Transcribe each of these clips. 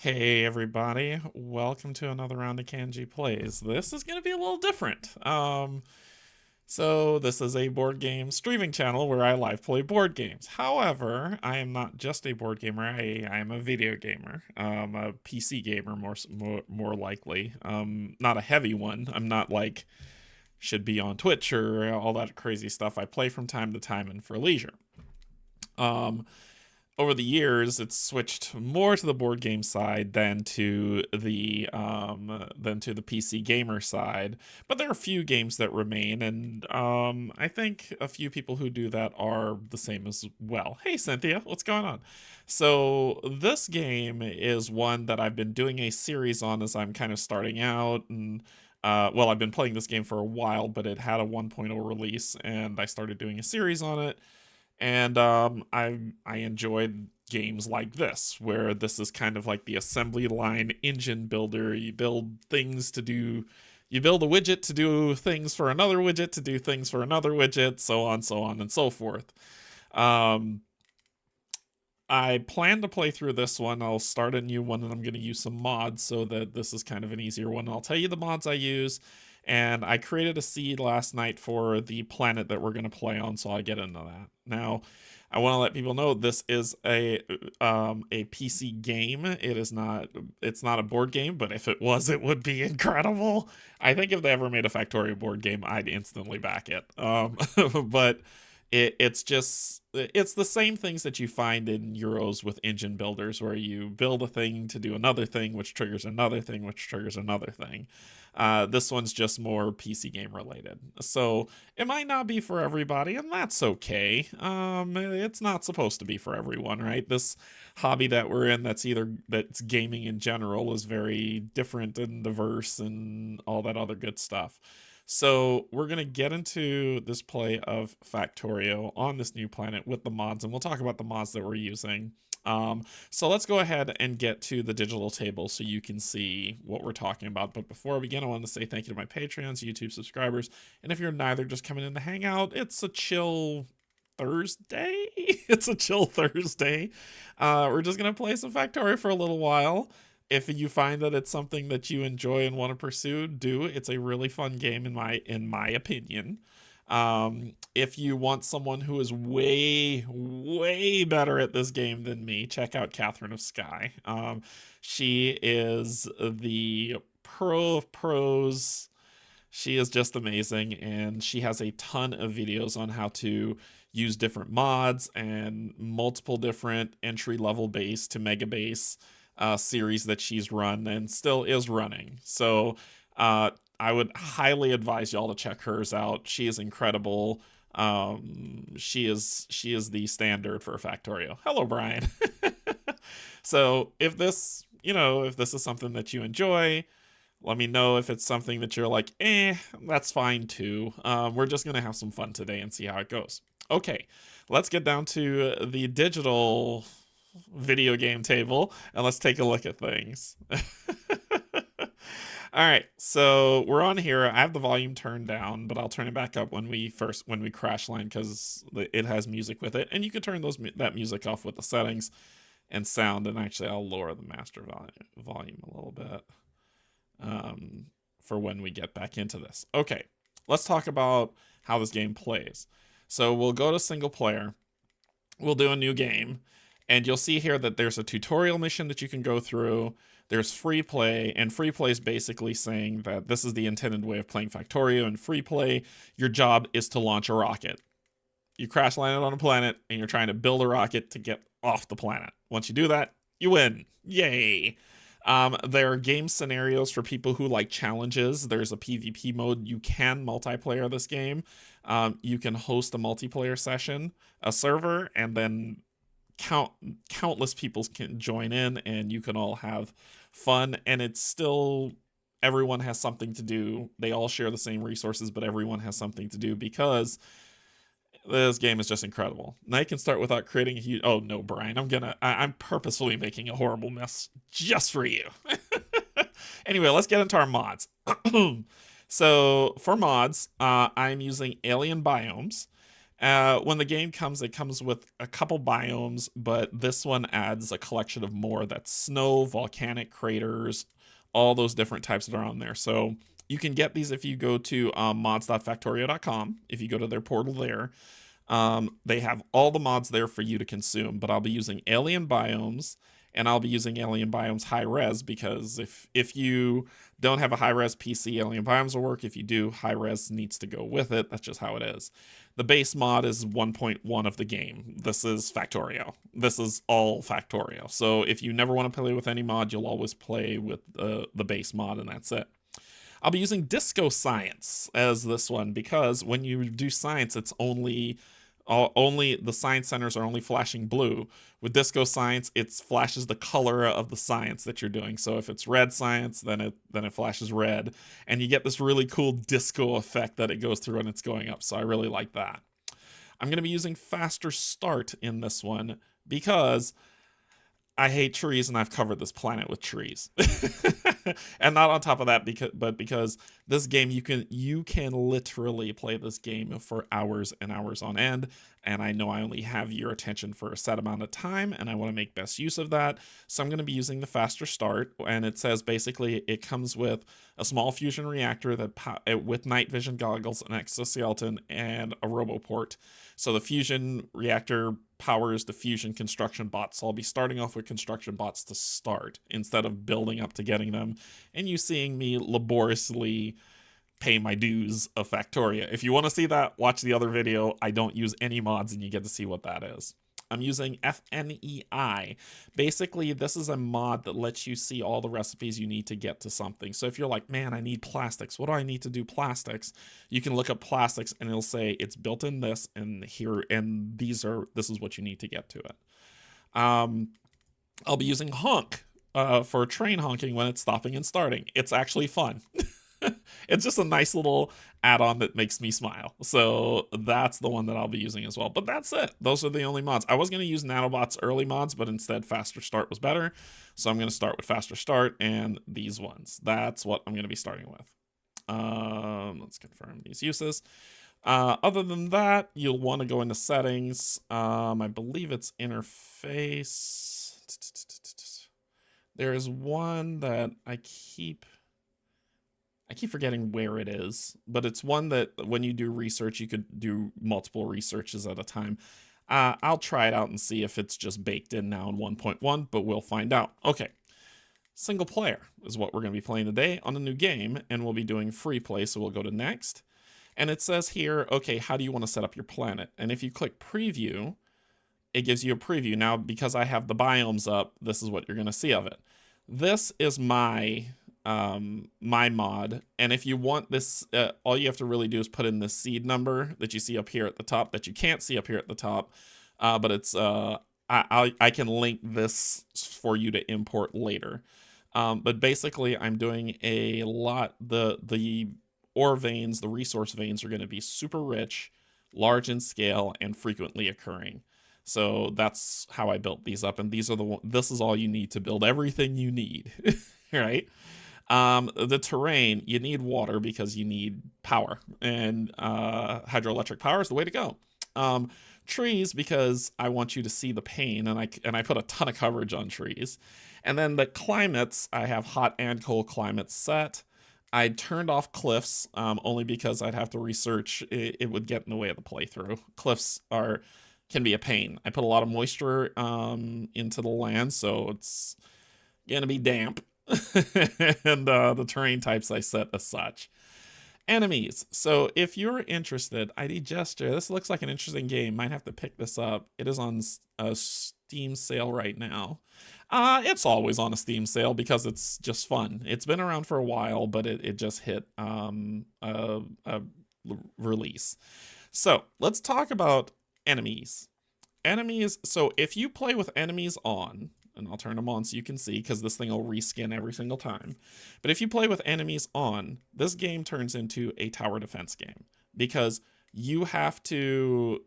Hey everybody, welcome to another round of Canje Plays. This is going to be a little different. So this is a board game streaming channel where I live play board games. However, I am not just a board gamer, I am a video gamer. A PC gamer more likely. Not a heavy one. I'm not like should be on Twitch or all that crazy stuff. I play from time to time and for leisure. Um Over the years, it's switched more to the board game side than to the PC gamer side. But there are a few games that remain, and I think a few people who do that are the same as well. Hey, Cynthia, what's going on? So this game is one that I've been doing a series on as I'm kind of starting out, and well, I've been playing this game for a while, but it had a 1.0 release, and I started doing a series on it. And I enjoyed games like this, where this is kind of like the assembly line engine builder. You build things to do, you build a widget to do things for another widget to do things for another widget, so on and so forth. Um, I plan to play through this one. I'll start a new one and I'm going to use some mods so that this is kind of an easier one. I'll tell you the mods I use. And I created a seed last night for the planet that we're going to play on, so I'll get into that. Now, I want to let people know this is a PC game. It's not a board game, but if it was, it would be incredible. I think if they ever made a Factorio board game, I'd instantly back it. But it's the same things that you find in Euros with engine builders, where you build a thing to do another thing, which triggers another thing, which triggers another thing. This one's just more PC game related, so it might not be for everybody, and that's okay. It's not supposed to be for everyone, right? This hobby that we're in, that's gaming in general, is very different and diverse and all that other good stuff. So we're going to get into this play of Factorio on this new planet with the mods, and we'll talk about the mods that we're using. So let's go ahead and get to the digital table so you can see what we're talking about. But before we begin, I want to say thank you to my Patreons, YouTube subscribers, and if you're neither just coming in to hang out, it's a chill Thursday. It's a chill Thursday. We're just going to play some Factorio for a little while. If you find that it's something that you enjoy and want to pursue, do. It's a really fun game in my opinion. If you want someone who is way better at this game than me, check out Catherine of Sky. She is the pro of pros. She is just amazing, and she has a ton of videos on how to use different mods and multiple different entry-level base to mega base series that she's run and still is running. So I would highly advise y'all to check hers out. She is incredible. She is the standard for Factorio. Hello, Brian. So if this is something that you enjoy, let me know. If it's something that you're like, that's fine too. We're just gonna have some fun today and see how it goes. Okay, let's get down to the digital video game table and let's take a look at things. All right, so we're on here. I have the volume turned down, but I'll turn it back up when we crash land, because it has music with it, and you can turn that music off with the settings and sound. And actually, I'll lower the master volume a little bit for when we get back into this. Okay, let's talk about how this game plays. So we'll go to single player. We'll do a new game. And you'll see here that there's a tutorial mission that you can go through. There's free play, and free play is basically saying that this is the intended way of playing Factorio. In free play, your job is to launch a rocket. You crash landed on a planet, and you're trying to build a rocket to get off the planet. Once you do that, you win. Yay! There are game scenarios for people who like challenges. There's a PvP mode. You can multiplayer this game. You can host a multiplayer session, a server, and then countless people can join in, and you can all have fun. And it's still, everyone has something to do. They all share the same resources, but everyone has something to do, because this game is just incredible. And I can start without creating a huge... Oh no, Brian, I'm purposefully making a horrible mess just for you. Anyway, let's get into our mods. So for mods, I'm using alien biomes, When the game comes, it comes with a couple biomes, but this one adds a collection of more. That's snow, volcanic craters, all those different types that are on there. So you can get these if you go to mods.factorio.com. If you go to their portal there, they have all the mods there for you to consume, but I'll be using alien biomes, and I'll be using alien biomes high res, because if you don't have a high res PC, alien biomes will work. If you do, high res needs to go with it. That's just how it is. The base mod is 1.1 of the game. This is Factorio. This is all Factorio. So if you never want to play with any mod, you'll always play with the base mod, and that's it. I'll be using Disco Science as this one, because when you do science, it's only the science centers are only flashing blue. With Disco Science, it flashes the color of the science that you're doing. So if it's red science, then it flashes red, and you get this really cool disco effect that it goes through and it's going up. So I really like that. I'm going to be using Faster Start in this one because I hate trees, and I've covered this planet with trees. And not on top of that, because this game, you can literally play this game for hours and hours on end, and I know I only have your attention for a set amount of time, and I want to make best use of that. So I'm going to be using the Faster Start, and it says basically it comes with a small fusion reactor with night vision goggles, an exoskeleton, and a roboport. So the fusion reactor powers the fusion construction bots. So I'll be starting off with construction bots to start, instead of building up to getting them, and you seeing me laboriously pay my dues of Factorio. If you want to see that, watch the other video. I don't use any mods, and you get to see what that is. I'm using FNEI. Basically, this is a mod that lets you see all the recipes you need to get to something. So if you're like, man, I need plastics. What do I need to do plastics? You can look up plastics, and it'll say it's built in this, and here, and this is what you need to get to it. I'll be using honk for train honking when it's stopping and starting. It's actually fun. It's just a nice little add-on that makes me smile. So that's the one that I'll be using as well. But that's it. Those are the only mods. I was going to use Nanobot's early mods, but instead Faster Start was better. So I'm going to start with Faster Start and these ones. That's what I'm going to be starting with. Let's confirm these uses. Other than that, you'll want to go into settings. I believe it's interface. There is one that I keep forgetting where it is, but it's one that when you do research, you could do multiple researches at a time. I'll try it out and see if it's just baked in now in 1.1, but we'll find out. Okay, single player is what we're going to be playing today on a new game, and we'll be doing free play, so we'll go to next. And it says here, okay, how do you want to set up your planet? And if you click preview, it gives you a preview. Now, because I have the biomes up, this is what you're going to see of it. This is my mod, and if you want this, all you have to really do is put in the seed number that you see up here at the top, that you can't see up here at the top, but it's I can link this for you to import later. But basically, I'm doing a lot. The ore veins, the resource veins, are going to be super rich, large in scale, and frequently occurring. So that's how I built these up, and this is all you need to build everything you need, right? The terrain, you need water because you need power, and hydroelectric power is the way to go. Trees, because I want you to see the pain, and I put a ton of coverage on trees. And then the climates, I have hot and cold climates set. I turned off cliffs, only because I'd have to research. It would get in the way of the playthrough. Cliffs can be a pain. I put a lot of moisture into the land, so it's gonna be damp. And the terrain types I set as such. Enemies. So if you're interested, ID Gesture, this looks like an interesting game. Might have to pick this up. It is on a Steam sale right now. It's always on a Steam sale because it's just fun. It's been around for a while, but it just hit a release. So let's talk about enemies. Enemies. So if you play with enemies on, and I'll turn them on so you can see, because this thing will reskin every single time. But if you play with enemies on, this game turns into a tower defense game, because you have to,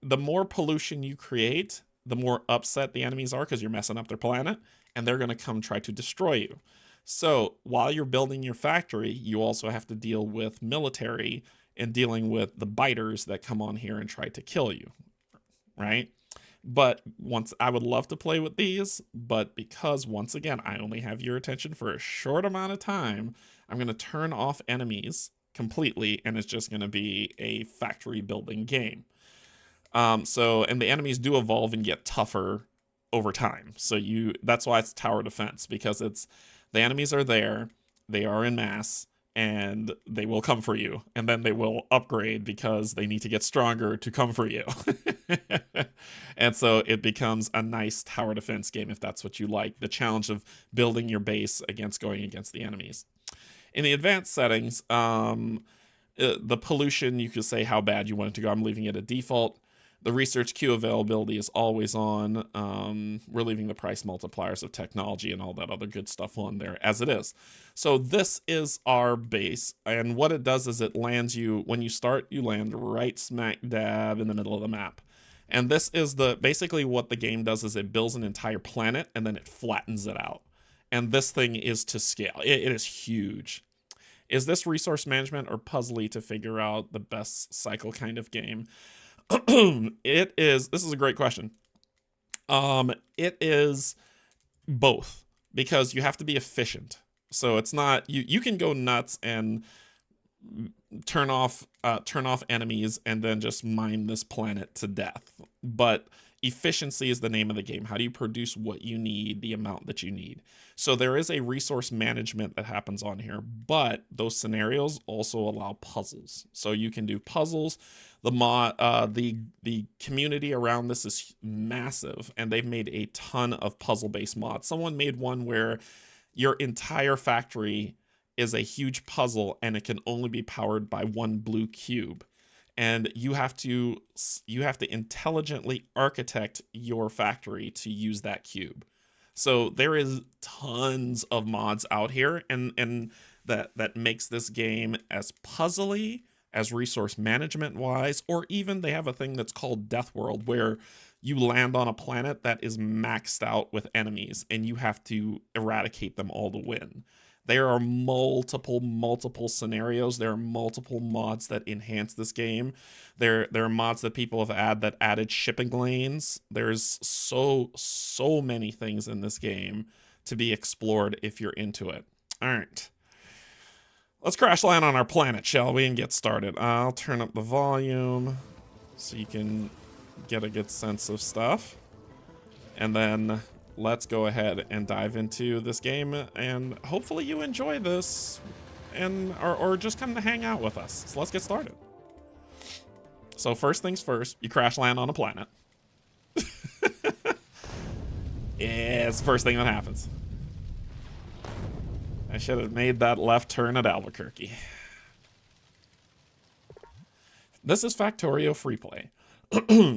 the more pollution you create, the more upset the enemies are, because you're messing up their planet, and they're going to come try to destroy you. So while you're building your factory, you also have to deal with military in dealing with the biters that come on here and try to kill you, right? But once I would love to play with these, but because once again, I only have your attention for a short amount of time, I'm going to turn off enemies completely, and it's just going to be a factory building game. And the enemies do evolve and get tougher over time. So that's why it's tower defense, because the enemies are there, they are in mass, and they will come for you, and then they will upgrade because they need to get stronger to come for you. And so it becomes a nice tower defense game if that's what you like, the challenge of building your base against going against the enemies. In the advanced settings, the pollution, you could say how bad you want it to go. I'm leaving it at default. The research queue availability is always on. We're leaving the price multipliers of technology and all that other good stuff on there as it is. So this is our base. And what it does is it lands you, when you start, you land right smack dab in the middle of the map. And this is basically what the game does is it builds an entire planet and then it flattens it out. And this thing is to scale. It is huge. Is this resource management or puzzly to figure out the best cycle kind of game? It is. This is a great question. It is both, because you have to be efficient. So it's not, you can go nuts and turn off enemies and then just mine this planet to death. But efficiency is the name of the game. How do you produce what you need, the amount that you need? So there is a resource management that happens on here, but those scenarios also allow puzzles. So you can do puzzles. The community around this is massive, and they've made a ton of puzzle-based mods. Someone made one where your entire factory is a huge puzzle, and it can only be powered by one blue cube. And you have to intelligently architect your factory to use that cube. So there is tons of mods out here, and that makes this game as puzzly, as resource management wise, or even they have a thing that's called Death World, where you land on a planet that is maxed out with enemies and you have to eradicate them all to win. There are multiple scenarios. There are multiple mods that enhance this game. There are mods that people have added shipping lanes. There's so many things in this game to be explored if you're into it. All right. Let's crash land on our planet, shall we, and get started. I'll turn up the volume so you can get a good sense of stuff. And then let's go ahead and dive into this game, and hopefully you enjoy this and or just come to hang out with us. So let's get started. So first things first, you crash land on a planet. Yeah, it's the first thing that happens. I should have made that left turn at Albuquerque. This is Factorio Freeplay.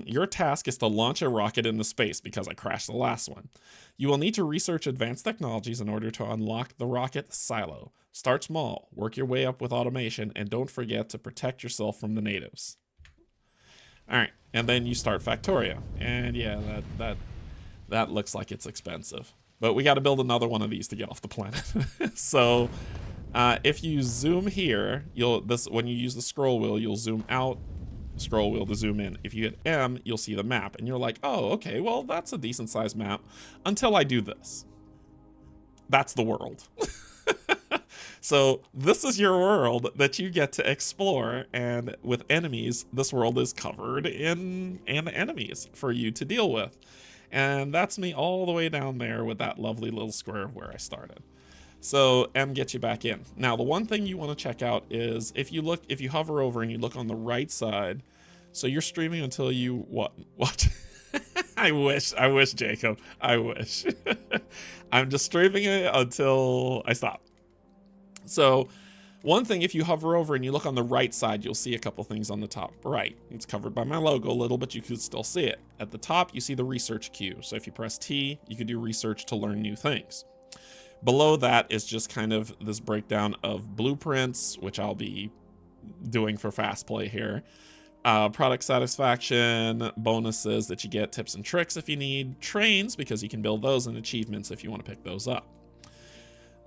Your task is to launch a rocket into space because I crashed the last one. You will need to research advanced technologies in order to unlock the rocket silo. Start small, work your way up with automation, and don't forget to protect yourself from the natives. Alright, and then you start Factorio. And yeah, that looks like it's expensive. But we got to build another one of these to get off the planet. So if you zoom here, when you use the scroll wheel, you'll zoom out, scroll wheel to zoom in. If you hit M, you'll see the map, and you're like, oh, okay, well, that's a decent sized map until I do this. That's the world. So this is your world that you get to explore, and with enemies, this world is covered in enemies for you to deal with. And that's me all the way down there with that lovely little square of where I started. So M gets you back in. Now, the one thing you want to check out is if you hover over and you look on the right side, so you're streaming until you, what? I wish, Jacob, I wish. I'm just streaming it until I stop. So one thing, if you hover over and you look on the right side, you'll see a couple things on the top right. It's covered by my logo a little, but you can still see it. At the top, you see the research queue. So if you press T, you can do research to learn new things. Below that is just kind of this breakdown of blueprints, which I'll be doing for fast play here. Product satisfaction, bonuses that you get, tips and tricks if you need, trains, because you can build those, and achievements if you want to pick those up.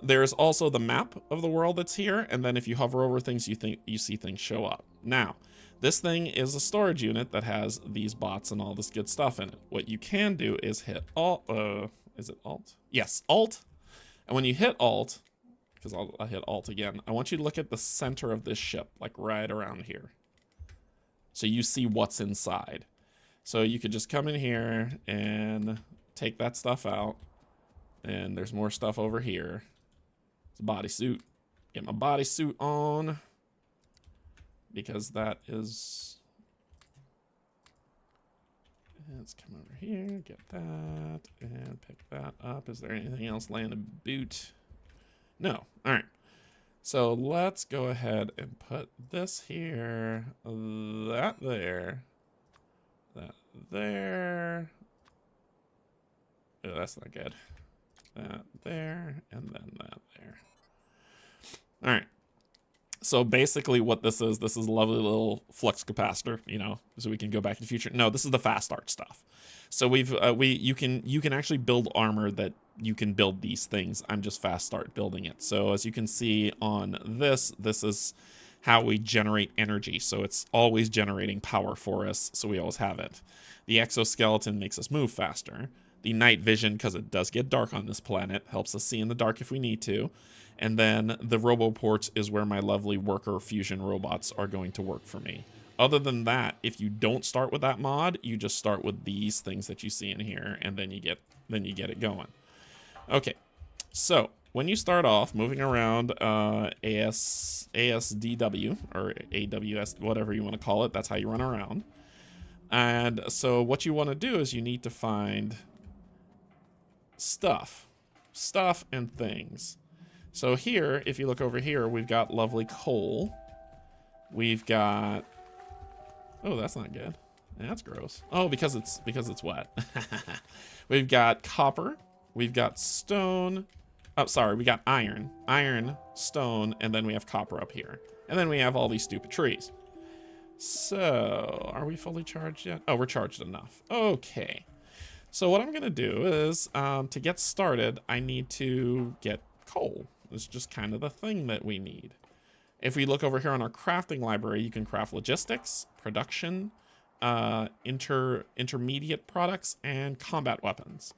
There's also the map of the world that's here, and then if you hover over things, you see things show up. Now, this thing is a storage unit that has these bots and all this good stuff in it. What you can do is hit Alt. Is it Alt? Yes, Alt. And when you hit Alt, because I'll hit Alt again, I want you to look at the center of this ship, like right around here. So you see what's inside. So you could just come in here and take that stuff out. And there's more stuff over here. It's a bodysuit. Get my bodysuit on. Because that is... Let's come over here, get that, and pick that up. Is there anything else laying about? No. All right. So let's go ahead and put this here, that there, that there. Oh, that's not good. That there, and then that there. All right. So basically what this is a lovely little flux capacitor, you know, so we can go back in the future. No, this is the fast start stuff. So you can actually build armor that you can build these things. I'm just fast start building it. So as you can see on this is how we generate energy. So it's always generating power for us. So we always have it. The exoskeleton makes us move faster. The night vision, because it does get dark on this planet, helps us see in the dark if we need to. And then the roboports is where my lovely worker fusion robots are going to work for me. Other than that, if you don't start with that mod, you just start with these things that you see in here, and then you get it going. Okay, so when you start off moving around ASDW or AWS, whatever you want to call it, that's how you run around. And so what you want to do is you need to find stuff and things. So here, if you look over here, we've got lovely coal. We've got... Oh, that's not good. That's gross. Oh, because it's wet. We've got copper. We've got stone. Oh, sorry, we got iron. Iron, stone, and then we have copper up here. And then we have all these stupid trees. So, are we fully charged yet? Oh, we're charged enough. Okay. So what I'm going to do is, to get started, I need to get coal. It's just kind of the thing that we need. If we look over here on our crafting library, you can craft logistics, production, intermediate products, and combat weapons.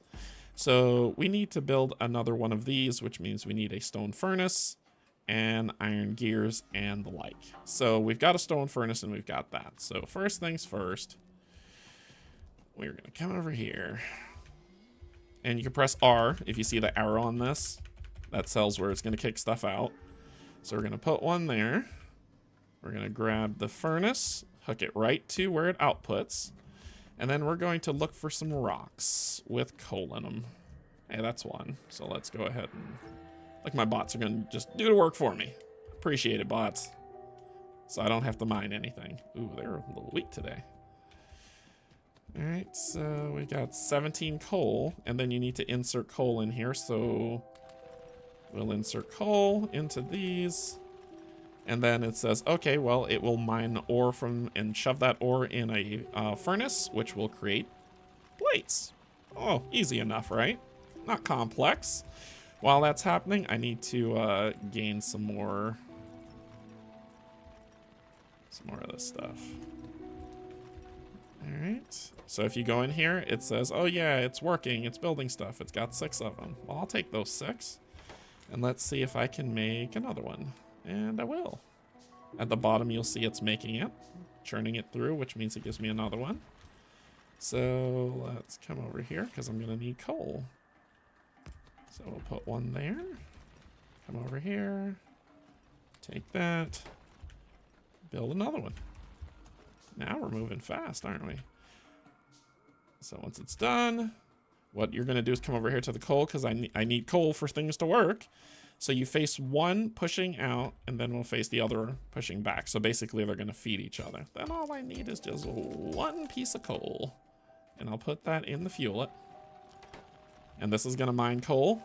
So we need to build another one of these, which means we need a stone furnace and iron gears and the like. So we've got a stone furnace and we've got that. So first things first, we're going to come over here. And you can press R if you see the arrow on this. That tells where it's going to kick stuff out. So we're going to put one there. We're going to grab the furnace, hook it right to where it outputs. And then we're going to look for some rocks with coal in them. Hey, that's one. So let's go ahead and... Like my bots are going to just do the work for me. Appreciate it, bots. So I don't have to mine anything. Ooh, they're a little weak today. All right, so we got 17 coal. And then you need to insert coal in here. So... we'll insert coal into these. And then it says, okay, well, it will mine ore from and shove that ore in a furnace, which will create plates. Oh, easy enough, right? Not complex. While that's happening, I need to gain some more of this stuff. All right. So if you go in here, it says, oh yeah, it's working. It's building stuff. It's got 6 of them. Well, I'll take those 6. And let's see if I can make another one. And I will. At the bottom, you'll see it's making it. Churning it through, which means it gives me another one. So let's come over here, because I'm going to need coal. So we'll put one there. Come over here. Take that. Build another one. Now we're moving fast, aren't we? So once it's done... what you're going to do is come over here to the coal because I need coal for things to work. So you face one pushing out and then we'll face the other pushing back. So basically they're going to feed each other. Then all I need is just one piece of coal. And I'll put that in the fuelet. And this is going to mine coal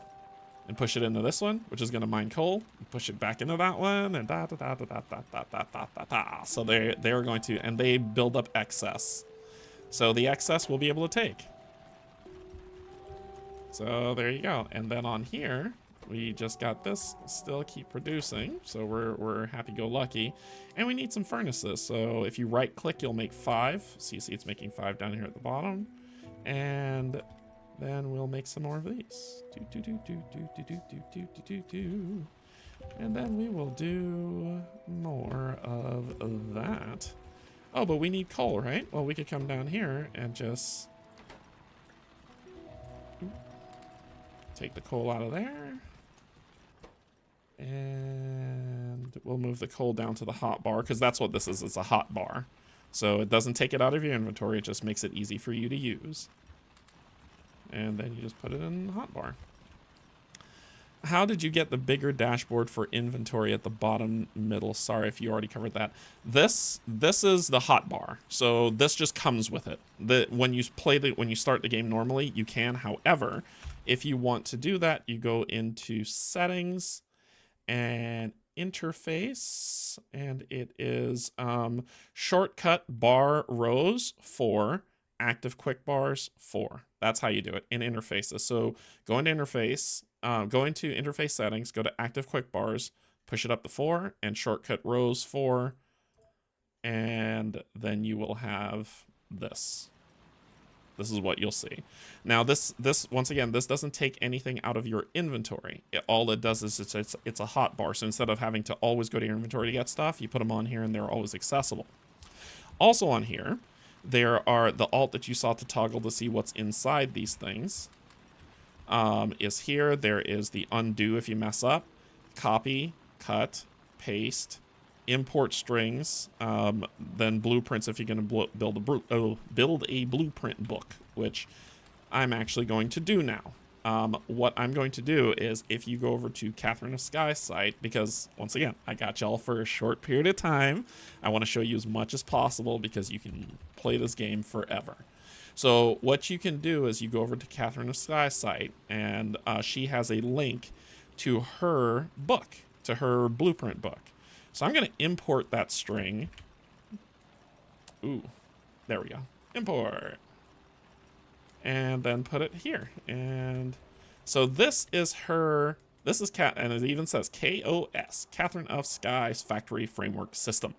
and push it into this one, which is going to mine coal, and push it back into that one, and da da da da da da da da da da da. So they're going to, and they build up excess. So the excess we'll be able to take. So there you go. And then on here, We just got this. Still keep producing, so we're happy-go-lucky. And we need some furnaces, so if you right-click, you'll make 5. So you see it's making 5 down here at the bottom. And then we'll make some more of these. And then we will do more of that. Oh, but we need coal, right? Well, we could come down here and just take the coal out of there. And we'll move the coal down to the hot bar, because that's what this is. It's a hot bar. So it doesn't take it out of your inventory. It just makes it easy for you to use. And then you just put it in the hot bar. How did you get the bigger dashboard for inventory at the bottom middle? Sorry if you already covered that. This is the hot bar. So this just comes with it. When you start the game normally, you can. However, if you want to do that, you go into settings and interface, and it is shortcut bar rows 4, active quick bars 4. That's how you do it in interfaces. So go into interface, go into interface settings, go to active quick bars, push it up to 4, and shortcut rows 4, and then you will have this. This is what you'll see. Now this once again, this doesn't take anything out of your inventory. All it does is it's a hot bar. So instead of having to always go to your inventory to get stuff, you put them on here and they're always accessible. Also on here, there are the alt that you saw to toggle to see what's inside these things. Is here. There is the undo if you mess up, copy, cut, paste, import strings, then blueprints if you're going to build a blueprint book, which I'm actually going to do now. What I'm going to do is, if you go over to Catherine of Sky's site, because once again, I got y'all for a short period of time, I want to show you as much as possible because you can play this game forever. So what you can do is you go over to Catherine of Sky's site, and she has a link to her book, to her blueprint book. So I'm going to import that string. Ooh, there we go. Import. And then put it here. And so this is her, this is and it even says KOS, Catherine of Sky's Factory Framework System.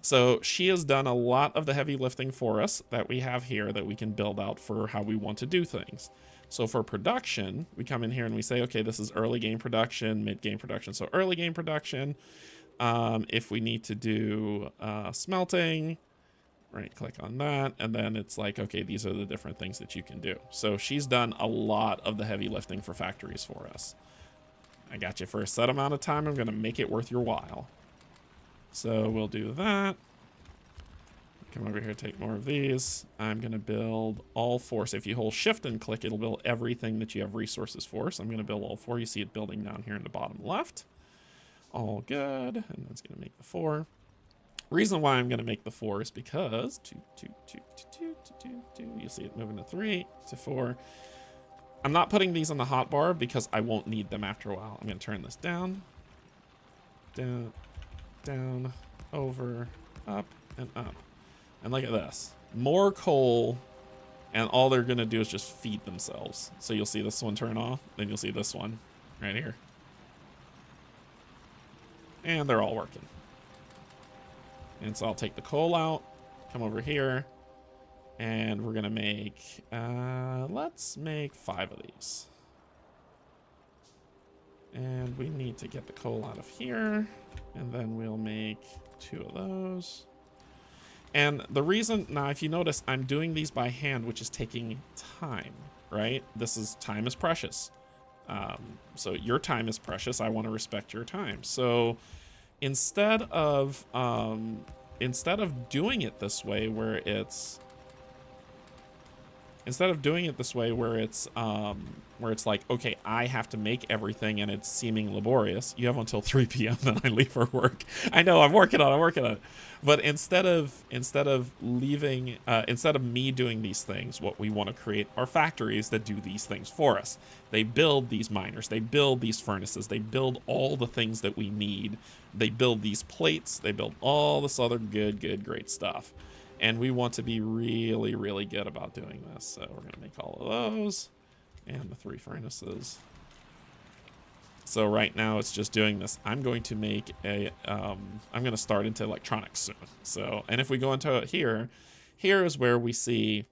So she has done a lot of the heavy lifting for us that we have here that we can build out for how we want to do things. So for production, we come in here and we say, okay, this is early game production, mid game production. So early game production. If we need to do smelting, right click on that, and then it's like, okay, these are the different things that you can do. So she's done a lot of the heavy lifting for factories for us. I got you for a set amount of time. I'm going to make it worth your while. So we'll do that. Come over here, take more of these. I'm going to build all 4. So if you hold shift and click, it'll build everything that you have resources for. So I'm going to build all 4. You see it building down here in the bottom left. All good, and that's going to make the 4. Reason why I'm going to make the 4 is because 2, 2, 2, 2, 2, 2, 2. You see it moving to 3 to 4. I'm not putting these on the hot bar because I won't need them after a while. I'm going to turn this down, down, down, over, up, and up. And look at this. More coal, and all they're going to do is just feed themselves. So you'll see this one turn off, then you'll see this one right here. And they're all working. And so I'll take the coal out, come over here, and we're going to make, let's make 5 of these. And we need to get the coal out of here, and then we'll make 2 of those. And the reason, now if you notice, I'm doing these by hand, which is taking time, right? Time is precious. So your time is precious. I want to respect your time. So instead of doing it this way where it's like, okay, I have to make everything and it's seeming laborious. You have until 3 p.m. then I leave for work. I know, I'm working on it. But instead of me doing these things, what we want to create are factories that do these things for us. They build these miners, they build these furnaces, they build all the things that we need. They build these plates, they build all this other great stuff. And we want to be really, really good about doing this. So we're going to make all of those and the 3 furnaces. So right now it's just doing this. I'm going to make a, I'm going to start into electronics soon. So, and if we go into here, here is where we see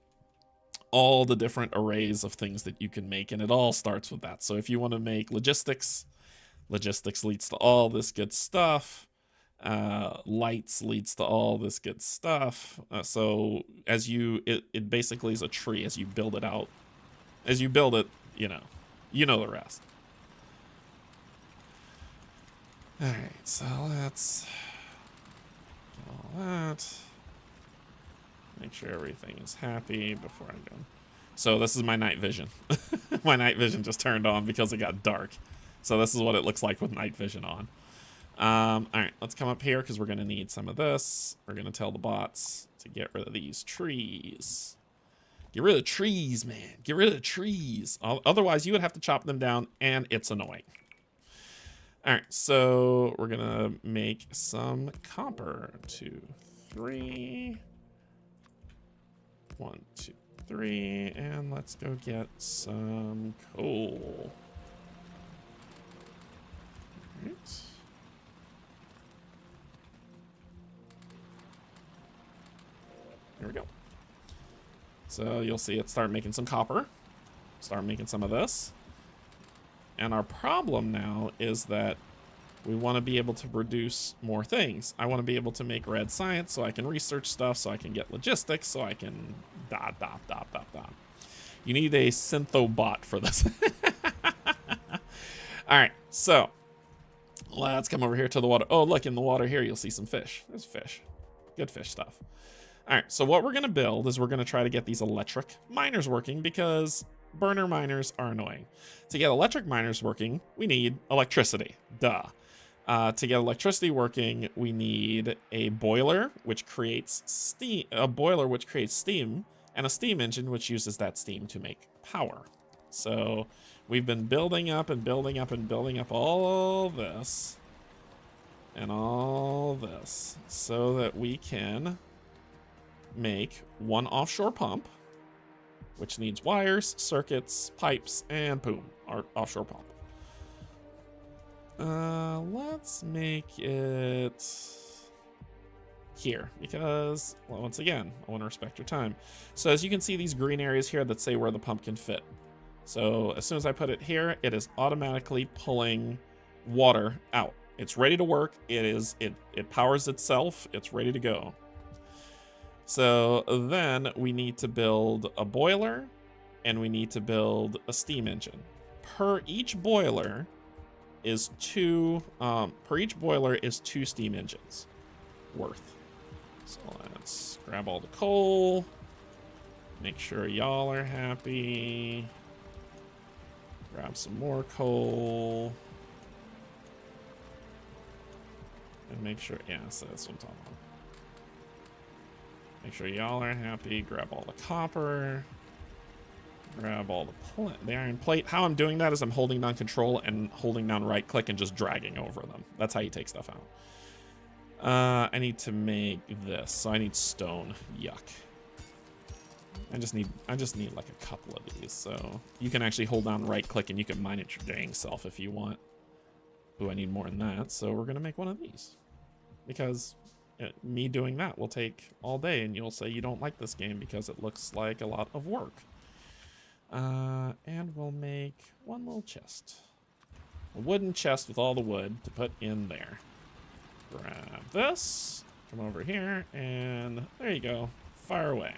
all the different arrays of things that you can make, and it all starts with that. So if you want to make logistics, logistics leads to all this good stuff. Lights leads to all this good stuff. So as you, it basically is a tree as you build it out. As you build it, you know the rest. All right, so let's get all that. Make sure everything is happy before I go. So this is my night vision. My night vision just turned on because it got dark. So this is what it looks like with night vision on. All right, let's come up here because we're going to need some of this. We're going to tell the bots to get rid of these trees. Get rid of trees, man. Get rid of trees. Otherwise, you would have to chop them down, and it's annoying. All right, so we're going to make some copper. 2, 3. 1, 2, 3. And let's go get some coal. All right. Here we go. So you'll see it start making some copper, start making some of this. And our problem now is that we want to be able to produce more things. I want to be able to make red science so I can research stuff, so I can get logistics, so I can dot. You need a syntho-bot for this. All right, so let's come over here to the water. Oh, look, in the water here, you'll see some fish. There's fish. Good fish stuff. All right, so what we're going to build is we're going to try to get these electric miners working because burner miners are annoying. To get electric miners working, we need electricity. Duh. To get electricity working, we need a boiler, which creates steam, and a steam engine, which uses that steam to make power. So we've been building up and building up and building up all this and all this so that we can make one offshore pump, which needs wires, circuits, pipes, and boom, our offshore pump. Let's make it here because, well, once again, I want to respect your time. So as you can see, these green areas here that say where the pump can fit. So as soon as I put it here, it is automatically pulling water out. It's ready to work. It powers itself. It's ready to go. So then we need to build a boiler and we need to build a steam engine. Per each boiler is two steam engines worth. So let's grab all the coal, make sure y'all are happy, grab some more coal, and make sure, yeah, so that's what I'm talking about. Make sure y'all are happy, grab all the copper, grab all the iron plate. How I'm doing that is I'm holding down control and holding down right click and just dragging over them. That's how you take stuff out. I need to make this, so I need stone. Yuck. I just need like a couple of these, so you can actually hold down right click and you can mine it your dang self if you want. Ooh, I need more than that, so we're gonna make one of these. Because me doing that will take all day and you'll say you don't like this game because it looks like a lot of work. And we'll make one little chest. A wooden chest with all the wood to put in there. Grab this, come over here, and there you go. Fire away.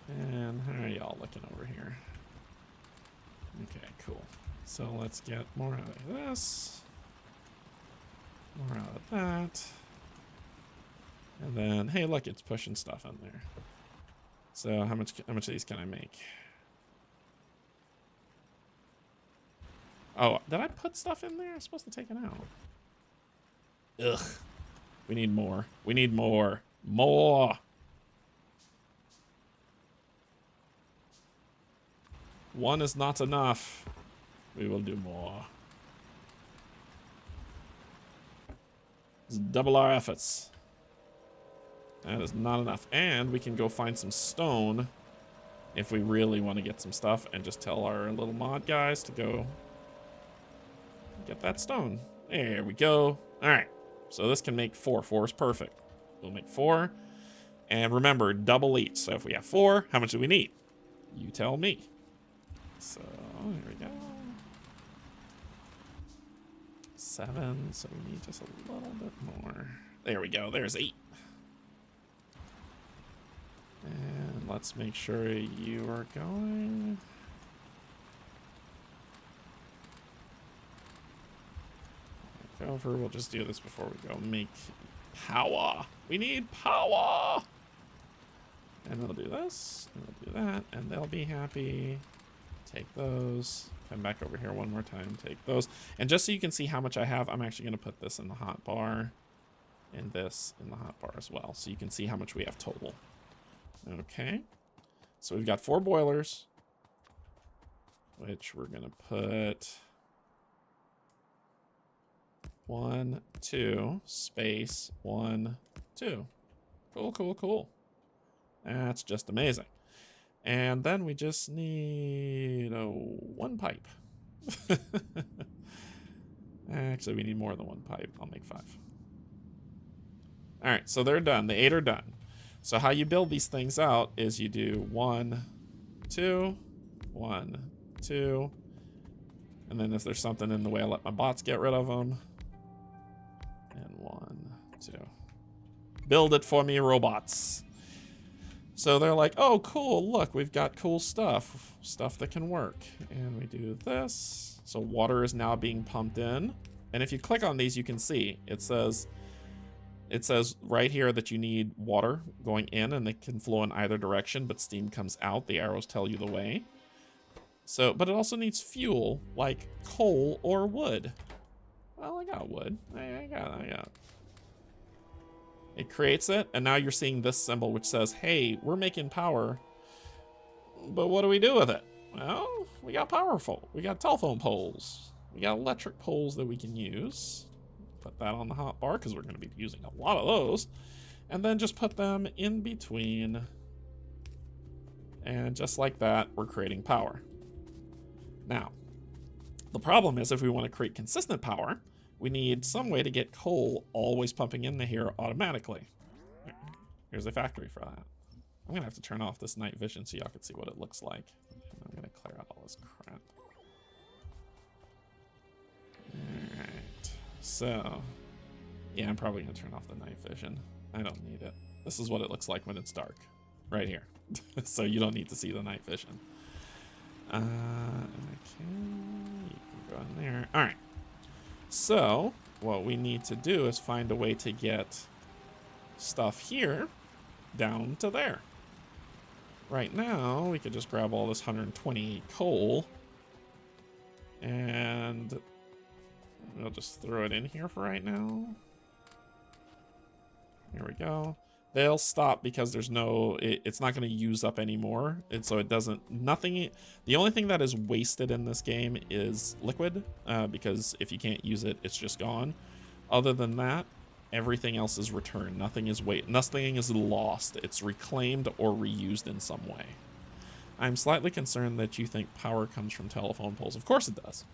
And how are y'all looking over here? Okay, cool. So let's get more out of this. More out of that. And then, hey, look, it's pushing stuff in there. So how much of these can I make? Oh, did I put stuff in there? I'm supposed to take it out. Ugh. We need more. We need more. More. One is not enough. We will do more. Let's double our efforts. That is not enough. And we can go find some stone if we really want to get some stuff and just tell our little mod guys to go Get that stone. There we go. All right. So this can make 4. 4 is perfect. We'll make 4. And remember, double each. So if we have 4, how much do we need? You tell me. So here we go. 7. So we need just a little bit more. There we go. There's 8. And let's make sure you are going. Over. We'll just do this before we go. Make power. We need power. And we'll do this. And we'll do that. And they'll be happy. Take those. Come back over here one more time. Take those. And just so you can see how much I have, I'm actually going to put this in the hot bar. And this in the hot bar as well. So you can see how much we have total. Okay. So we've got 4 boilers. Which we're going to put... 1, 2, space, 1, 2. Cool, cool, cool. That's just amazing. And then we just need 1 pipe. Actually, we need more than 1 pipe. I'll make 5. All right, so they're done. The 8 are done. So how you build these things out is you do 1, 2, 1, 2. And then if there's something in the way, I let my bots get rid of them. And 1, 2. Build it for me, robots. So they're like, oh, cool, look, we've got cool stuff. Stuff that can work. And we do this. So water is now being pumped in. And if you click on these, you can see it says right here that you need water going in, and it can flow in either direction, but steam comes out. The arrows tell you the way. So, but it also needs fuel, like coal or wood. Well, I got wood. I got. It creates it, and now you're seeing this symbol which says, hey, we're making power, but what do we do with it? Well, we got we got telephone poles. We got electric poles that we can use. Put that on the hot bar, because we're going to be using a lot of those. And then just put them in between. And just like that, we're creating power. Now, the problem is if we want to create consistent power, we need some way to get coal always pumping into here automatically. Here's a factory for that. I'm going to have to turn off this night vision so y'all can see what it looks like. And I'm going to clear out all this crap. Alright. So, yeah, I'm probably going to turn off the night vision. I don't need it. This is what it looks like when it's dark. Right here. So you don't need to see the night vision. Okay, you can go in there. All right. So what we need to do is find a way to get stuff here down to there. Right now, we could just grab all this 120 coal and we'll just throw it in here for right now. Here we go. They'll stop because there's no, it's not going to use up anymore. And so it doesn't, the only thing that is wasted in this game is liquid, because if you can't use it, it's just gone. Other than that, everything else is returned. Nothing is lost. It's reclaimed or reused in some way. I'm slightly concerned that you think power comes from telephone poles. Of course it does.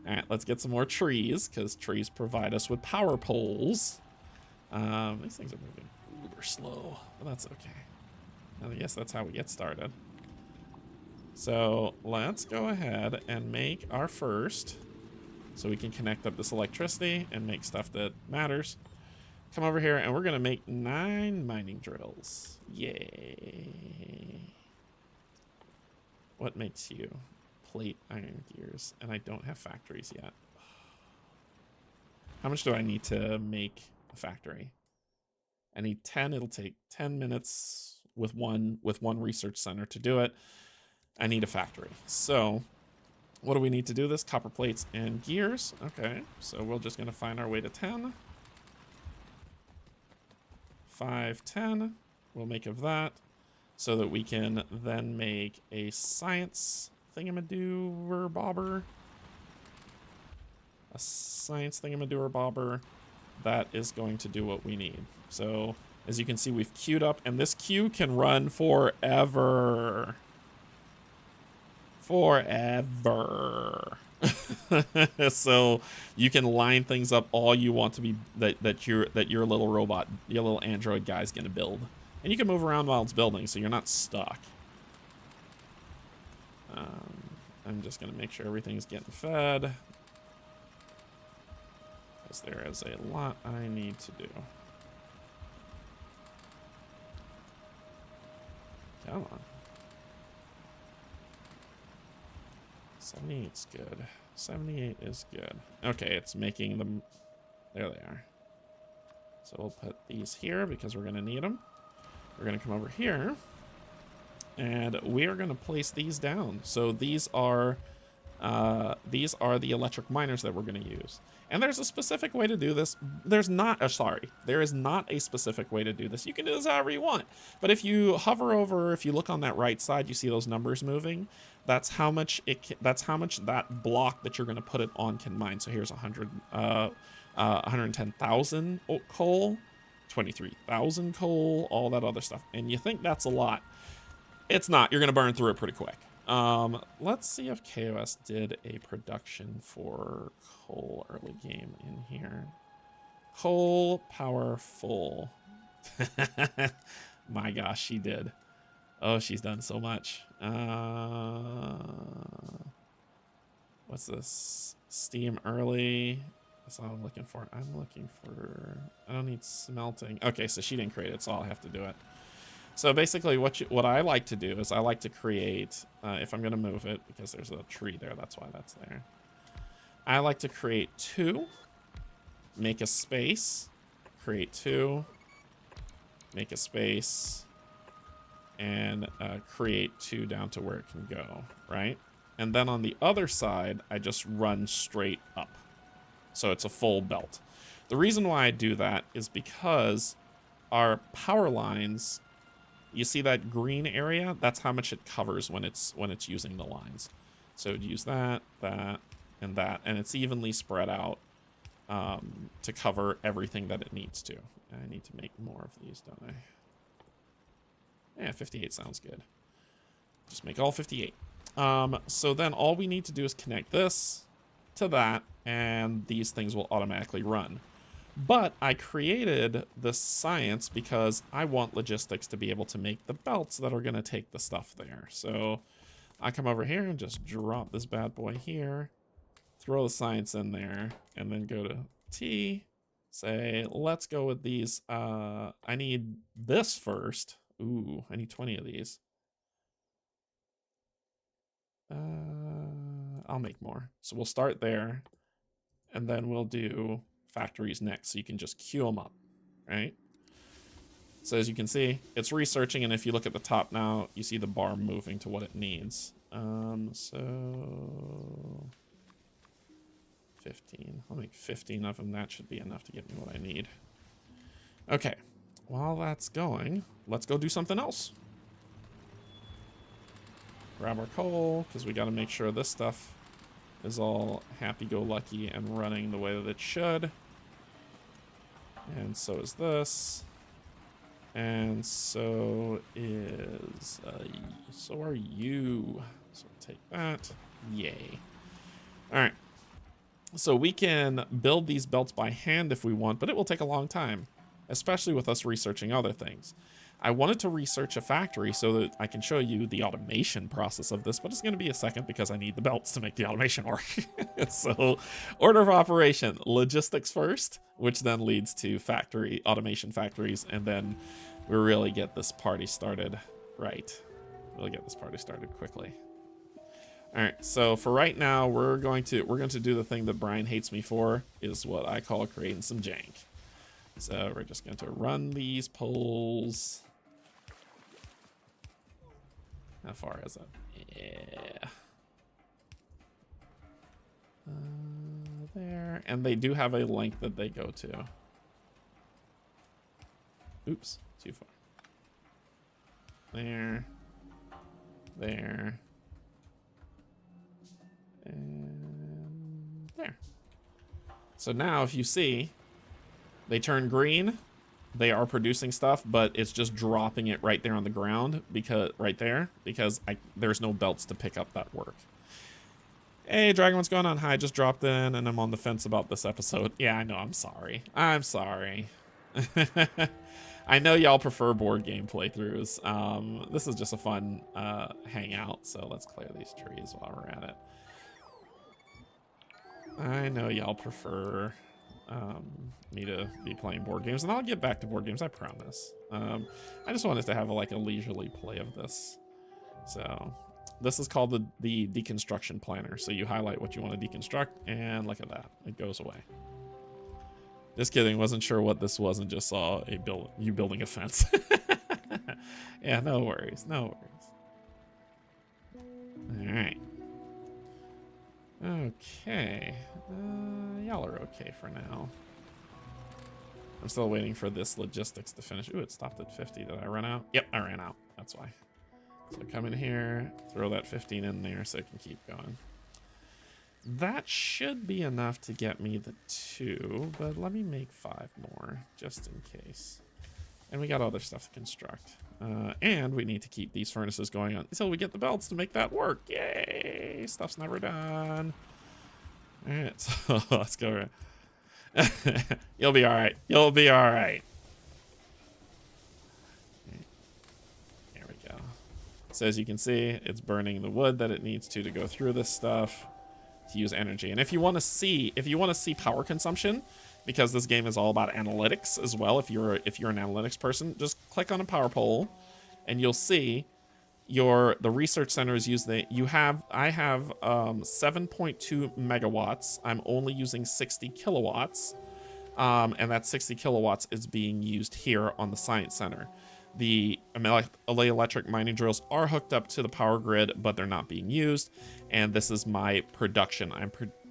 All right, let's get some more trees, because trees provide us with power poles. These things are moving uber slow, but that's okay. I guess that's how we get started. So let's go ahead and make our first, so we can connect up this electricity and make stuff that matters. Come over here, and we're going to make 9 mining drills. Yay. What makes you? Plate iron gears, and I don't have factories yet. How much do I need to make a factory? I need 10. It'll take 10 minutes with one research center to do it. I need a factory. So what do we need to do this? Copper plates and gears. Okay, so we're just going to find our way to 10. 5, 10. We'll make of that so that we can then make a science thingamadooer bobber. A science thingamadooer bobber that is going to do what we need. So as you can see, we've queued up, and this queue can run forever. forever. So you can line things up all you want to be that your little robot, your little android guy is gonna build, and you can move around while it's building, so you're not stuck. I'm just gonna make sure everything's getting fed, because there is a lot I need to do. Come on. 78's good. 78 is good. Okay, it's making them. There they are. So we'll put these here because we're going to need them. We're going to come over here. And we are going to place these down. So these are the electric miners that we're going to use. And there's a specific way to do this. There is not a specific way to do this. You can do this however you want. But if you hover over, if you look on that right side, you see those numbers moving. That's how much that block that you're going to put it on can mine. So here's 110,000 coal, 23,000 coal, all that other stuff. And you think that's a lot. It's not. You're going to burn through it pretty quick. Let's see if KOS did a production for coal early game in here. Coal power full. My gosh, she did. Oh, she's done so much. What's this? Steam early. That's all I'm looking for. I don't need smelting. Okay, so she didn't create it, so I'll have to do it. So basically what I like to do is I like to create, if I'm going to move it, because there's a tree there, that's why that's there. I like to create 2, make a space, create 2, make a space, and create 2 down to where it can go, right? And then on the other side, I just run straight up. So it's a full belt. The reason why I do that is because our power lines, you see that green area? That's how much it covers when it's using the lines. So it'd use that, that, and that, and it's evenly spread out to cover everything that it needs to. I need to make more of these, don't I? Yeah, 58 sounds good. Just make all 58. So then all we need to do is connect this to that, and these things will automatically run. But I created this science because I want logistics to be able to make the belts that are going to take the stuff there. So I come over here and just drop this bad boy here, throw the science in there, and then go to T, say, let's go with these. I need this first. Ooh, I need 20 of these. I'll make more. So we'll start there, and then we'll do factories next, so you can just queue them up, right? So as you can see, it's researching, and if you look at the top now, you see the bar moving to what it needs. So 15. I'll make 15 of them. That should be enough to get me what I need. Okay, while that's going, let's go do something else. Grab our coal, because we got to make sure this stuff is all happy-go-lucky and running the way that it should. And so is this. And so is, so are you. So we'll take that. Yay. All right. So we can build these belts by hand if we want, but it will take a long time, especially with us researching other things. I wanted to research a factory so that I can show you the automation process of this, but it's going to be a second because I need the belts to make the automation work. So order of operation, logistics first, which then leads to factory automation factories, and then we really get this party started right. We'll get this party started quickly. All right, so for right now, we're going to do the thing that Brian hates me for, is what I call creating some jank. So we're just going to run these poles. How far is it? Yeah. There. And they do have a length that they go to. Oops, too far. There. There. And there. So now if you see, they turn green they are producing stuff, but it's just dropping it right there on the ground because there's no belts to pick up that work. Hey, Dragon, what's going on? Hi, just dropped in and I'm on the fence about this episode. Yeah, I know. I'm sorry. I'm sorry. I know y'all prefer board game playthroughs. This is just a fun hangout, so let's clear these trees while we're at it. I know y'all prefer me to be playing board games, and I'll get back to board games, I promise. I just wanted to have a leisurely play of this. So this is called the deconstruction planner. So you highlight what you want to deconstruct, and look at that, it goes away. Just kidding, wasn't sure what this was and just saw you building a fence. Yeah, no worries, no worries. All right. Okay, y'all are okay for now. I'm still waiting for this logistics to finish. Ooh, it stopped at 50. Did I run out? Yep, I ran out. That's why. So come in here, throw that 15 in there so it can keep going. That should be enough to get me the 2, but let me make 5 more just in case. And we got other stuff to construct. And we need to keep these furnaces going on until we get the belts to make that work. Yay! Stuff's never done. All right, so let's go. You'll be all right. You'll be all right. There we go. So as you can see, it's burning the wood that it needs to go through this stuff to use energy. And if you want to see power consumption, because this game is all about analytics as well, if you're an analytics person, just click on a power pole and you'll see the research centers use I have 7.2 megawatts. I'm only using 60 kilowatts. And that 60 kilowatts is being used here on the science center. The electric mining drills are hooked up to the power grid, but they're not being used. And this is my production.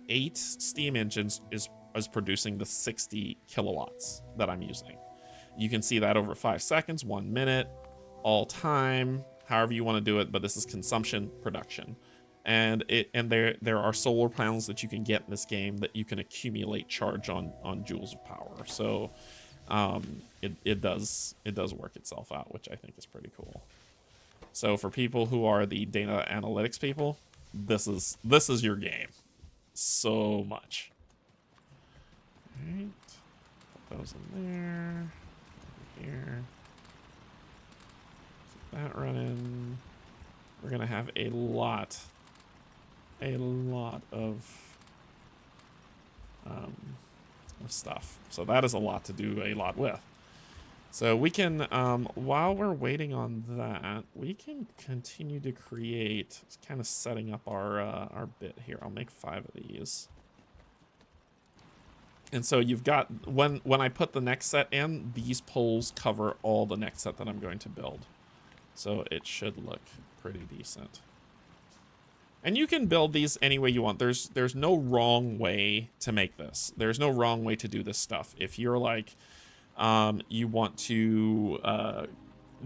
8 steam engines is producing the 60 kilowatts that I'm using. You can see that over 5 seconds, 1 minute, all time, however you want to do it, but this is consumption, production. And there are solar panels that you can get in this game that you can accumulate charge on joules of power. So it does work itself out, which I think is pretty cool. So for people who are the data analytics people, this is your game. So much. All right, put those in there, over here. Keep that running. We're gonna have a lot of stuff. So that is a lot to do a lot with. So we can, while we're waiting on that, we can continue to create, kind of setting up our bit here. I'll make 5 of these. And so you've got, when I put the next set in, these poles cover all the next set that I'm going to build. So it should look pretty decent. And you can build these any way you want. There's no wrong way to make this. There's no wrong way to do this stuff. If you're like, you want to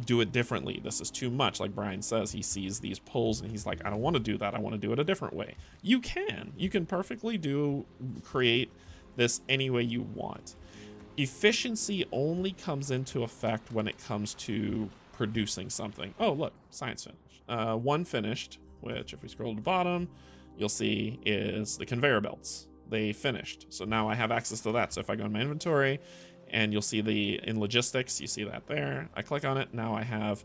do it differently, this is too much. Like Brian says, he sees these poles and he's like, I don't want to do that. I want to do it a different way. You can perfectly create this any way you want. Efficiency only comes into effect when it comes to producing something. Oh, look, science finished. 1 finished, which if we scroll to the bottom, you'll see is the conveyor belts. They finished. So now I have access to that. So if I go in my inventory and you'll see in logistics, you see that there. I click on it. Now I have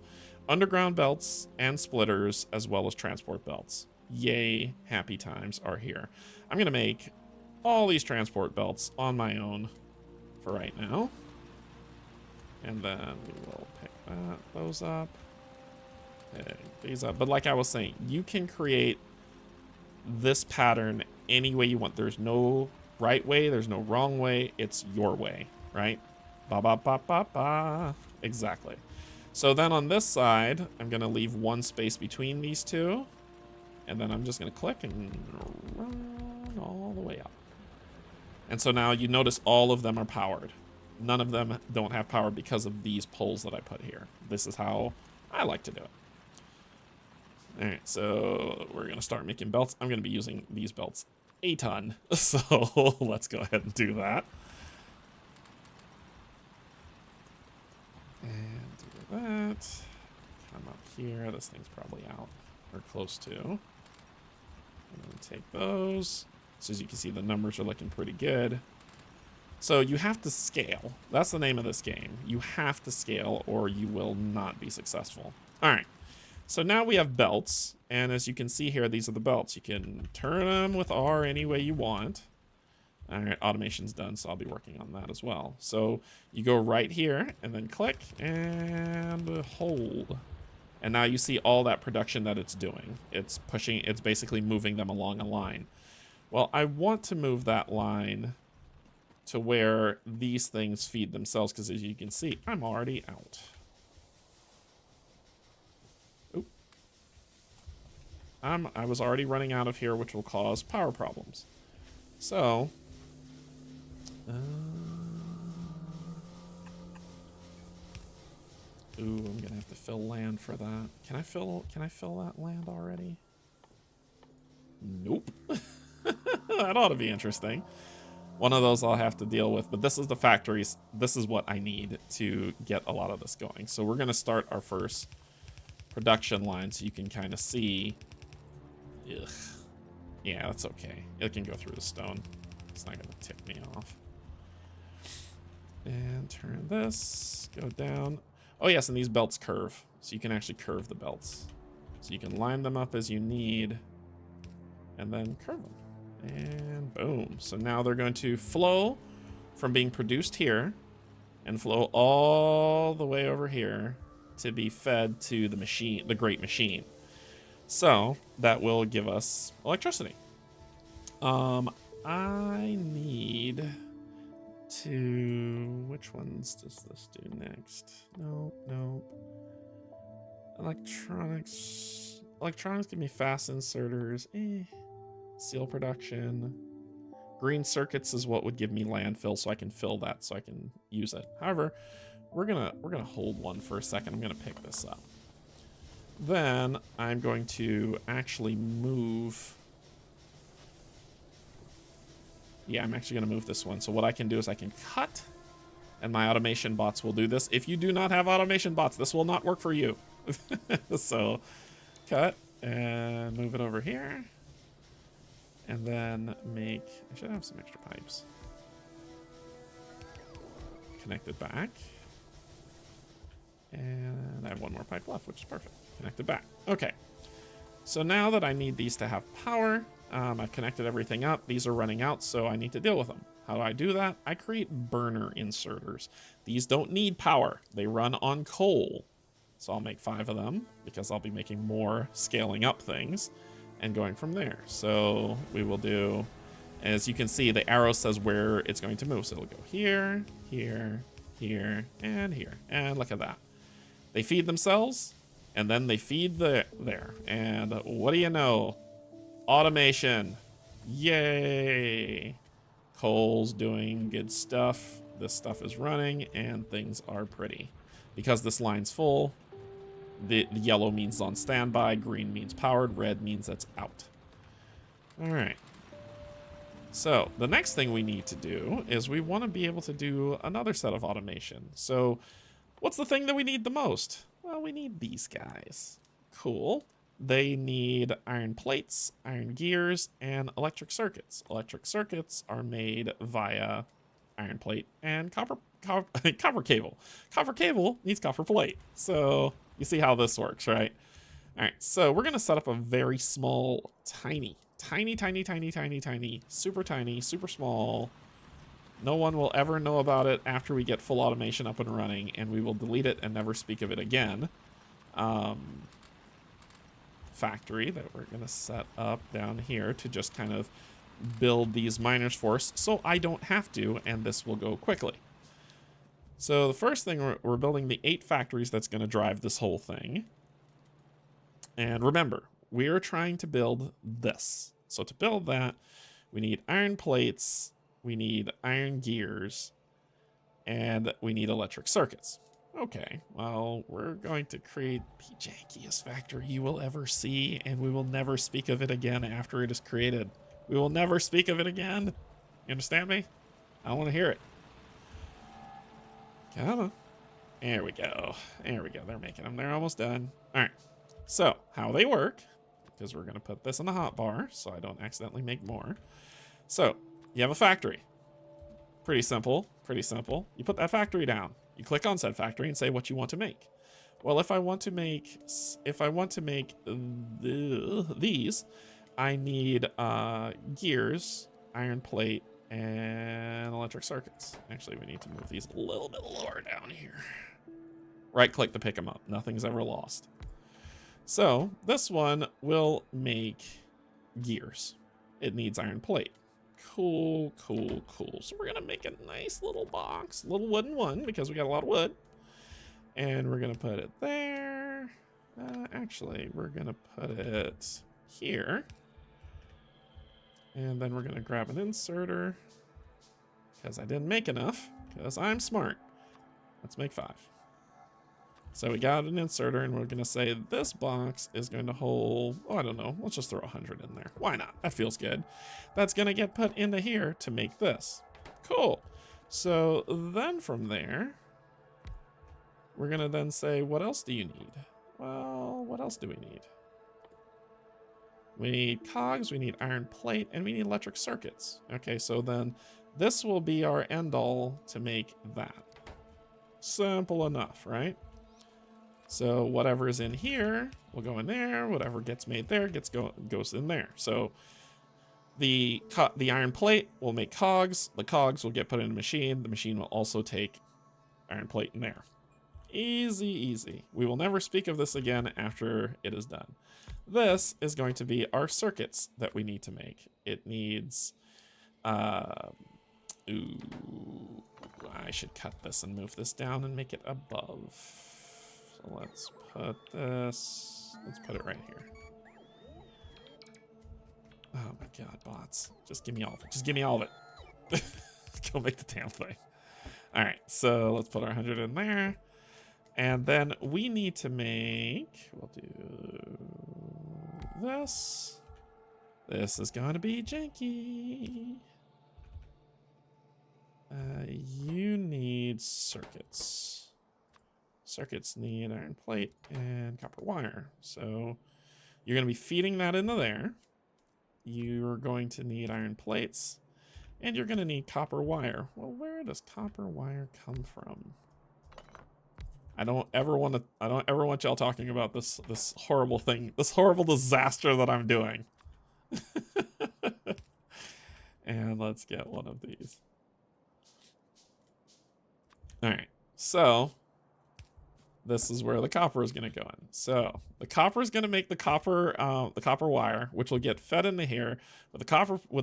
underground belts and splitters as well as transport belts. Yay, happy times are here. I'm going to make all these transport belts on my own for right now. And then we will pick those up. These up. But like I was saying, you can create this pattern any way you want. There's no right way, there's no wrong way, it's your way, right? Ba ba ba ba ba. Exactly. So then on this side, I'm gonna leave 1 space between these 2, and then I'm just gonna click and run all the way up. And so now you notice all of them are powered. None of them don't have power because of these poles that I put here. This is how I like to do it. All right, so we're gonna start making belts. I'm gonna be using these belts a ton, so let's go ahead and do that. that. Come up here. This thing's probably out or close to. And then take those. So as you can see, the numbers are looking pretty good. So you have to scale. That's the name of this game. You have to scale or you will not be successful. All right. So now we have belts. And as you can see here, these are the belts. You can turn them with R any way you want. All right, automation's done, so I'll be working on that as well. So you go right here and then click and hold. And now you see all that production that it's doing. It's pushing, it's basically moving them along a line. Well, I want to move that line to where these things feed themselves, because as you can see, I'm already out. Oop. I was already running out of here, which will cause power problems. So, ooh, I'm gonna have to fill land for that. Can I fill that land already? Nope. That ought to be interesting. One of those I'll have to deal with, but this is the factories. This is what I need to get a lot of this going. So we're gonna start our first production line so you can kind of see. Ugh. Yeah, that's okay. It can go through the stone. It's not gonna tick me off. And turn this, go down. Oh yes, and these belts curve. So you can actually curve the belts. So you can line them up as you need and then curve them. And boom. So now they're going to flow from being produced here and flow all the way over here to be fed to the machine, the great machine. So that will give us electricity. I need to, which ones does this do next? Nope. Electronics give me fast inserters. Seal production. Green circuits is what would give me landfill, so I can fill that, so I can use it. However, we're gonna hold one for a second. I'm gonna pick this up. Then I'm going to actually move. Yeah, I'm actually gonna move this one. So what I can do is I can cut, and my automation bots will do this. If you do not have automation bots, this will not work for you. So cut and move it over here. And then make, I should have some extra pipes. Connect it back. And I have one more pipe left, which is perfect. Connect it back. Okay. So now that I need these to have power, I've connected everything up. These are running out, so I need to deal with them. How do I do that? I create burner inserters. These don't need power. They run on coal. So I'll make 5 of them because I'll be making more scaling up things and going from there. So we will do, as you can see, the arrow says where it's going to move. So it'll go here, here, here, and here. And look at that. They feed themselves, and then they feed there. And what do you know? Automation. Yay. Coal's doing good stuff. This stuff is running, and things are pretty. Because this line's full, the yellow means on standby, green means powered, red means it's out. All right. So the next thing we need to do is we want to be able to do another set of automation. So what's the thing that we need the most? Well, we need these guys. Cool. They need iron plates, iron gears, and electric circuits. Electric circuits are made via iron plate and copper cable. Copper cable needs copper plate. So you see how this works, right? All right, so we're gonna set up a very small, tiny, super tiny, super small. No one will ever know about it after we get full automation up and running, and we will delete it and never speak of it again. Factory that we're gonna set up down here to just kind of build these miners for us, so I don't have to, and this will go quickly. So the first thing, we're building the 8 factories that's going to drive this whole thing. And remember, we are trying to build this. So to build that, we need iron plates, we need iron gears, and we need electric circuits. Okay, well, we're going to create the jankiest factory you will ever see, and we will never speak of it again after it is created. We will never speak of it again. You understand me? I want to hear it. Come on. There we go. There we go. They're making them. They're almost done. All right. So how they work, because we're going to put this in the hot bar so I don't accidentally make more. So you have a factory. Pretty simple. Pretty simple. You put that factory down. You click on said factory and say what you want to make. Well, if I want to make these, I need gears, iron plate, and electric circuits. Actually, we need to move these a little bit lower down here. Right click to pick them up. Nothing's ever lost. So this one will make gears. It needs iron plate. Cool, cool, cool. So we're gonna make a nice little box, little wooden one, because we got a lot of wood. And we're gonna put it there. Actually, we're gonna put it here. And then we're gonna grab an inserter, because I didn't make enough, because I'm smart. Let's make 5. So we got an inserter, and we're gonna say this box is going to hold, oh, I don't know, let's just throw 100 in there. Why not? That feels good. That's gonna get put into here to make this. Cool. So then from there, we're gonna then say, what else do you need? Well, what else do we need? We need cogs, we need iron plate, and we need electric circuits. Okay, so then this will be our end all to make that. Simple enough, right? So whatever is in here will go in there. Whatever gets made there goes in there. So the iron plate will make cogs. The cogs will get put in a machine. The machine will also take iron plate in there. Easy, easy. We will never speak of this again after it is done. This is going to be our circuits that we need to make. It needs, ooh, I should cut this and move this down and make it above. So let's put this, let's put it right here. Oh my God, bots. Just give me all of it. Just give me all of it. Go make the damn thing. All right, so let's put our 100 in there. And then we need to make, we'll do this. This is going to be janky. You need circuits. Circuits need iron plate and copper wire. So you're going to be feeding that into there. You're going to need iron plates. And you're going to need copper wire. Well, where does copper wire come from? I don't ever want y'all talking about this horrible thing, this horrible disaster that I'm doing. And let's get one of these. All right, so this is where the copper is going to go in. So the copper is going to make the copper wire, which will get fed into here with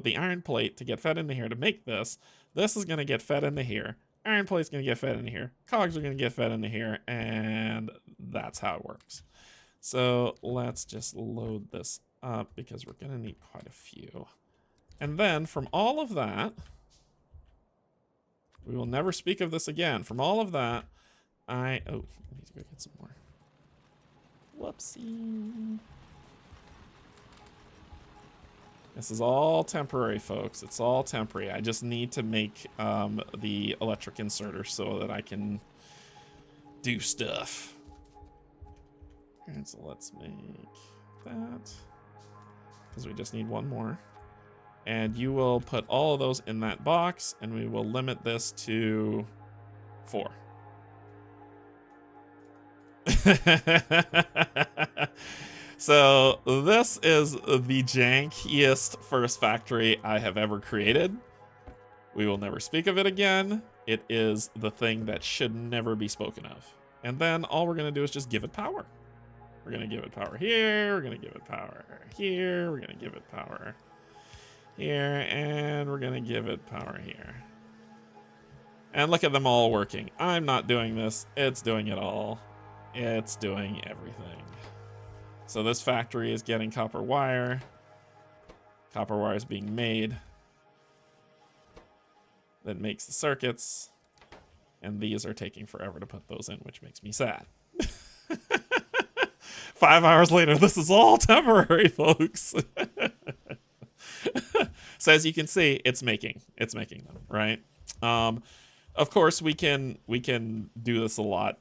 the iron plate to get fed into here to make this. This is going to get fed into here. Iron plate's going to get fed into here. Cogs are going to get fed into here, and that's how it works. So let's just load this up because we're going to need quite a few. And then from all of that, we will never speak of this again. From all of that, I need to go get some more. Whoopsie. This is all temporary, folks. It's all temporary. I just need to make the electric inserter so that I can do stuff. And so let's make that, because we just need one more. And you will put all of those in that box, and we will limit this to 4. So this is the jankiest first factory I have ever created. We will never speak of it again. It is the thing that should never be spoken of. And then all we're going to do is just give it power. We're going to give it power here. We're going to give it power here. We're going to give it power here. And we're going to give it power here. And look at them all working. I'm not doing this. It's doing it all. It's doing everything. So this factory is getting copper wire. Copper wire is being made. That makes the circuits. And these are taking forever to put those in, which makes me sad. 5 hours later, this is all temporary, folks. So as you can see, it's making them, right? Of course, we can do this a lot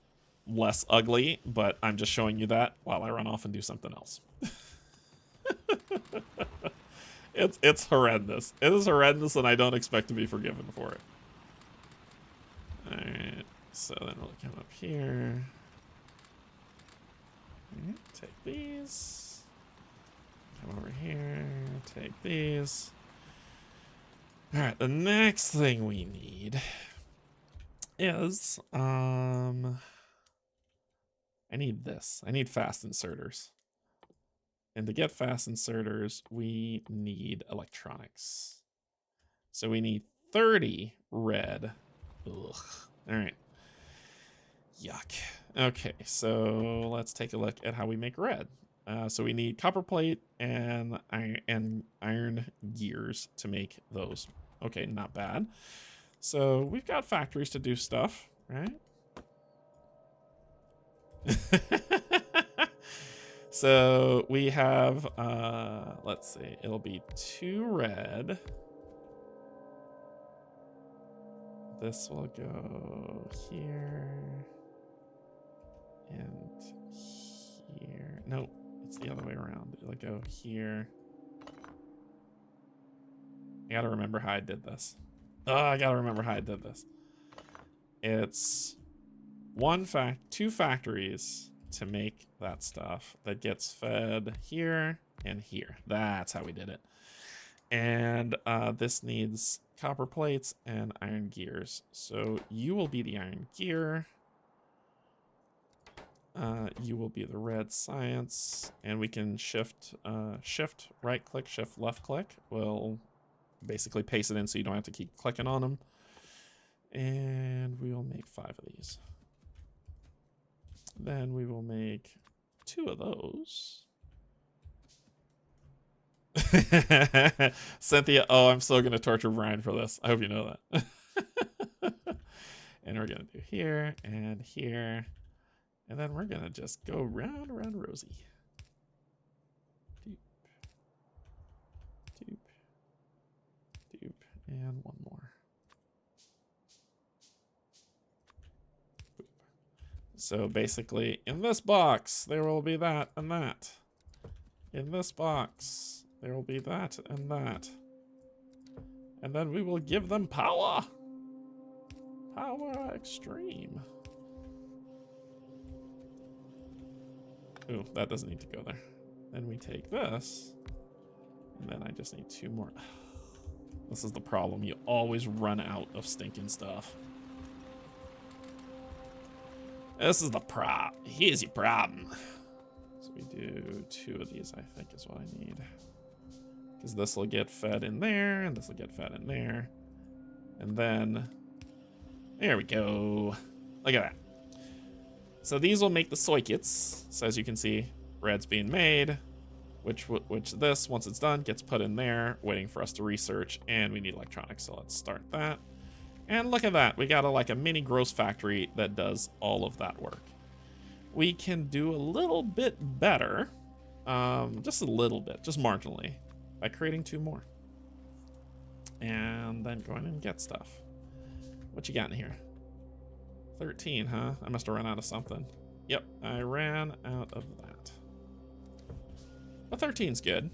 less ugly, but I'm just showing you that while I run off and do something else. It's horrendous. It is horrendous, and I don't expect to be forgiven for it. Alright, so then we'll come up here. Right, take these. Come over here, take these. Alright, the next thing we need is, I need this. I need fast inserters. And to get fast inserters, we need electronics. So we need 30 red. Ugh. All right. Yuck. Okay, so let's take a look at how we make red. So we need copper plate and iron gears to make those. Okay, not bad. So we've got factories to do stuff, right? So we have, let's see, it'll be 2 red. This will go here and here. No, it's the other way around. It'll go here. I gotta remember how I did this. Oh, I gotta remember how I did this. It's 2 factories to make that stuff that gets fed here and here. That's how we did it. And this needs copper plates and iron gears. So you will be the iron gear. You will be the red science, and we can shift right click, shift left click. We'll basically paste it in so you don't have to keep clicking on them. And we will make 5 of these. Then we will make 2 of those. Cynthia, oh, I'm still going to torture Brian for this. I hope you know that. And we're going to do here and here. And then we're going to just go round, around Rosie. Doop. Doop. Doop. And one more. Boop. So basically, in this box, there will be that and that. In this box, there will be that and that. And then we will give them power. Power extreme. Ooh, that doesn't need to go there. Then we take this. And then I just need 2 more. This is the problem. You always run out of stinking stuff. This is the problem. Here's your problem. So we do 2 of these, I think, is what I need. Because this will get fed in there, and this will get fed in there. And then, there we go. Look at that. So these will make the sockets. So as you can see, red's being made, which this, once it's done, gets put in there, waiting for us to research, and we need electronics, so let's start that. And look at that, we got like a mini gross factory that does all of that work. We can do a little bit better, just a little bit, just marginally, by creating 2 more. And then go in and get stuff. What you got in here? 13, huh? I must have run out of something. Yep, I ran out of that. But 13's good,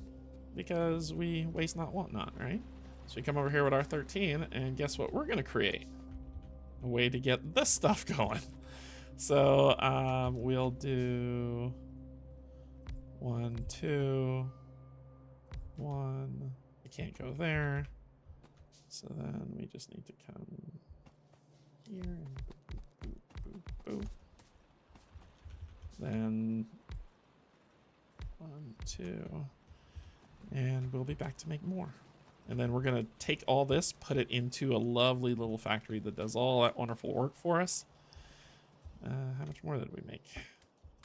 because we waste not, want not, right? So we come over here with our 13, and guess what we're gonna create? A way to get this stuff going. So we'll do 1, 2, 1. I can't go there. So then we just need to come here and boop, boop, boop, boop. Then 1, 2, and we'll be back to make more. And then we're gonna take all this, put it into a lovely little factory that does all that wonderful work for us. How much more did we make?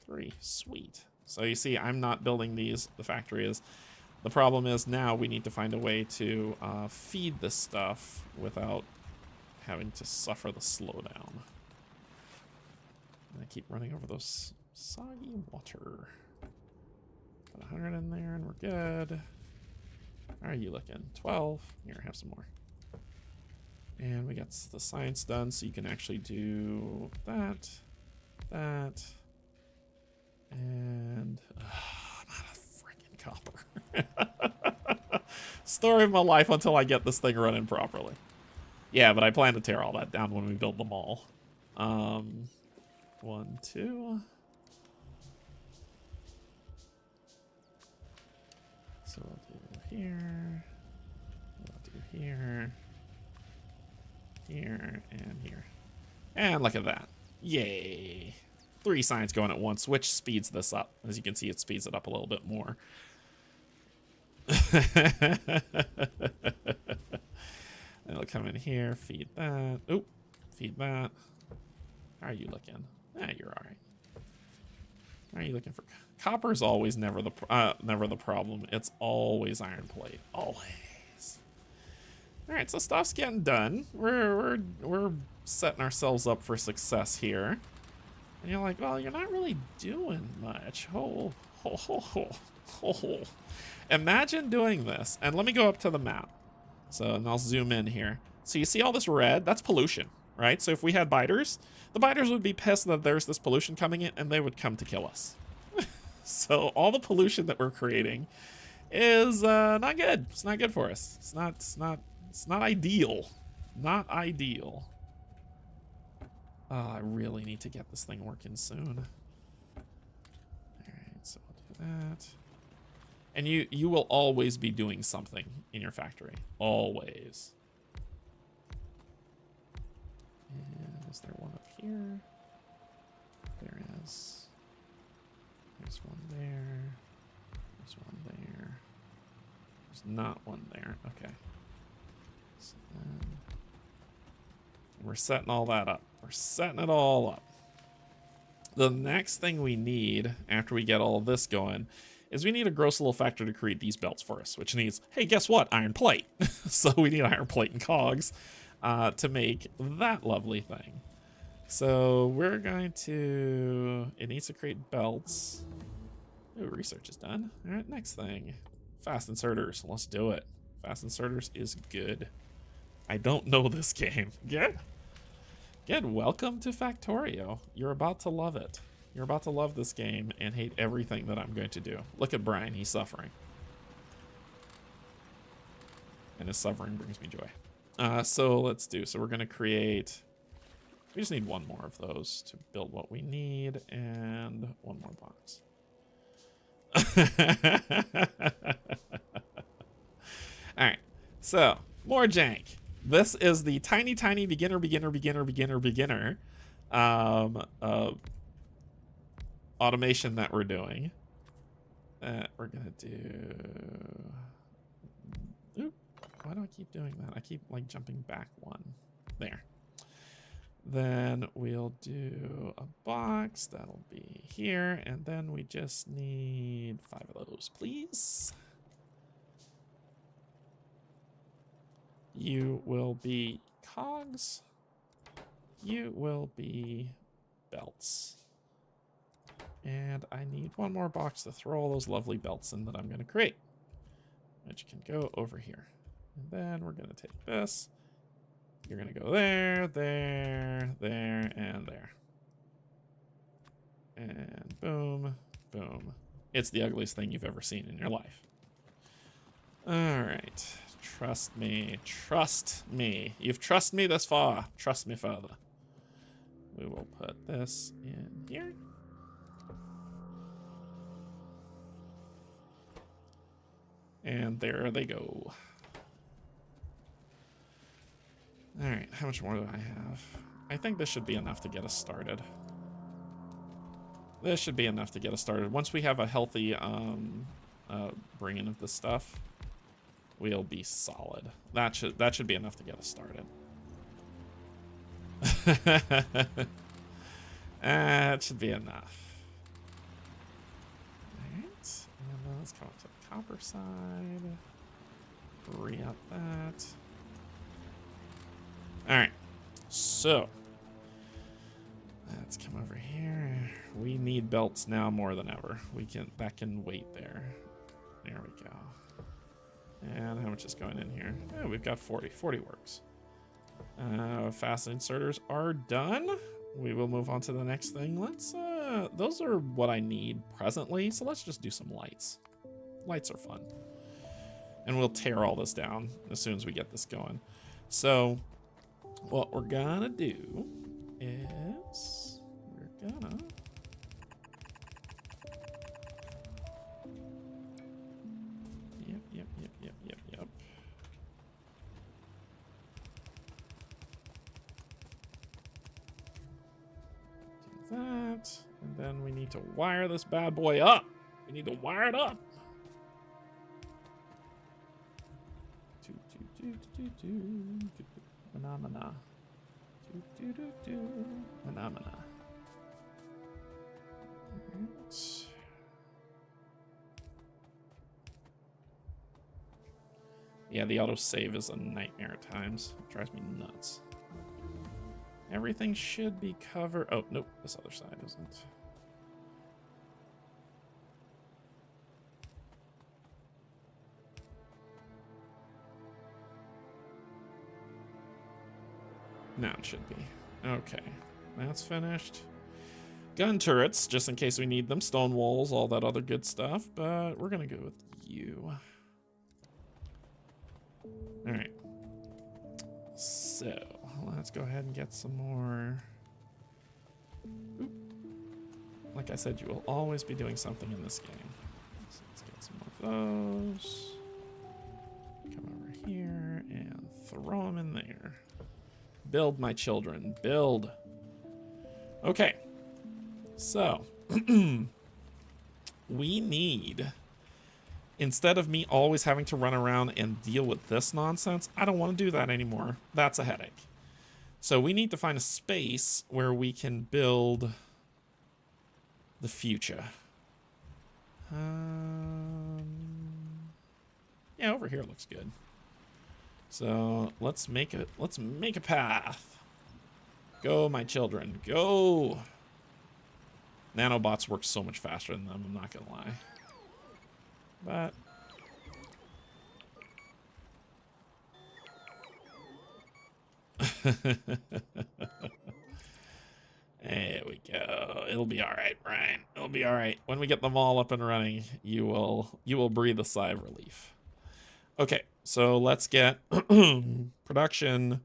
3, sweet. So you see, I'm not building these, the factory is. The problem is now we need to find a way to feed this stuff without having to suffer the slowdown. And I keep running over those soggy water. Put 100 in there and we're good. How are you looking? 12. Here, have some more. And we got the science done, so you can actually do that. that. And I'm out of freaking copper. Story of my life until I get this thing running properly. Yeah, but I plan to tear all that down when we build the mall. 1, 2. So we'll do here. We'll do here. Here and here. And look at that. Yay. 3 signs going at once, which speeds this up. As you can see, it speeds it up a little bit more. It'll come in here, feed that. Oop, feed that. How are you looking? You're all right. How are you looking for? Copper is always never the problem. It's always iron plate, always. All right, so stuff's getting done. We're setting ourselves up for success here. And you're like, well, you're not really doing much. Oh. Imagine doing this. And let me go up to the map. So, and I'll zoom in here. So you see all this red? That's pollution, right? So if we had biters, the biters would be pissed that there's this pollution coming in, and they would come to kill us. So all the pollution that we're creating is not good. It's not good for us. It's not ideal. Not ideal. Oh, I really need to get this thing working soon. All right, so we'll do that. And you will always be doing something in your factory. Always. And is there one up here? There is. There's one there. There's one there. There's not one there. Okay. So then we're setting all that up. We're setting it all up. The next thing we need after we get all of this going is we need a gross little factory to create these belts for us, which needs, hey, guess what? Iron plate. So we need iron plate and cogs to make that lovely thing. So we're going to, it needs to create belts. Ooh, research is done. All right, next thing. Fast inserters. Let's do it. Fast inserters is good. I don't know this game. Good. Good. Welcome to Factorio. You're about to love it. You're about to love this game and hate everything that I'm going to do. Look at Brian. He's suffering. And his suffering brings me joy. So let's do. So we're going to create. We just need one more of those to build what we need. And one more box. All right. So more jank. This is the tiny beginner automation that we're doing. We're gonna do. Oop, why do I keep doing that? I keep like jumping back one. There. Then we'll do a box that'll be here, and then we just need 5 of those, please. You will be cogs. You will be belts. And I need one more box to throw all those lovely belts in that I'm going to create, which can go over here. And then we're going to take this. You're going to go there, there, there, and there. And boom, boom. It's the ugliest thing you've ever seen in your life. All right. Trust me. Trust me. You've trusted me this far. Trust me further. We will put this in here. And there they go. All right, how much more do I have? I think this should be enough to get us started. This should be enough to get us started. Once we have a healthy bringing of this stuff, we'll be solid. That should be enough to get us started. That should be enough. All right, and then let's come up to the copper side. Re-up that. All right, so let's come over here. We need belts now more than ever. That can wait there. There we go. And how much is going in here? Oh, we've got 40. 40 works. Fast inserters are done. we will move on to the next thing. Let's, those are what I need presently, so let's just do some lights. Lights are fun. And we'll tear all this down as soon as we get this going. So, what we're gonna do is we're gonna yep. Do that, and then we need to wire this bad boy up. We need to wire it up. Phenomena. Phenomena. Yeah, the autosave is a nightmare at times. It drives me nuts. Everything should be covered. Oh, nope, this other side isn't. Now it should be. Okay, that's finished. Gun turrets, just in case we need them. Stone walls, all that other good stuff. But we're gonna go with you. All right. So let's go ahead and get some more. Oop. Like I said, you will always be doing something in this game. So let's get some more of those. Come over here and throw them in there. Build, my children, build. Okay, so we need, instead of me always having to run around and deal with this nonsense, I don't want to do that anymore. That's a headache. So we need to find a space where we can build the future. Yeah, over here looks good. So let's make a path. Go, my children, go. Nanobots work so much faster than them, I'm not gonna lie. But there we go. It'll be all right, Brian. It'll be all right. When we get them all up and running, you will breathe a sigh of relief. Okay, so let's get production,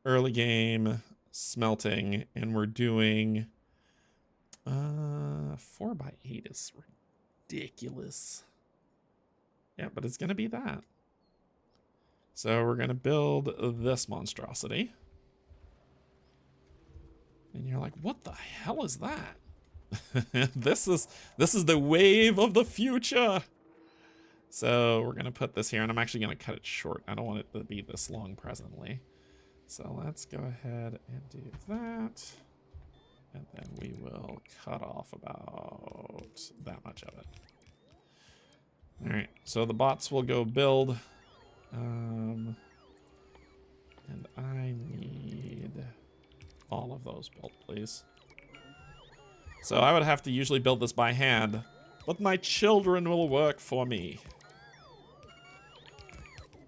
early game, smelting, and we're doing 4x8 is ridiculous. Yeah, but it's gonna be that. So we're gonna build this monstrosity. And you're like, what the hell is that? This is the wave of the future. So we're gonna put this here, and I'm actually gonna cut it short. I don't want it to be this long presently. So let's go ahead and do that. And then we will cut off about that much of it. All right, so the bots will go build. And I need all of those built, please. So I would have to usually build this by hand, but my children will work for me.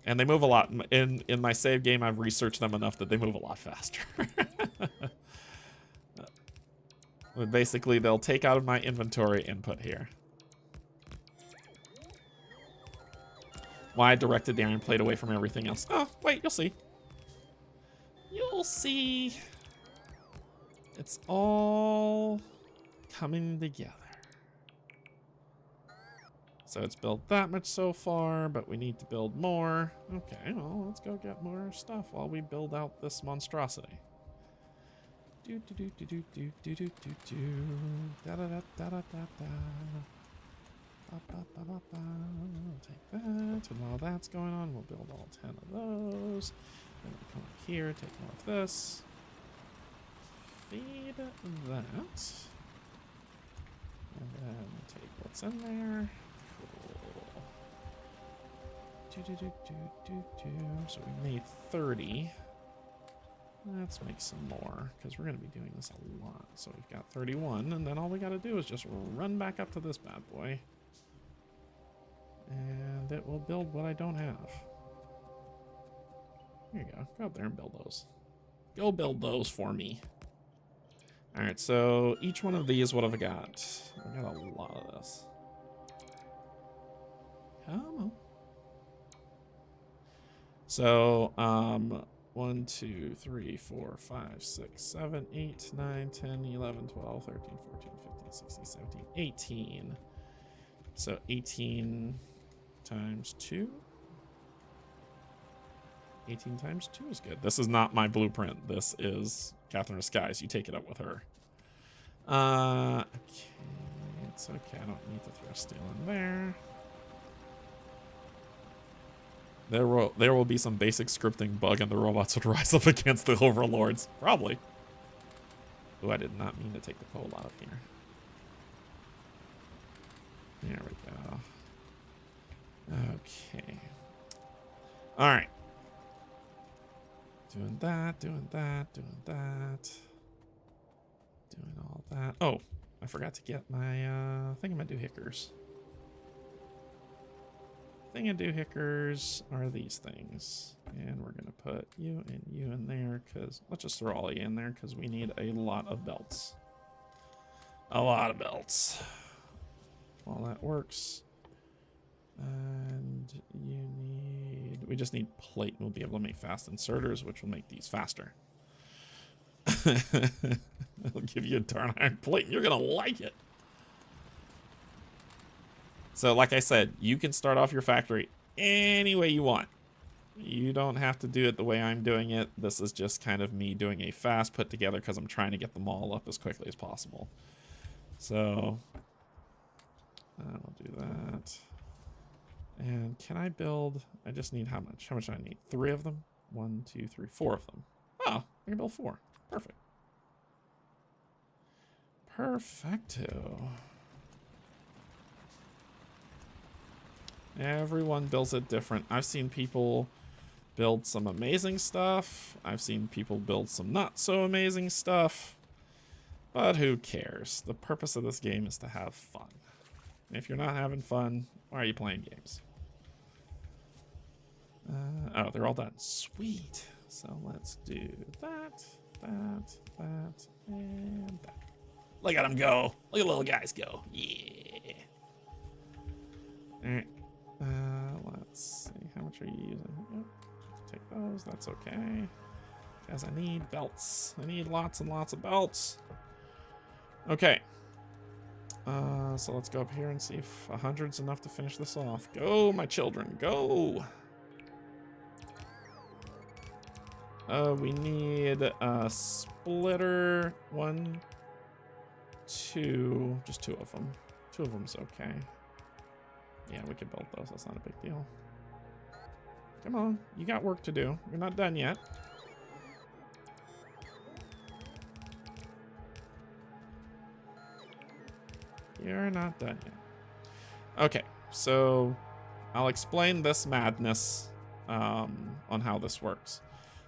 And they move a lot. In my save game, I've researched them enough that they move a lot faster. But basically, they'll take out of my inventory and put here. Why I directed the iron plate away from everything else. Oh, wait, you'll see. You'll see. It's all coming together. So it's built that much so far, but we need to build more. Okay, well, let's go get more stuff while we build out this monstrosity. Do do do do do do do do do do. Da da da da da da da. Ba ba ba ba ba. We'll take that, and while that's going on, we'll build all 10 of those. Then we'll come up here, take more of this. Feed that. And then take what's in there. So we made 30. Let's make some more, because we're going to be doing this a lot. So we've got 31, and then all we got to do is just run back up to this bad boy. And it will build what I don't have. Here you go. Go out there and build those. Go build those for me. All right, so each one of these, what have I got? I got a lot of this. Come on. So, 1, 2, 3, 4, 5, 6, 7, 8, 9, 10, 11, 12, 13, 14, 15, 16, 17, 18. So 18 times 2. 18 times 2 is good. This is not my blueprint. This is Catherine of Skies. You take it up with her. Okay. It's okay. I don't need to throw steel in there. There will be some basic scripting bug and the robots would rise up against the overlords. Probably. Oh, I did not mean to take the coal out of here. There we go. Okay. All right. Doing that, doing that, doing that. Doing all that. Oh, I forgot to get my thingamadoohickers. Thingamadoohickers are these things. And we're going to put you and you in there because let's just throw all of you in there because we need a lot of belts. A lot of belts. While that works. And you need... We just need plate. We'll be able to make fast inserters, which will make these faster. I'll give you a darn iron plate. You're going to like it. So like I said, you can start off your factory any way you want. You don't have to do it the way I'm doing it. This is just kind of me doing a fast put together because I'm trying to get them all up as quickly as possible. So I'll do that. And can I build? I just need how much? How much do I need? 3 of them? 1, 2, 3, 4 of them. Oh, I can build 4. Perfect. Perfecto. Everyone builds it different. I've seen people build some amazing stuff. I've seen people build some not so amazing stuff. But who cares? The purpose of this game is to have fun. And if you're not having fun, why are you playing games? Oh, they're all done. Sweet. So let's do that, that, that, and that. Look at them go. Look at little guys go. Yeah. All right. Let's see. How much are you using? Yep. Take those. That's okay. Because I need belts. I need lots and lots of belts. Okay. So let's go up here and see if 100's enough to finish this off. Go, my children. Go. We need a splitter. 1, 2. Just 2 of them. 2 of them's okay. Yeah, we can build those. That's not a big deal. Come on. You got work to do. You're not done yet. You're not done yet. Okay, so I'll explain this madness on how this works.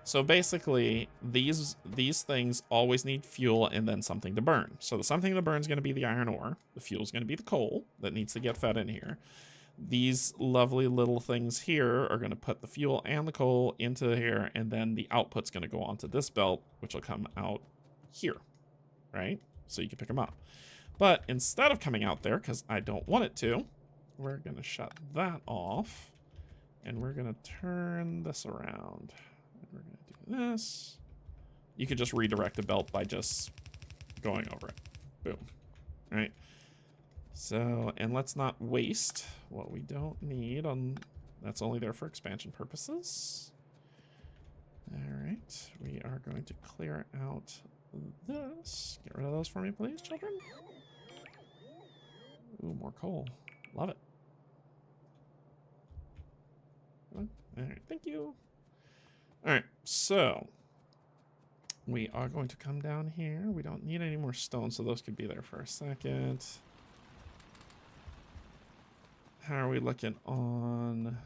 So basically, these things always need fuel and then something to burn. So the something to burn is going to be the iron ore. The fuel is going to be the coal that needs to get fed in here. These lovely little things here are going to put the fuel and the coal into here, and then the output's going to go onto this belt, which will come out here, right? So you can pick them up. But instead of coming out there, because I don't want it to, we're going to shut that off, and we're going to turn this around. And we're going to do this. You could just redirect the belt by just going over it. Boom. All right. So, and let's not waste what we don't need on, that's only there for expansion purposes. All right, we are going to clear out this. Get rid of those for me, please, children. Ooh, more coal. Love it. All right, thank you. All right, so we are going to come down here. We don't need any more stone, so those could be there for a second. How are we looking on?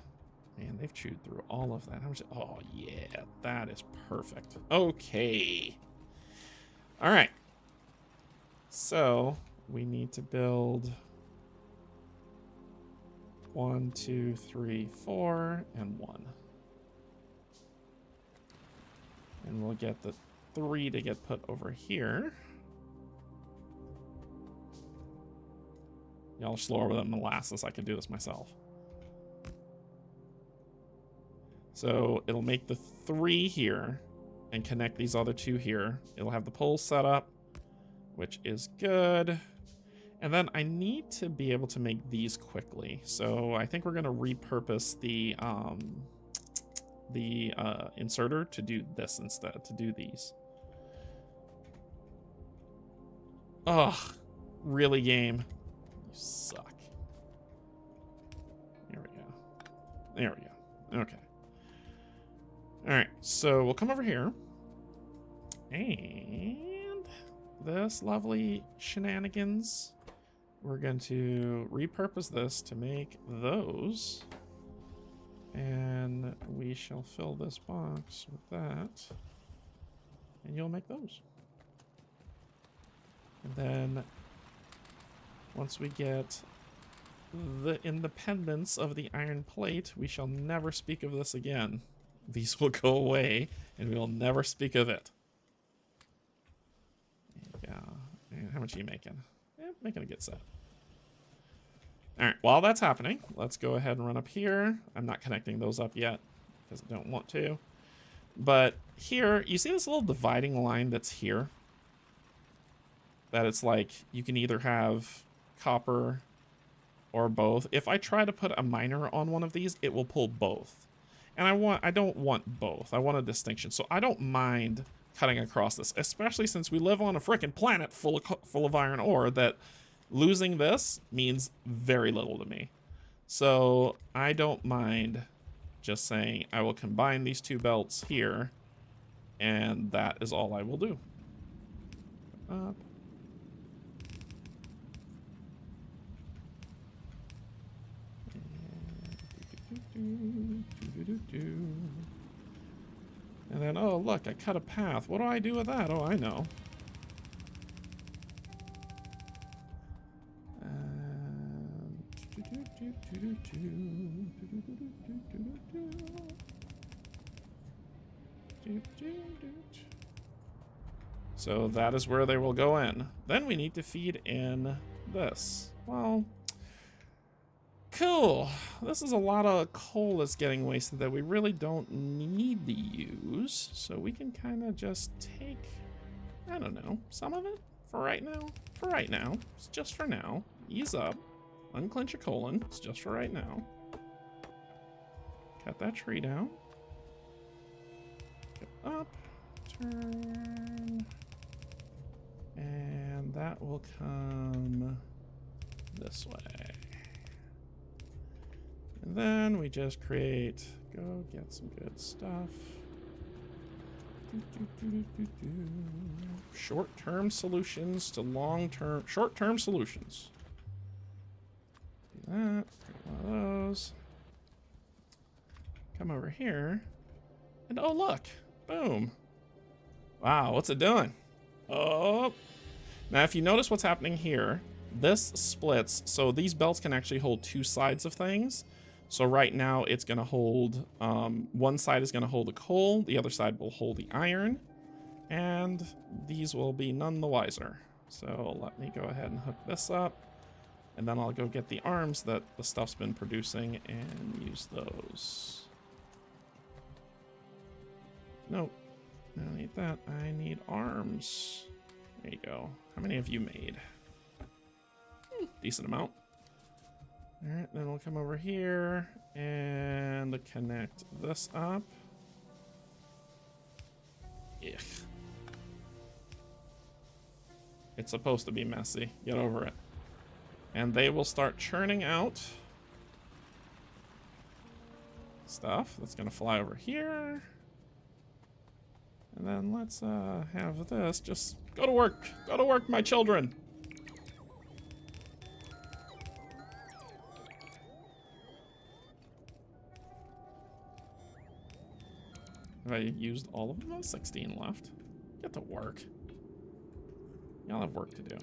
Man, they've chewed through all of that. How much? Oh, yeah, that is perfect. Okay. All right. So we need to build 1, 2, 3, 4, and 1. And we'll get the 3 to get put over here. Y'all are slower than molasses. I can do this myself. So it'll make the 3 here and connect these other 2 here. It'll have the poles set up, which is good. And then I need to be able to make these quickly. So I think we're going to repurpose the inserter to do this instead, to do these. Ugh, really, game? You suck. There we go. There we go. Okay. All right, so we'll come over here. And this lovely shenanigans, we're going to repurpose this to make those. And we shall fill this box with that. And you'll make those. And then once we get the independence of the iron plate, we shall never speak of this again. These will go away and we will never speak of it. Yeah. And how much are you making? Yeah, making a good set. All right, while that's happening, let's go ahead and run up here. I'm not connecting those up yet because I don't want to. But here, you see this little dividing line that's here? That it's like you can either have copper or both. If I try to put a miner on one of these, it will pull both. And I don't want both. I want a distinction. So I don't mind cutting across this, especially since we live on a freaking planet full of iron ore that losing this means very little to me. So I don't mind just saying I will combine these 2 belts here, and that is all I will do. Up. And then, oh, look, I cut a path. What do I do with that? Oh, I know. So that is where they will go in. Then we need to feed in this. Well, cool. This is a lot of coal that's getting wasted that we really don't need to use. So we can kind of just take, I don't know, some of it for right now. For right now. It's just for now. Ease up. Unclench your colon. It's just for right now. Cut that tree down. Go up. Turn. And that will come this way. And then we just create, go get some good stuff. Short-term solutions to long-term, short-term solutions. Do that, one of those. Come over here. And oh, look, boom. Wow, what's it doing? Oh. Now, if you notice what's happening here, this splits, so these belts can actually hold 2 sides of things. So right now it's going to hold, one side is going to hold the coal, the other side will hold the iron, and these will be none the wiser. So let me go ahead and hook this up, and then I'll go get the arms that the stuff's been producing and use those. Nope, I don't need that. I need arms. There you go. How many have you made? Decent amount. All right, then we'll come over here and connect this up. Ugh. It's supposed to be messy. Get over it. And they will start churning out stuff that's gonna fly over here. And then let's have this. Just go to work. Go to work, my children. Have I used all of them? 16 left. Get to work. Y'all have work to do.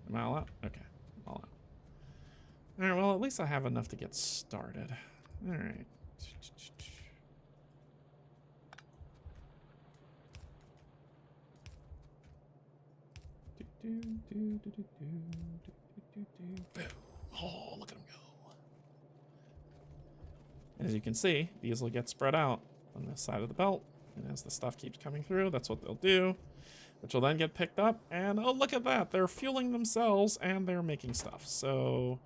Am I all out? Okay, all out. All right, well, at least I have enough to get started. All right. Boom. Oh, look at him go. And as you can see, these will get spread out on this side of the belt. And as the stuff keeps coming through, that's what they'll do, which will then get picked up. And oh, look at that. They're fueling themselves and they're making stuff. So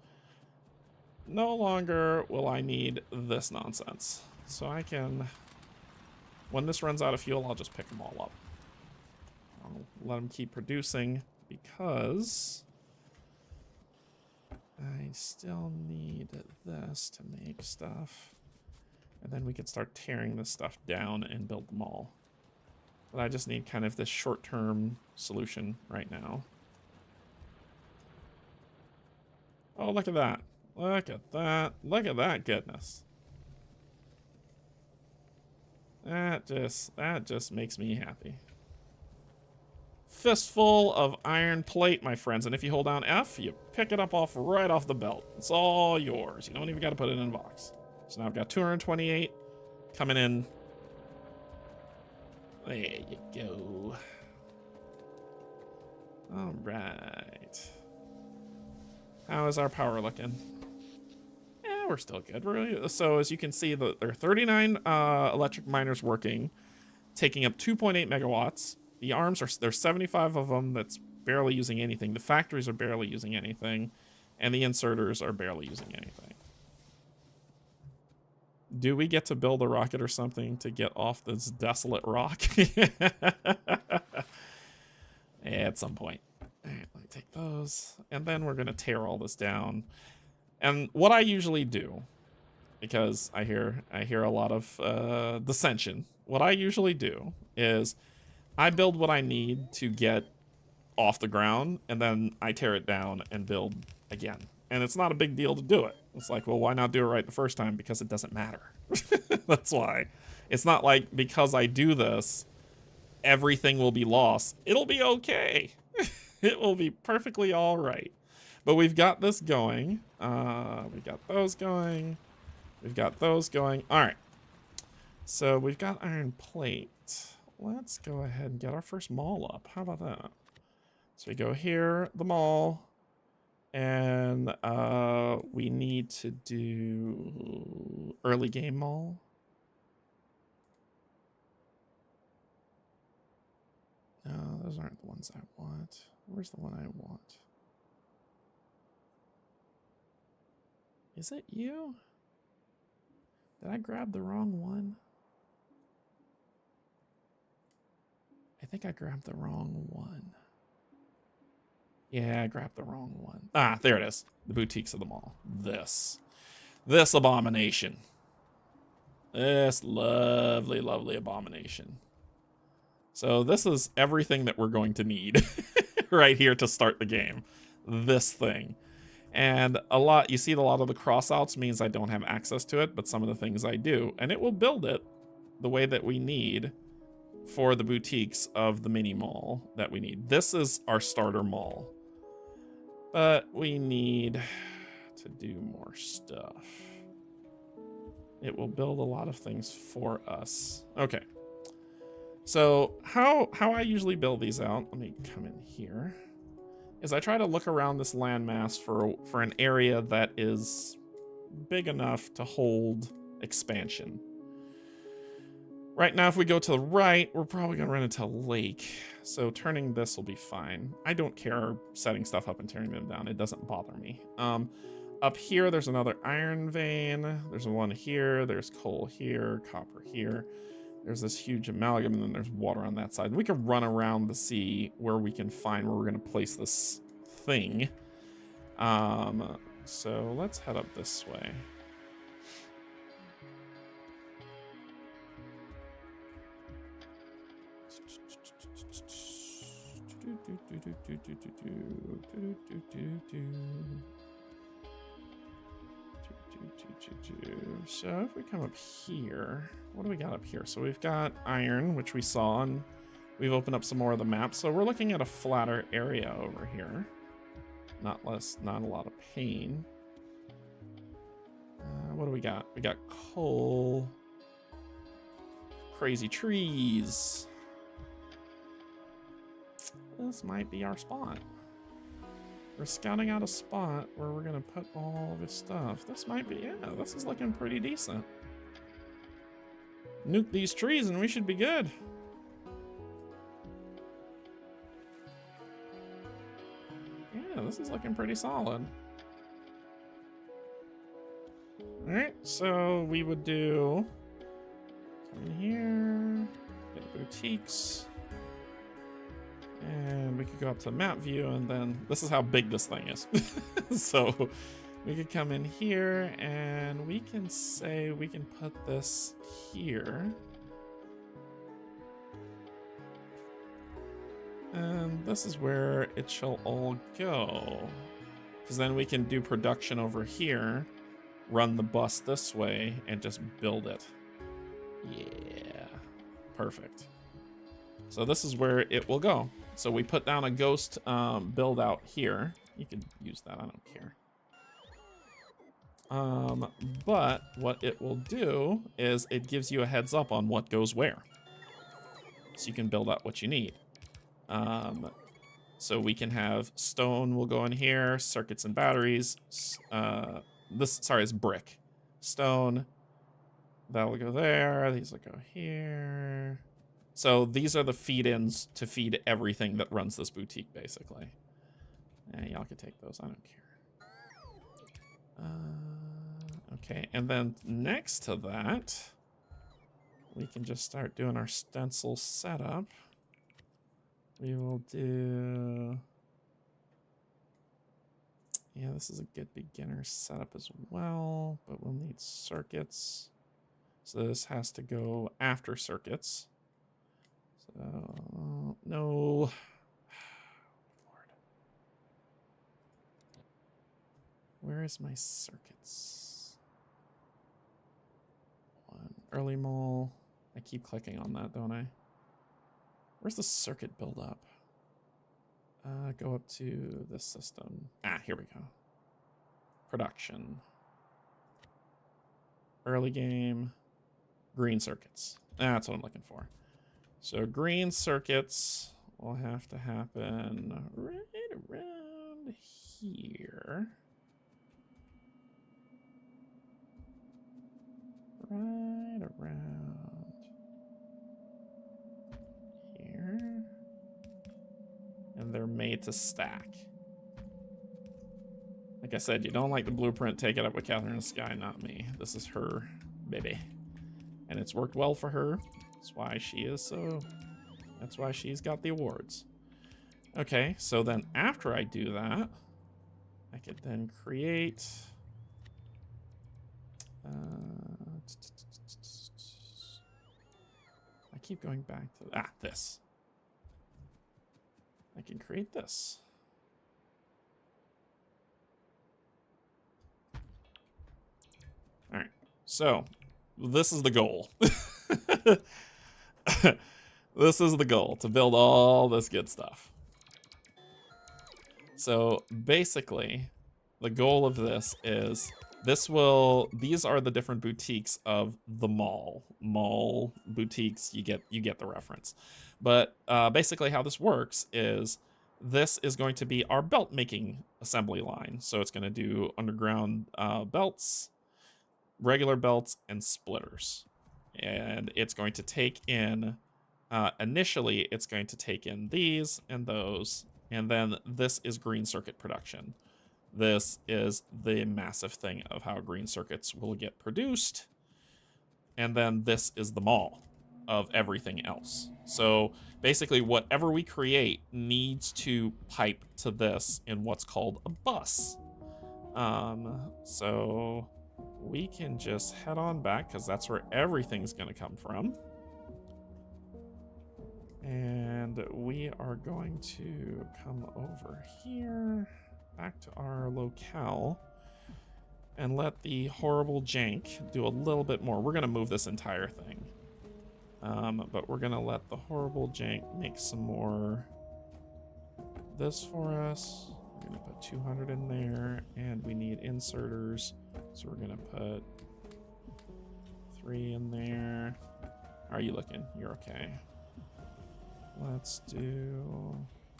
no longer will I need this nonsense. So I can, when this runs out of fuel, I'll just pick them all up. I'll let them keep producing because I still need this to make stuff. And then we can start tearing this stuff down and build them all. But I just need kind of this short-term solution right now. Oh, look at that. Look at that. Look at that goodness. That just makes me happy. Fistful of iron plate, my friends. And if you hold down F, you pick it up right off the belt. It's all yours. You don't even got to put it in a box. So now I've got 228 coming in. There you go. All right. How is our power looking? Yeah, we're still good. So as you can see, there are 39 electric miners working, taking up 2.8 megawatts. The arms there's 75 of them that's barely using anything. The factories are barely using anything, and the inserters are barely using anything. Do we get to build a rocket or something to get off this desolate rock? At some point. All right, let me take those. And then we're going to tear all this down. And what I usually do, because I hear a lot of dissension, what I usually do is I build what I need to get off the ground, and then I tear it down and build again. And it's not a big deal to do it. It's like, well, why not do it right the first time? Because it doesn't matter. That's why. It's not like because I do this, everything will be lost. It'll be okay. It will be perfectly all right. But we've got this going. We've got those going. We've got those going. All right. So we've got iron plate. Let's go ahead and get our first mall up. How about that? So we go here, the mall. And we need to do early game mall. No, those aren't the ones I want. Where's the one I want? Is it you? Did I grab the wrong one? I think I grabbed the wrong one. Yeah, I grabbed the wrong one. Ah, there it is. The boutiques of the mall. This abomination. This lovely, lovely abomination. So this is everything that we're going to need right here to start the game. This thing. And you see a lot of the crossouts means I don't have access to it, but some of the things I do. And it will build it the way that we need for the boutiques of the mini mall that we need. This is our starter mall. But we need to do more stuff. It will build a lot of things for us. Okay. So how I usually build these out, let me come in here, is I try to look around this landmass for an area that is big enough to hold expansion. Right now, if we go to the right, we're probably going to run into a lake. So turning this will be fine. I don't care setting stuff up and tearing them down. It doesn't bother me. Up here, there's another iron vein. There's one here. There's coal here. Copper here. There's this huge amalgam, and then there's water on that side. We can run around to see where we can find where we're going to place this thing. So let's head up this way. So if we come up here, what do we got up here? So we've got iron, which we saw, and we've opened up some more of the map. So we're looking at a flatter area over here. Not a lot of pain. What do we got? We got coal. Crazy trees. This might be our spot. We're scouting out a spot where we're gonna put all this stuff. This might be, yeah, this is looking pretty decent. Nuke these trees and we should be good. Yeah, this is looking pretty solid. All right, so we would do, come in here, get boutiques. And we could go up to map view, and then this is how big this thing is. So we could come in here and we can say we can put this here. And this is where it shall all go. Because then we can do production over here, run the bus this way, and just build it. Yeah, perfect. So this is where it will go. So we put down a ghost build out here. You can use that, I don't care. But what it will do is it gives you a heads up on what goes where. So you can build out what you need. So we can have stone will go in here, circuits and batteries. It's brick. Stone, that'll go there, these will go here. So these are the feed-ins to feed everything that runs this boutique, basically. Yeah, y'all can take those, I don't care. Okay, and then next to that, we can just start doing our stencil setup. We will do... Yeah, this is a good beginner setup as well, but we'll need circuits. So this has to go after circuits. So, no. Lord. Where is my circuits? One. Early mole. I keep clicking on that, don't I? Where's the circuit buildup? Go up to this system. Ah, here we go. Production. Early game. Green circuits. That's what I'm looking for. So green circuits will have to happen right around here. Right around here. And they're made to stack. Like I said, you don't like the blueprint, take it up with Catherine in the Sky, not me. This is her baby. And it's worked well for her. That's why she is so... That's why she's got the awards. Okay, so then after I do that, I could then create... I keep going back to... this. I can create this. All right, so this is the goal. This is the goal, to build all this good stuff. So basically, the goal of this is these are the different boutiques of the mall. Mall boutiques, you get the reference. But basically how this works is this is going to be our belt making assembly line. So it's going to do underground belts, regular belts, and splitters. And it's going to take in, initially it's going to take in these and those, and then this is green circuit production. This is the massive thing of how green circuits will get produced. And then this is the mall of everything else. So basically whatever we create needs to pipe to this in what's called a bus. So we can just head on back because that's where everything's going to come from. And we are going to come over here, back to our locale, and let the horrible jank do a little bit more. We're going to move this entire thing. But we're going to let the horrible jank make some more this for us. We're going to put 200 in there, and we need inserters. So we're going to put 3 in there. How are you looking? You're okay. Let's do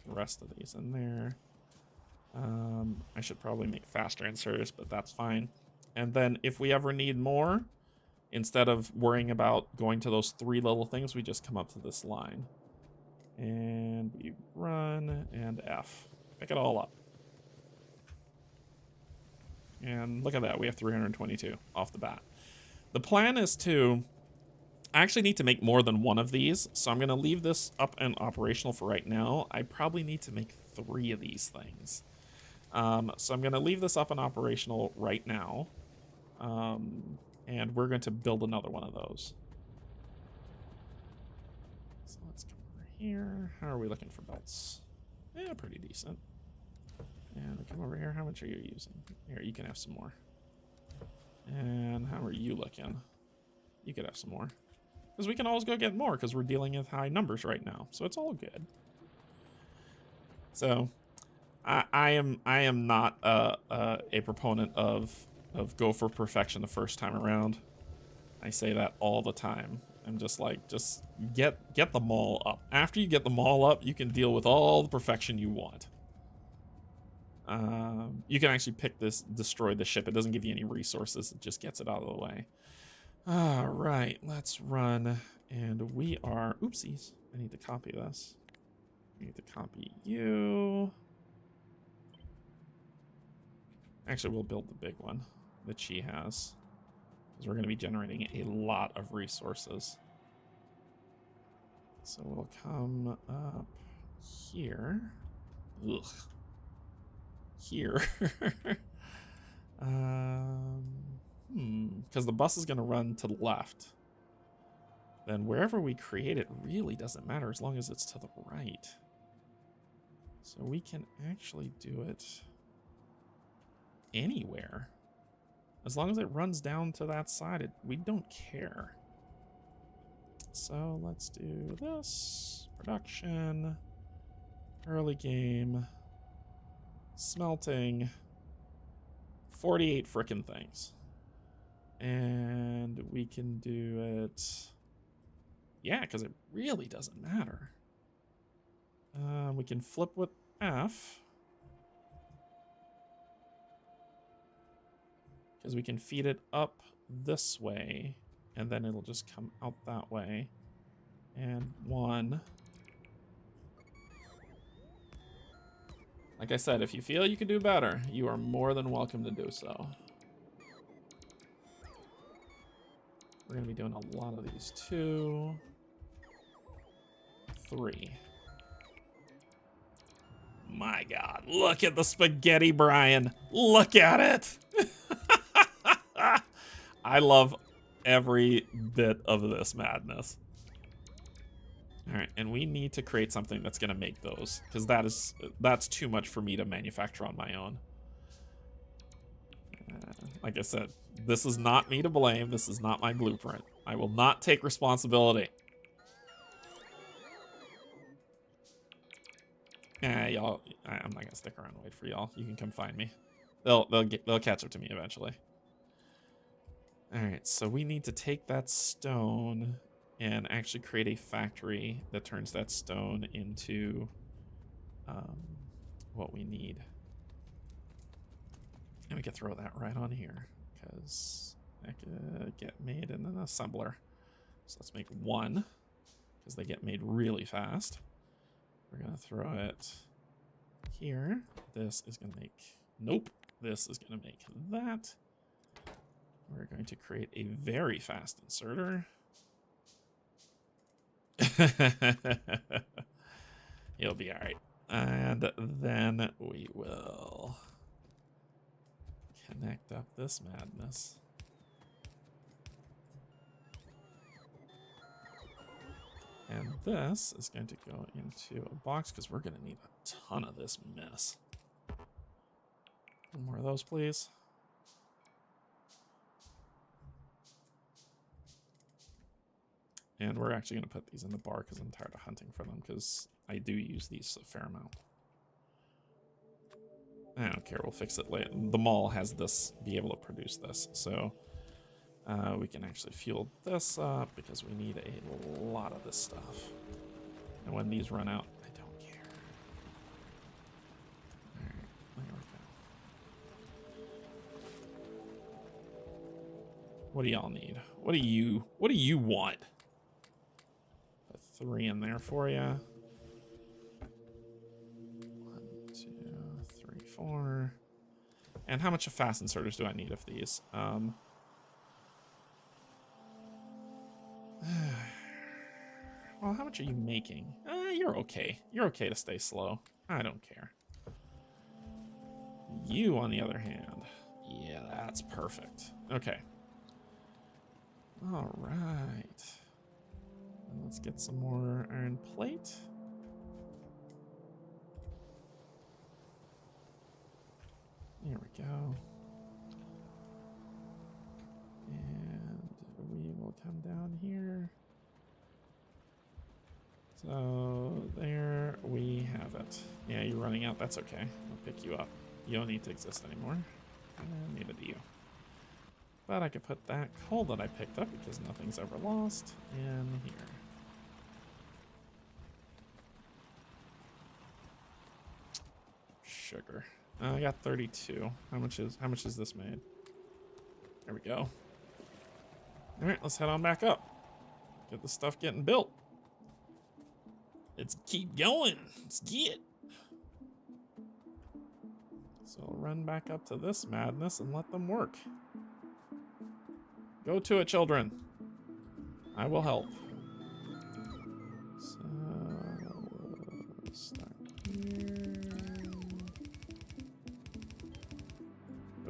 the rest of these in there. I should probably make faster inserters, but that's fine. And then if we ever need more, instead of worrying about going to those 3 little things, we just come up to this line. And we run and F. Pick it all up. And look at that, we have 322 off the bat. The plan is to... I actually need to make more than one of these, so I'm going to leave this up and operational for right now. I probably need to make 3 of these things. So I'm going to leave this up and operational right now. And we're going to build another one of those. So let's come over here. How are we looking for belts? Yeah, pretty decent. And come over here. How much are you using? Here, you can have some more. And how are you looking? You could have some more. Because we can always go get more because we're dealing with high numbers right now. So it's all good. So I am not a proponent of go for perfection the first time around. I say that all the time. I'm just like, just get the mall up. After you get the mall up, you can deal with all the perfection you want. You can actually pick this, destroy the ship. It doesn't give you any resources. It just gets it out of the way. All right, let's run. And we are, oopsies. I need to copy this. I need to copy you. Actually, we'll build the big one that she has, because we're going to be generating a lot of resources. So we'll come up here. Ugh. Here. Because the bus is going to run to the left. Then wherever we create it really doesn't matter as long as it's to the right. So we can actually do it anywhere. As long as it runs down to that side, we don't care. So let's do this. Production. Early game. Smelting. 48 frickin' things. And we can do it... Yeah, because it really doesn't matter. We can flip with F. Because we can feed it up this way, and then it'll just come out that way. And 1. Like I said, if you feel you can do better, you are more than welcome to do so. We're going to be doing a lot of these. 2, 3. My God, look at the spaghetti, Brian. Look at it. I love every bit of this madness. All right, and we need to create something that's going to make those, because that's too much for me to manufacture on my own. Like I said, this is not me to blame. This is not my blueprint. I will not take responsibility. Y'all, I'm not gonna stick around and wait for y'all. You can come find me. They'll catch up to me eventually. All right, so we need to take that stone and actually create a factory that turns that stone into what we need. And we can throw that right on here because that could get made in an assembler. So let's make 1 because they get made really fast. We're gonna throw it here. This is gonna make, nope. This is gonna make that. We're going to create a very fast inserter. You'll be all right. And then we will connect up this madness. And this is going to go into a box because we're going to need a ton of this mess. One more of those, please. And we're actually going to put these in the bar because I'm tired of hunting for them because I do use these a fair amount. I don't care, we'll fix it later. The mall has this, be able to produce this. So we can actually fuel this up because we need a lot of this stuff. And when these run out, I don't care. What do y'all need? What do you want? Put 3 in there for you. 1, 2, 3, 4. And how much of fast inserters do I need of these? Well, how much are you making? You're okay. You're okay to stay slow. I don't care. You, on the other hand. Yeah, that's perfect. Okay. All right. And let's get some more iron plate. There we go. And we will come down here. So there we have it. Yeah, you're running out. That's okay. I'll pick you up. You don't need to exist anymore. Neither do you. But I could put that coal that I picked up, because nothing's ever lost, in here. Sugar. I got 32. How much is this made? There we go. All right, let's head on back up. Get the stuff getting built. Let's keep going. Let's get. So I'll run back up to this madness and let them work. Go to it, children. I will help. So we'll start here.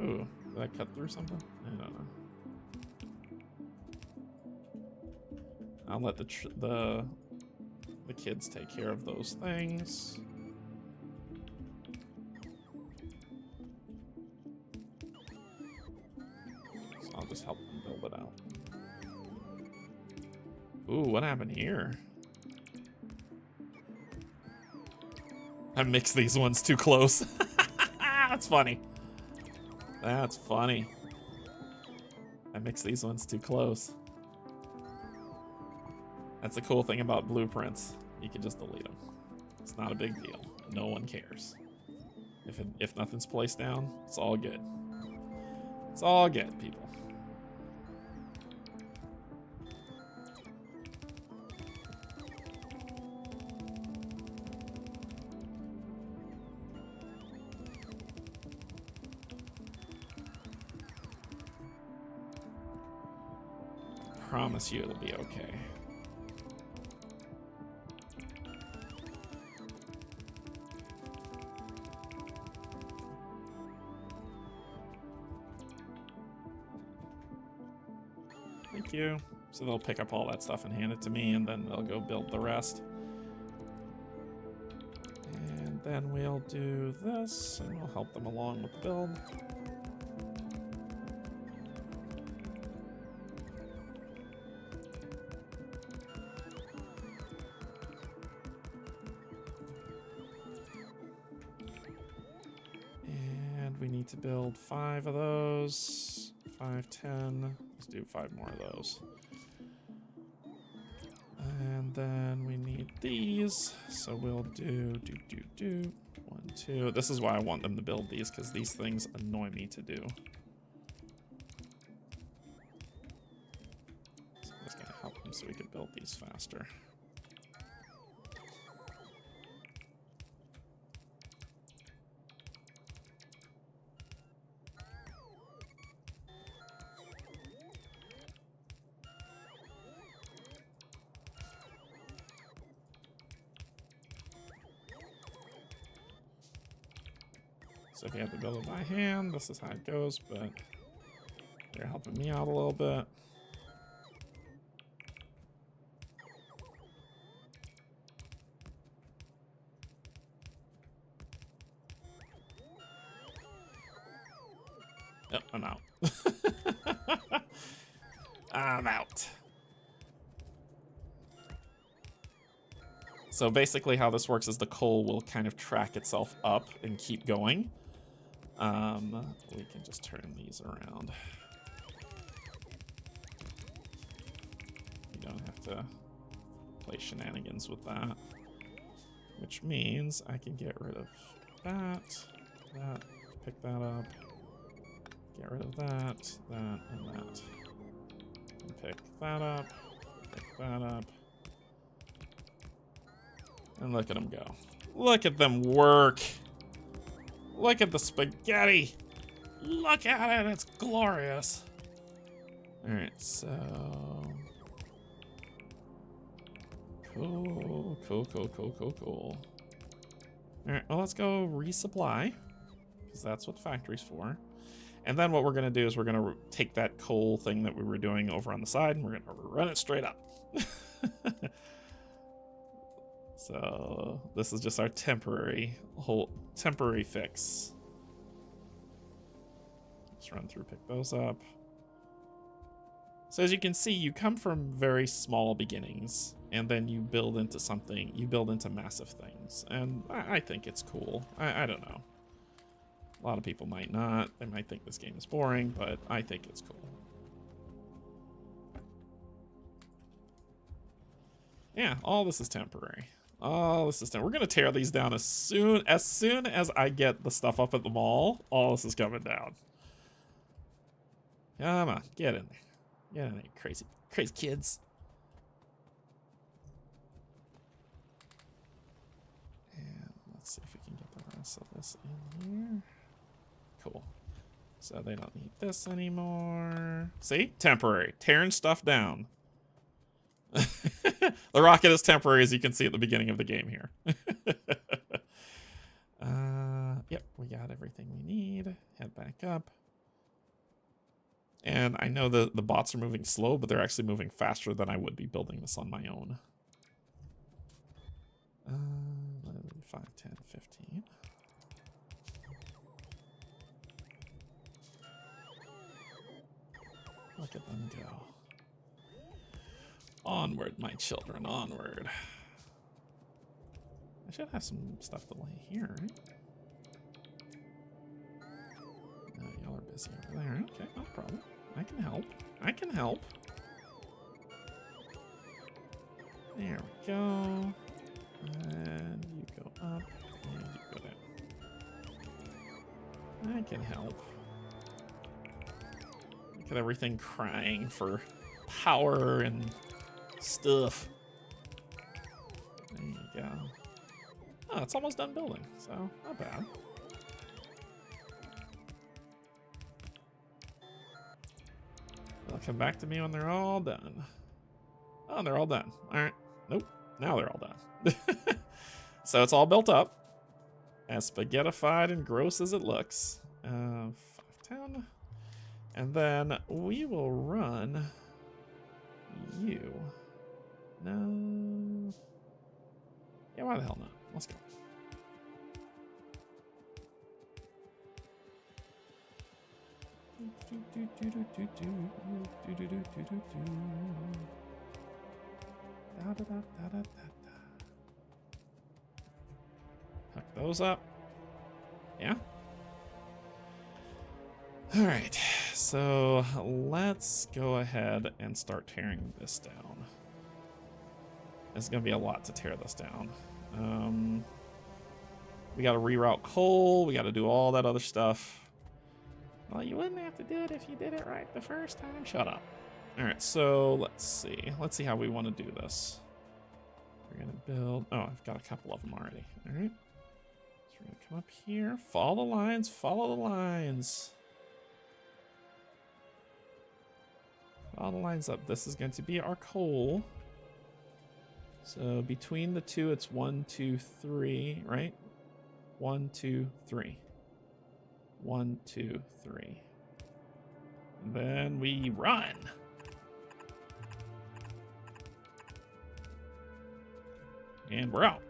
Ooh, did I cut through something? I don't know. I'll let the kids take care of those things. So I'll just help them build it out. Ooh, what happened here? I mixed these ones too close. That's funny. That's funny. I mixed these ones too close. That's the cool thing about blueprints. You can just delete them. It's not a big deal. No one cares. If nothing's placed down, it's all good. It's all good, people. Promise you it'll be okay. Thank you. So they'll pick up all that stuff and hand it to me, and then they'll go build the rest. And then we'll do this, and we'll help them along with the build. And we need to build 5 of those. 5, 10. Let's do 5 more of those. And then we need these. So we'll do 1, 2. This is why I want them to build these, because these things annoy me to do. So I'm just gonna help them so we can build these faster. So if you have to build it by hand, this is how it goes, but they're helping me out a little bit. Yep, I'm out. I'm out. So basically how this works is the coal will kind of track itself up and keep going. We can just turn these around. You don't have to play shenanigans with that. Which means I can get rid of that, pick that up, get rid of that, and that. Pick that up. Pick that up. And look at them go. Look at them work. Look at the spaghetti. Look at it. It's glorious. All right, so cool. All right, well, let's go resupply, because that's what the factory's for. And then what we're gonna do is we're gonna take that coal thing that we were doing over on the side, and we're gonna run it straight up. So this is just our temporary fix. Let's run through, pick those up. So as you can see, you come from very small beginnings, and then you build into something, you build into massive things. And I think it's cool. I don't know. A lot of people might not. They might think this game is boring, but I think it's cool. Yeah, all this is temporary. All this is temporary. We're going to tear these down as soon as I get the stuff up at the mall. All this is coming down. Come on, get in there. Get in there, crazy kids. And let's see if we can get the rest of this in here. Cool. So they don't need this anymore. See? Temporary. Tearing stuff down. The rocket is temporary, as you can see at the beginning of the game here. Yep, we got everything we need. Head back up. And I know the bots are moving slow, but they're actually moving faster than I would be building this on my own. 5, 10, 15. Look at them go. Onward, my children, onward. I should have some stuff to lay here, right? No, y'all are busy over there. Okay, no problem. I can help. I can help. There we go. And you go up, and you go down. I can help. Look at everything crying for power and stuff. There you go. Oh, it's almost done building, so not bad. They'll come back to me when they're all done. Oh, they're all done. All right. Nope. Now they're all done. So it's all built up. As spaghettified and gross as it looks. 510. And then we will run you. No. Yeah, why the hell not? Let's go. Hook those up. Yeah. All right. So let's go ahead and start tearing this down. It's going to be a lot to tear this down. We got to reroute coal. We got to do all that other stuff. Well, you wouldn't have to do it if you did it right the first time. Shut up. All right, so let's see. Let's see how we want to do this. We're going to build... Oh, I've got a couple of them already. All right. So we're going to come up here. Follow the lines. Follow the lines. Follow the lines up. This is going to be our coal. So between the two, it's 1, 2, 3, right? 1, 2, 3. 1, 2, 3. And then we run. And we're out.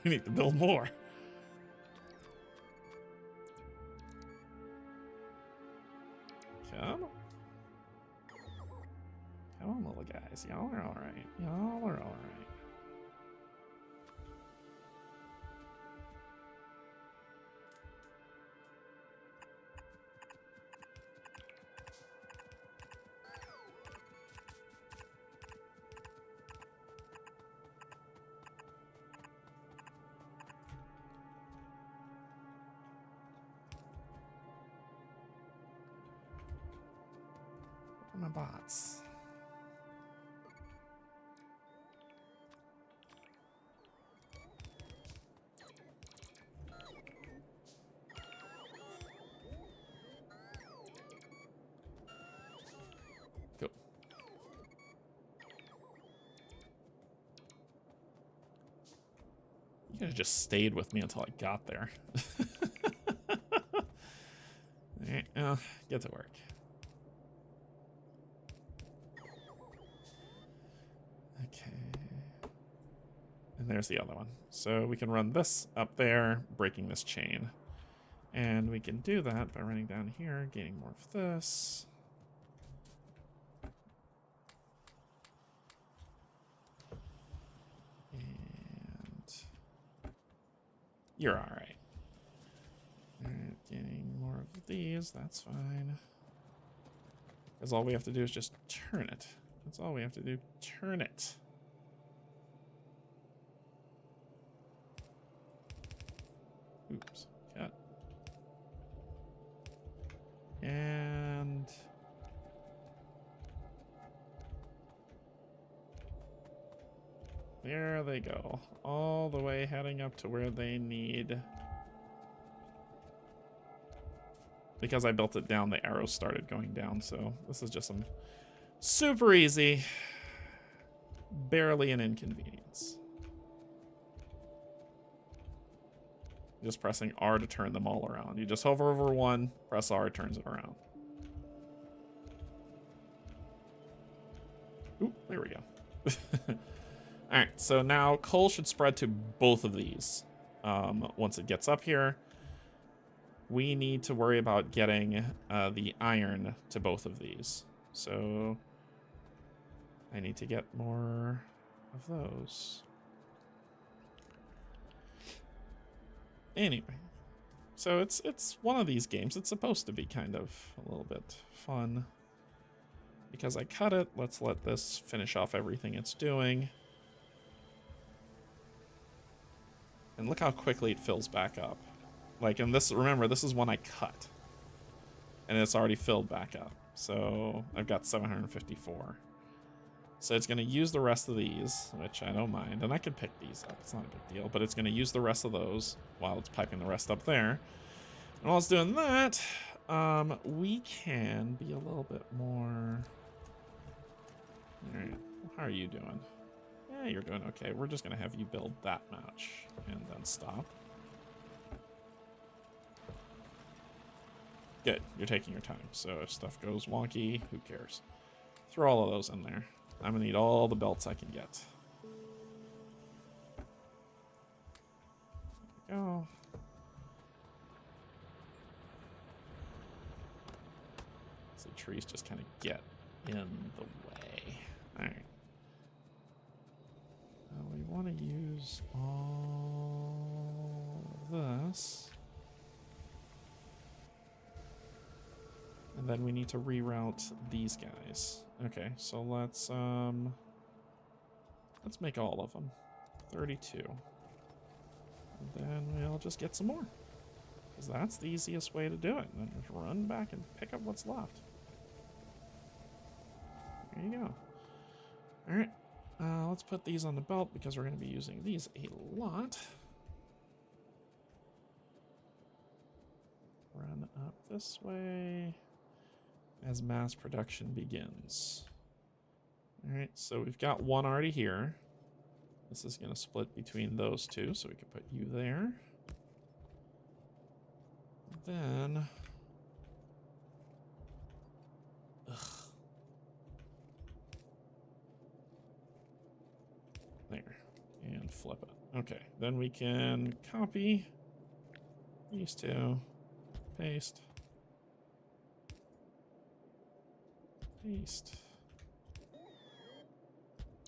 We need to build more. Come on. Come on, little guys. Y'all are all right. Y'all are all right. My bots. You could have just stayed with me until I got there. Alright, get to work. Okay. And there's the other one. So we can run this up there, breaking this chain. And we can do that by running down here, gaining more of this. And you're all right. All right, getting more of these, that's fine. Because all we have to do is just turn it. That's all we have to do, turn it. Oops, cut. And there they go, all the way heading up to where they need. Because I built it down, the arrows started going down, so this is just some super easy, barely an inconvenience. Just pressing R to turn them all around. You just hover over one, press R, it turns it around. Ooh, there we go. Alright, so now coal should spread to both of these. Once it gets up here, we need to worry about getting the iron to both of these. So I need to get more of those. Anyway, so it's one of these games. It's supposed to be kind of a little bit fun. Because I cut it, let's let this finish off everything it's doing. And look how quickly it fills back up. Like, and this, remember, this is one I cut. And it's already filled back up. So I've got 754. So it's going to use the rest of these, which I don't mind. And I can pick these up. It's not a big deal. But it's going to use the rest of those while it's piping the rest up there. And while it's doing that, we can be a little bit more... All right. How are you doing? Yeah, you're doing okay. We're just going to have you build that much and then stop. Good. You're taking your time. So if stuff goes wonky, who cares? Throw all of those in there. I'm going to need all the belts I can get. There we go. So the trees just kind of get in the way. All right. We want to use all this. And then we need to reroute these guys. Okay, so let's make all of them. 32. And then we'll just get some more. Because that's the easiest way to do it. And then just run back and pick up what's left. There you go. Alright. Let's put these on the belt because we're going to be using these a lot. Run up this way as mass production begins. Alright, so we've got one already here. This is going to split between those two, so we can put you there. Then... Ugh. There. And flip it. Okay, then we can copy these two. Paste. Paste.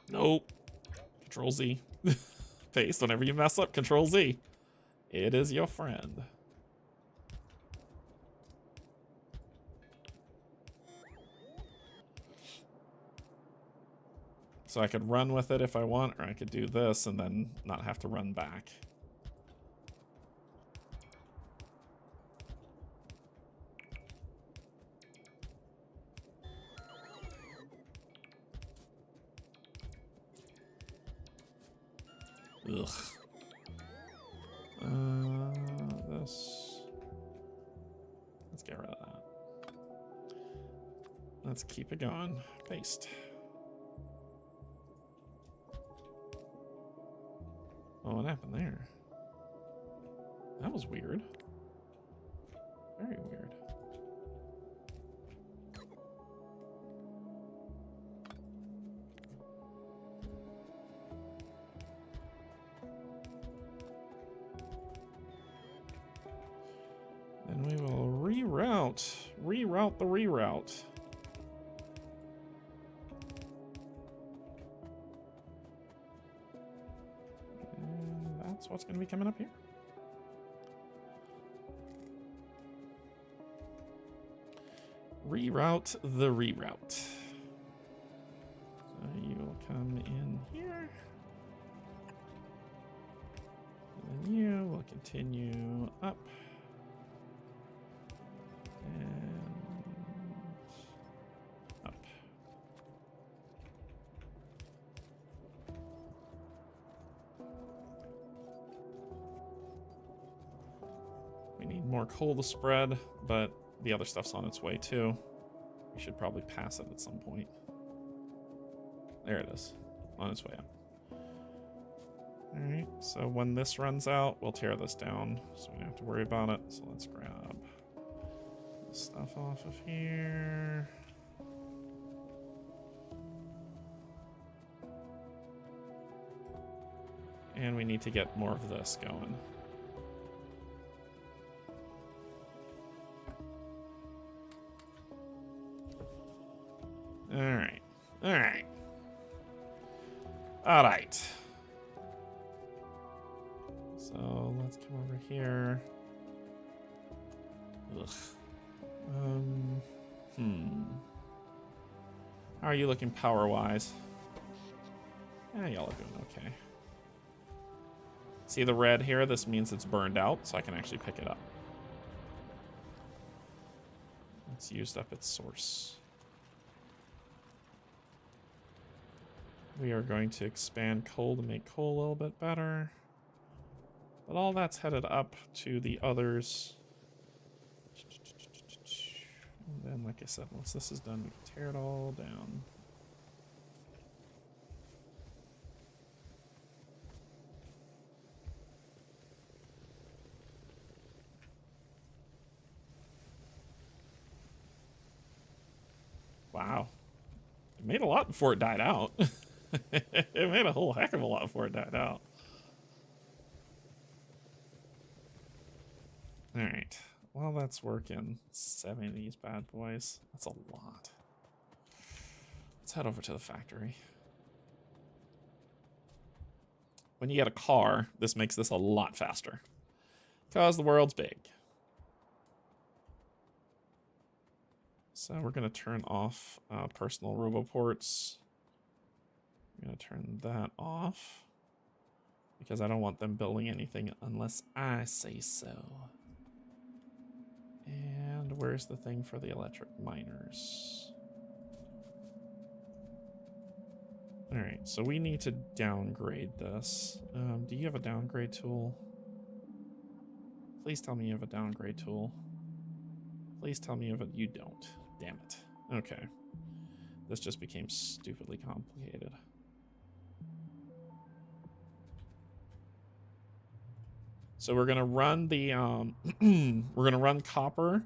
Nope. Control Z. Paste. Whenever you mess up, Control Z. It is your friend. So I could run with it if I want, or I could do this and then not have to run back. Ugh. This. Let's get rid of that. Let's keep it going. Paste. Oh, what happened there? That was weird. Very weird. Then we will reroute the reroute. And that's what's going to be coming up here. Reroute the reroute. So you will come in here. And then you will continue up. And up. We need more coal to spread, but the other stuff's on its way too. We should probably pass it at some point. There it is, on its way up. All right, so when this runs out, we'll tear this down, so we don't have to worry about it. So let's grab this stuff off of here. And we need to get more of this going. Alright. Alright. Alright. So let's come over here. Ugh. How are you looking power-wise? Yeah, y'all are doing okay. See the red here? This means it's burned out, so I can actually pick it up. It's used up its source. We are going to expand coal to make coal a little bit better. But all that's headed up to the others. And then, like I said, once this is done, we can tear it all down. Wow. It made a lot before it died out. It made a whole heck of a lot before it died out. Alright. Well, that's working. 7 of these bad boys. That's a lot. Let's head over to the factory. When you get a car, this makes this a lot faster. Because the world's big. So we're going to turn off personal roboports. I'm going to turn that off. Because I don't want them building anything unless I say so. And where's the thing for the electric miners? Alright, so we need to downgrade this. Do you have a downgrade tool? Please tell me you have a downgrade tool. Please tell me you don't. Damn it. Okay. This just became stupidly complicated. So we're gonna run the we're gonna run copper,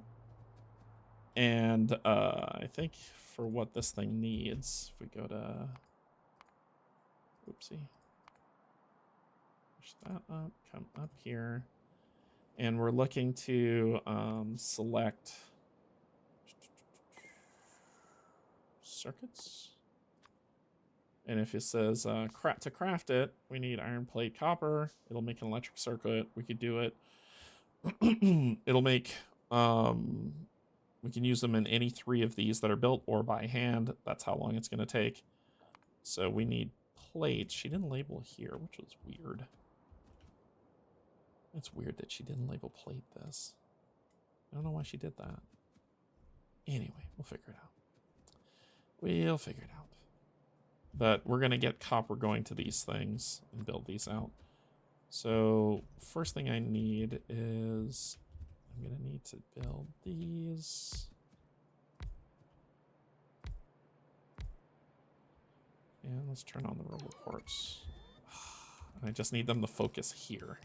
and I think for what this thing needs, if we go to oopsie, push that up, come up here, and we're looking to select circuits. And if it says to craft it, we need iron plate copper. It'll make an electric circuit. We could do it. It'll make, we can use them in any 3 of these that are built or by hand. That's how long it's going to take. So we need plates. She didn't label here, which was weird. It's weird that she didn't label plate this. I don't know why she did that. Anyway, we'll figure it out. We'll figure it out. But we're going to get copper going to these things and build these out. So first thing I need is I'm going to need to build these. And let's turn on the roboports. I just need them to focus here.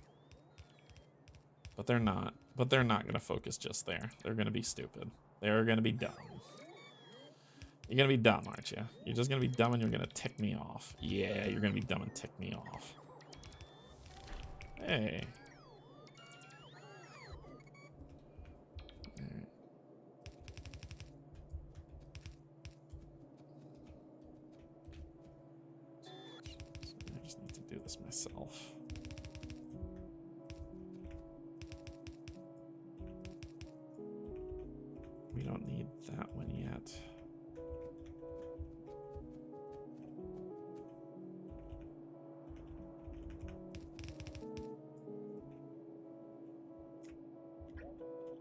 But they're not. But they're not going to focus just there. They're going to be stupid. They're going to be dumb. You're going to be dumb, aren't you? You're just going to be dumb and you're going to tick me off. Yeah, you're going to be dumb and tick me off. Hey. Alright. So I just need to do this myself. We don't need that one yet.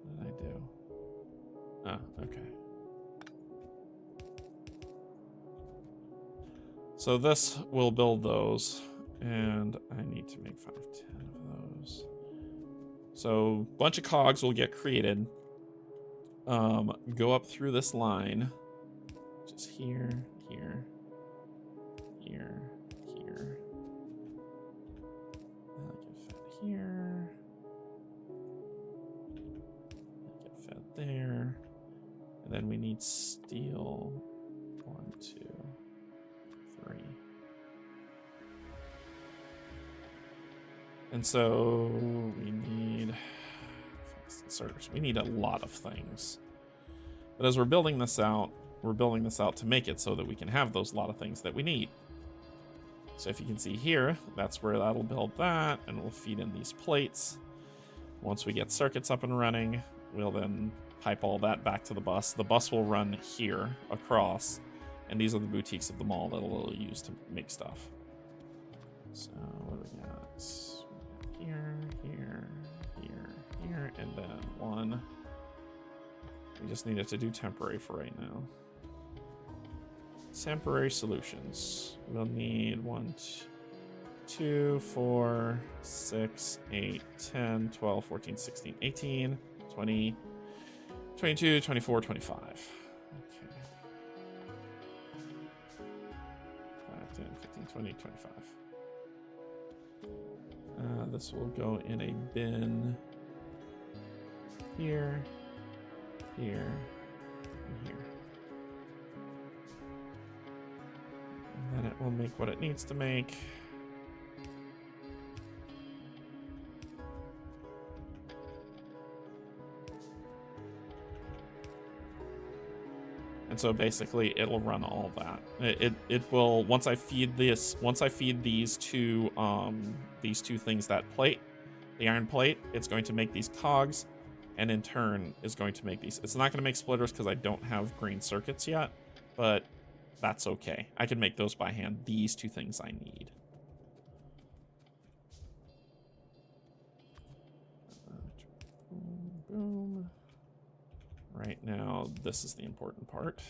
What did I do? Ah, okay. So this will build those, and I need to make 5 of 10 of those. So a bunch of cogs will get created. Go up through this line, just here, here, here, here. Get fed here. Get fed there. And then we need steel. 1, 2, 3. And so we need inserters. We need a lot of things. But as we're building this out to make it so that we can have those lot of things that we need. So if you can see here, that's where that'll build that, and we'll feed in these plates. Once we get circuits up and running, we'll then pipe all that back to the bus. The bus will run here across, and these are the boutiques of the mall that it'll use to make stuff. So what do we got? Here, here, here, here, and then 1. We just need it to do temporary for right now. Temporary solutions. We'll need 1, 2, 4, 6, 8, 10, 12, 14, 16, 18, 20, 22, 24, 25. Okay. 5, 10, 15, 20, 25. This will go in a bin here, here, and here. And then it will make what it needs to make. And so basically it'll run all that. It will, once I feed these two things that plate, the iron plate, it's going to make these cogs, and in turn is going to make these. It's not going to make splitters because I don't have green circuits yet, but that's okay. I can make those by hand. These 2 things I need. Boom, boom. Right now, this is the important part.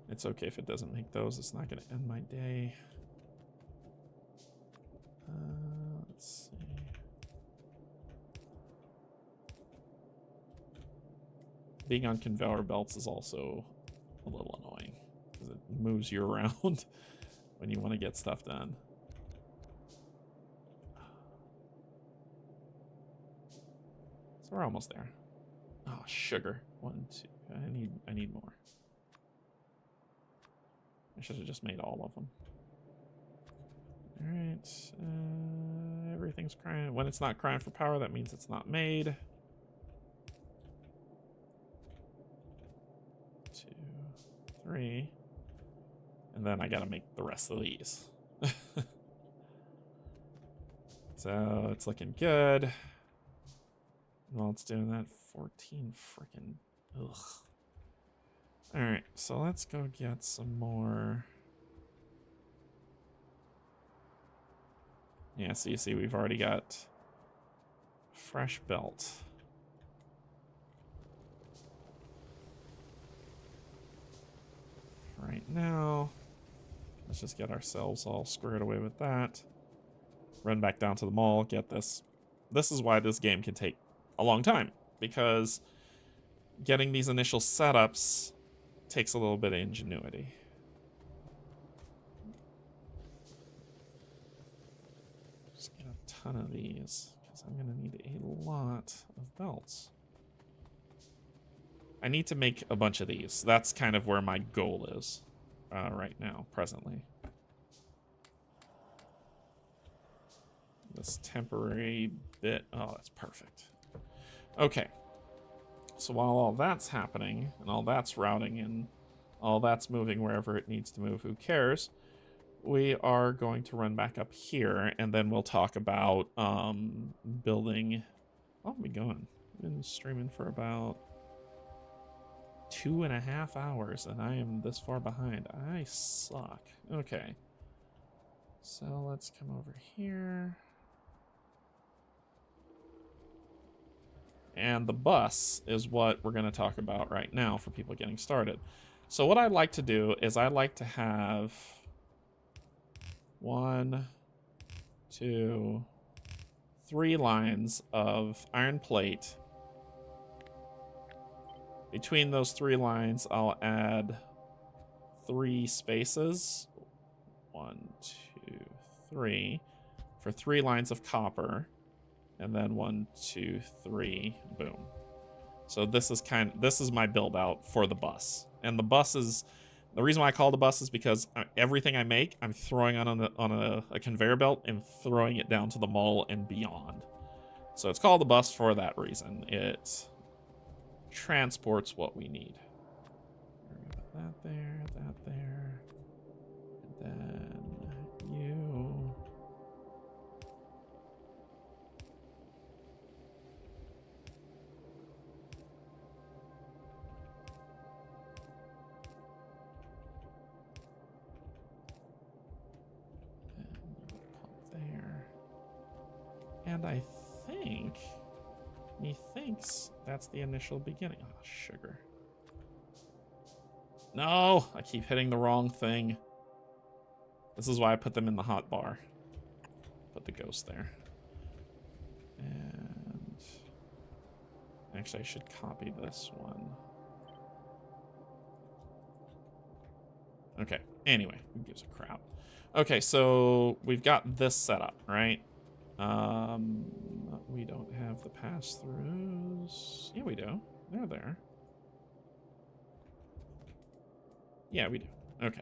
It's okay if it doesn't make those. It's not going to end my day. Let's see. Being on conveyor belts is also a little annoying because it moves you around when you want to get stuff done. So we're almost there. Oh, sugar. 1, 2. I need more. I should have just made all of them. All right. Everything's crying. When it's not crying for power, that means it's not made. 2, 3. And then I gotta make the rest of these. So it's looking good. While it's doing that, 14 freaking ugh. All right, so let's go get some more. Yeah, so you see we've already got fresh belt. Right now, let's just get ourselves all squared away with that. Run back down to the mall, get this. This is why this game can take a long time, because getting these initial setups takes a little bit of ingenuity. Just get a ton of these, because I'm going to need a lot of belts. I need to make a bunch of these. That's kind of where my goal is right now, presently. This temporary bit. Oh, that's perfect. Okay. So while all that's happening, and all that's routing, and all that's moving wherever it needs to move, who cares? We are going to run back up here, and then we'll talk about building... Oh, we going? We've been streaming for about 2.5 hours, and I am this far behind. I suck. Okay. So let's come over here. And the bus is what we're going to talk about right now for people getting started. So what I'd like to do is I'd like to have 1, 2, 3 lines of iron plate. Between those 3 lines, I'll add 3 spaces. 1, 2, 3. For 3 lines of copper. And then 1, 2, 3, boom. So this is my build out for the bus. And the bus is, the reason why I call it a bus is because everything I make, I'm throwing on a conveyor belt and throwing it down to the mall and beyond. So it's called the bus for that reason. It transports what we need. That there, and then you. And I think, methinks that's the initial beginning. Oh, sugar. No, I keep hitting the wrong thing. This is why I put them in the hot bar. Put the ghost there. And actually, I should copy this one. Okay, anyway, who gives a crap? Okay, so we've got this set up, right? We don't have the pass-throughs. Yeah, we do. They're there. Yeah, we do. Okay.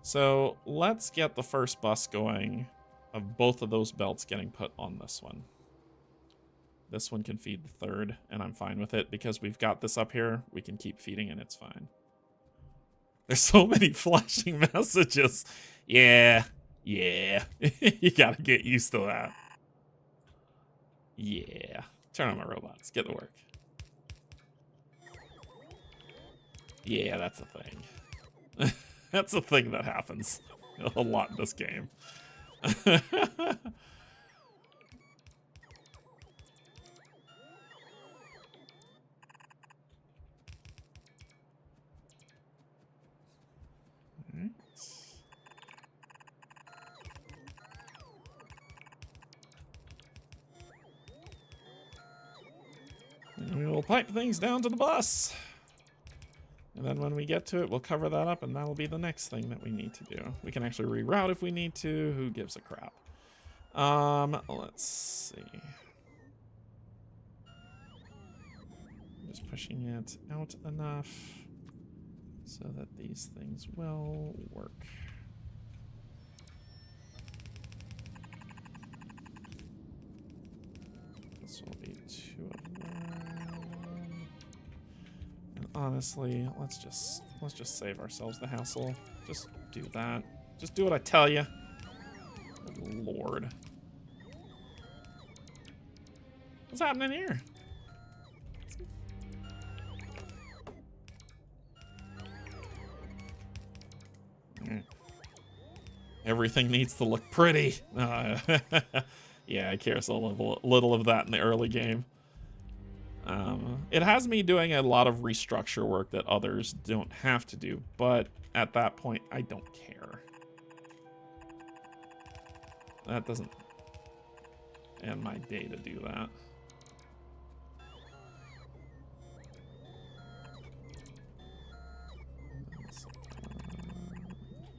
So let's get the first bus going of both of those belts getting put on this one. This one can feed the third, and I'm fine with it because we've got this up here. We can keep feeding, and it's fine. There's so many flashing messages. Yeah. Yeah. You gotta get used to that. Yeah. Turn on my robots. Get to work. Yeah, that's a thing. That's a thing that happens a lot in this game. And we will pipe things down to the bus. And then when we get to it, we'll cover that up, and that'll be the next thing that we need to do. We can actually reroute if we need to. Who gives a crap? Let's see. Just pushing it out enough so that these things will work. This will be 2 of them. And honestly, let's just save ourselves the hassle. Just do that. Just do what I tell you. Good Lord. What's happening here? Everything needs to look pretty. Yeah, I care so little of that in the early game. It has me doing a lot of restructure work that others don't have to do, but at that point, I don't care. That doesn't end my day to do that.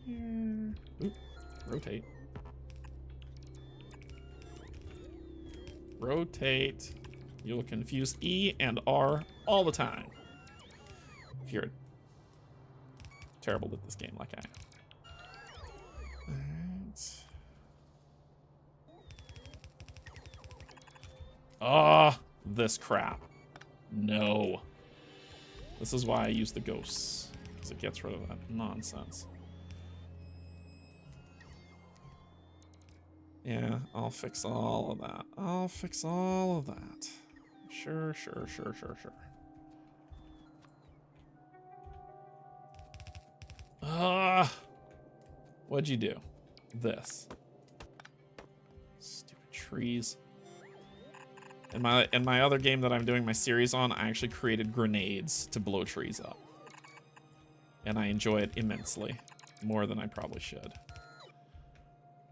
Here. Oop, rotate. Rotate. You'll confuse E and R all the time. If you're terrible at this game like I am. Alright. Ah, this crap. No. This is why I use the ghosts, because it gets rid of that nonsense. Yeah, I'll fix all of that. I'll fix all of that. Sure. Ah, what'd you do? This. Stupid trees. In my other game that I'm doing my series on, I actually created grenades to blow trees up. And I enjoy it immensely. More than I probably should.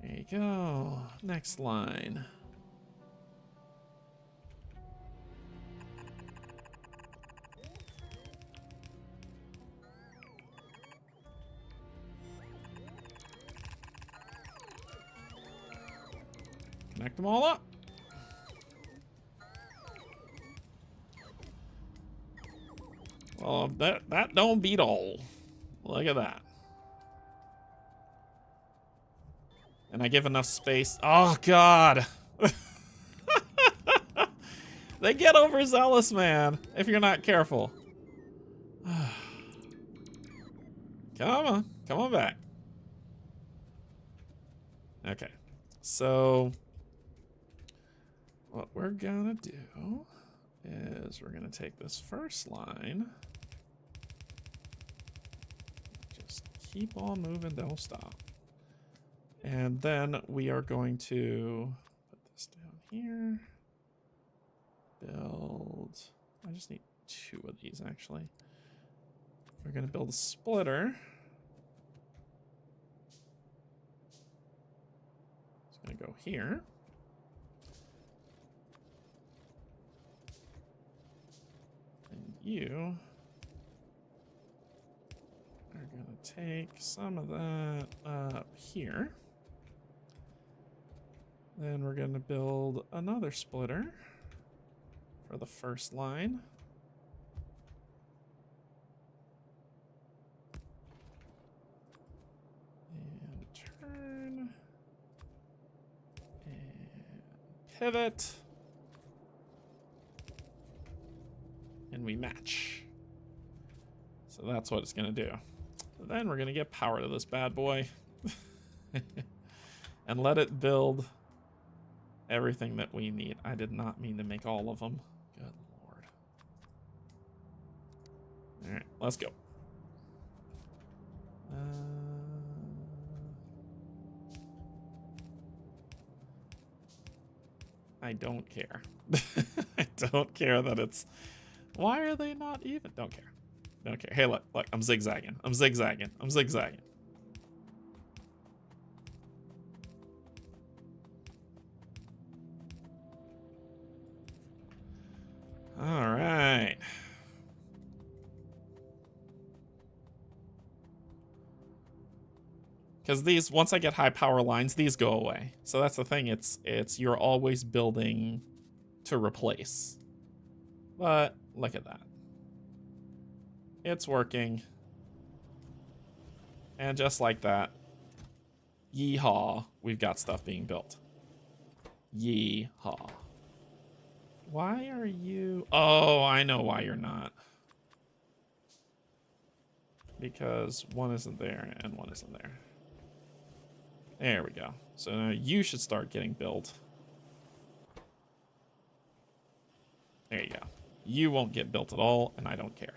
There you go. Next line. Connect them all up. Well, that don't beat all. Look at that. And I give enough space. Oh, God. They get overzealous, man, if you're not careful. Come on back. Okay, so what we're gonna do is we're gonna take this first line. Just keep on moving, don't stop. And then we are going to put this down here. Build. I just need 2 of these, actually. We're going to build a splitter. It's going to go here. And you are going to take some of that up here. Then we're going to build another splitter for the first line. And turn. And pivot. And we match. So that's what it's going to do. Then we're going to get power to this bad boy. And let it build everything that we need. I did not mean to make all of them. Good Lord. All right, let's go. I don't care. I don't care that it's... Why are they not even? Don't care. Don't care. Hey, look, I'm zigzagging. I'm zigzagging. All right. Because these, once I get high power lines, these go away. So that's the thing. It's you're always building to replace. But look at that. It's working. And just like that, yeehaw, we've got stuff being built. Yeehaw. Why are you... Oh, I know why you're not. Because one isn't there and one isn't there. There we go. So now you should start getting built. There you go. You won't get built at all, and I don't care.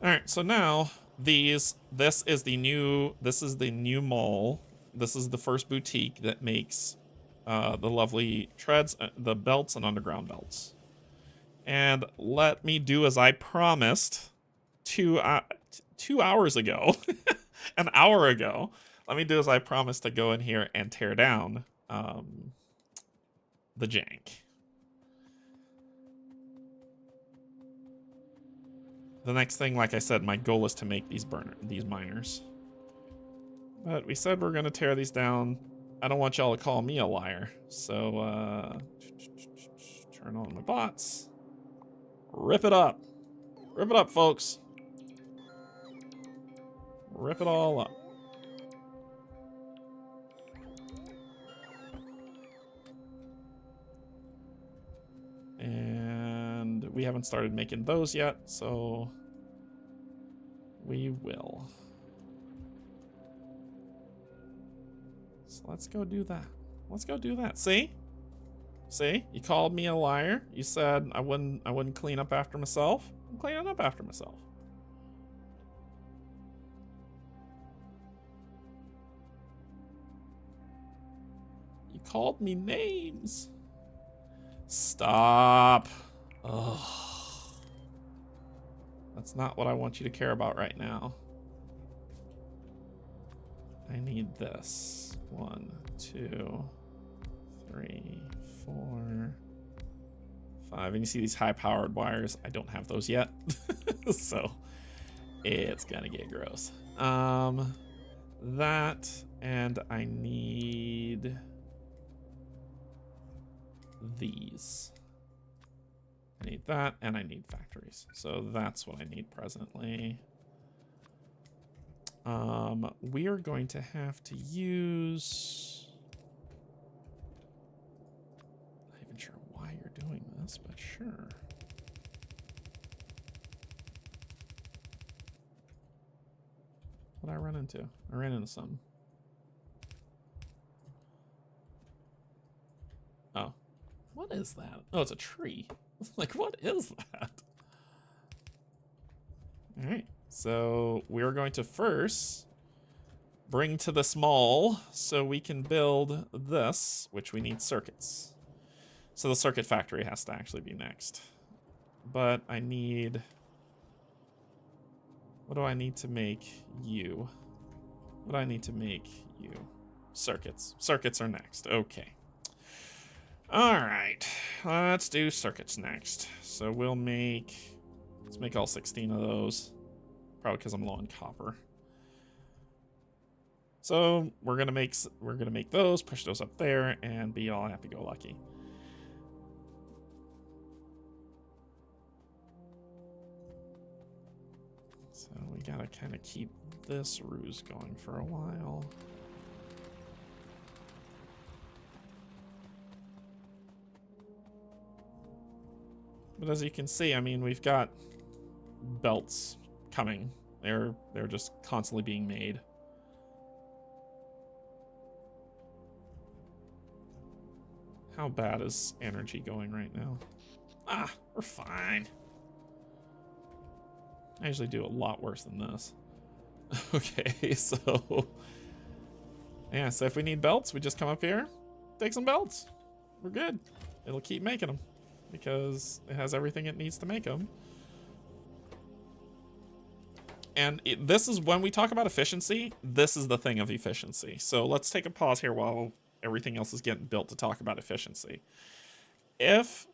Alright, so now this is the new mall. This is the first boutique that makes the lovely treads, the belts, and underground belts. And let me do as I promised 2 hours ago, an hour ago. Let me do as I promised to go in here and tear down the jank. The next thing, like I said, my goal is to make these miners. But we said we're going to tear these down I don't want y'all to call me a liar. So, turn on my bots. Rip it up. Rip it up, folks. Rip it all up. And we haven't started making those yet, so we will. So let's go do that. Let's go do that. See? See? You called me a liar. You said I wouldn't clean up after myself. I'm cleaning up after myself. You called me names. Stop. Ugh. That's not what I want you to care about right now. I need this. 1, 2, 3, 4, 5. And you see these high-powered wires? I don't have those yet. So it's gonna get gross. That, and I need these. I need that, and I need factories. So that's what I need presently. We are going to have to use... I'm not even sure why you're doing this, but sure. What did I run into? I ran into something. Oh. What is that? Oh, it's a tree. Like, what is that? All right. So we're going to first bring to the small so we can build this, which we need circuits. So the circuit factory has to actually be next. But I need... What do I need to make you? What do I need to make you? Circuits. Circuits are next. Okay. All right. Let's do circuits next. So we'll make... Let's make all 16 of those. Probably because I'm low on copper. So we're gonna make those, push those up there, and be all happy-go-lucky. So we gotta kind of keep this ruse going for a while. But as you can see, I mean, we've got belts coming. They're just constantly being made. How bad is energy going right now? Ah, we're fine. I usually do a lot worse than this. Okay, so... Yeah, so if we need belts, we just come up here, take some belts. We're good. It'll keep making them because it has everything it needs to make them. And this is when we talk about efficiency, this is the thing of efficiency. So let's take a pause here while everything else is getting built to talk about efficiency. If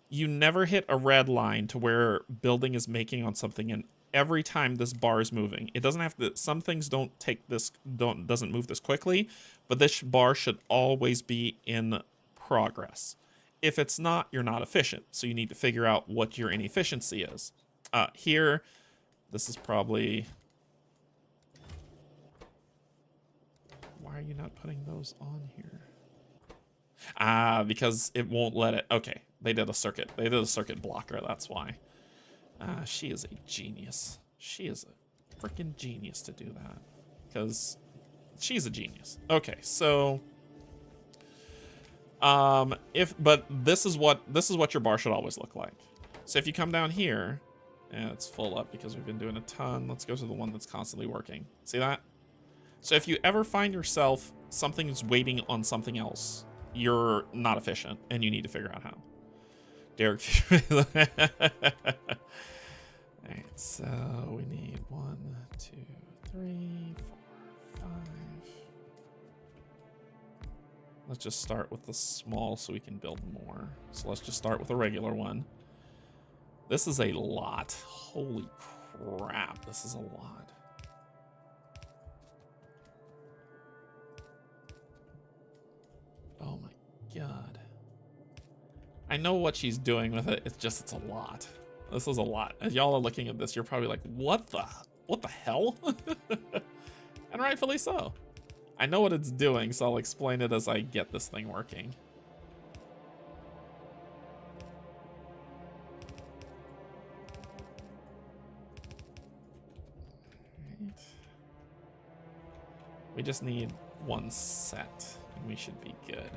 you never hit a red line to where building is making on something, and every time this bar is moving, it doesn't have to, some things doesn't move this quickly, but this bar should always be in progress. If it's not, you're not efficient. So you need to figure out what your inefficiency is. Here, this is probably... Why are you not putting those on here? Because it won't let it. Okay, they did a circuit. They did a circuit blocker, that's why. She is a genius. She is a freaking genius to do that. Because she's a genius. Okay, so... but this is what your bar should always look like. So if you come down here, and it's full up because we've been doing a ton. Let's go to the one that's constantly working. See that? So if you ever find yourself something is waiting on something else, you're not efficient and you need to figure out how. Derek. Alright, so we need 1, 2, 3, 4, 5. Let's just start with the small so we can build more. So let's just start with a regular one. This is a lot. Holy crap, this is a lot. god. I know what she's doing with it. It's a lot. This is a lot. As y'all are looking at this, you're probably like, what the hell? And rightfully so. I know what it's doing, so I'll explain it as I get this thing working. Right. We just need one set, and we should be good.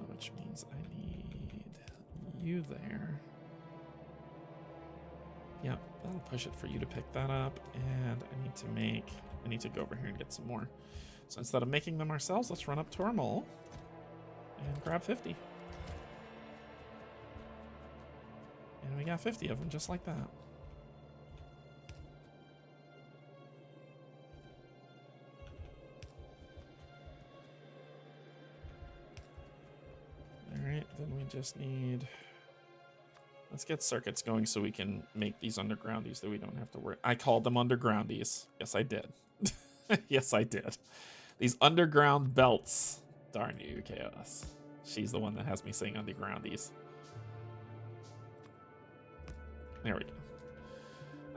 Which means I need you there. Yep, that'll push it for you to pick that up, and I need to go over here and get some more. So instead of making them ourselves, let's run up to our mole and grab 50. And we got 50 of them just like that. Alright, then we just need... Let's get circuits going so we can make these undergroundies that we don't have to worry. I called them undergroundies. Yes, I did. Yes, I did. These underground belts. Darn you, Chaos. She's the one that has me saying undergroundies. There we go.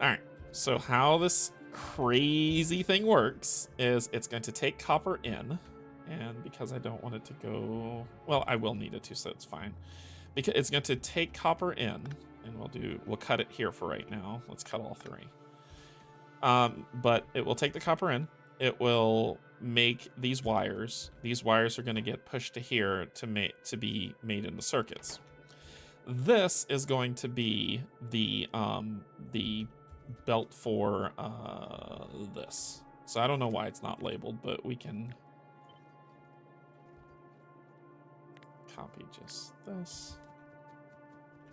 Alright, so how this crazy thing works is it's going to take copper in, and because I don't want it to go... Well, I will need it to, so it's fine. Because it's going to take copper in, and we'll cut it here for right now. Let's cut all three. But it will take the copper in. It will make these wires. These wires are going to get pushed to here to be made into circuits. This is going to be the belt for this. So I don't know why it's not labeled, but we can copy just this.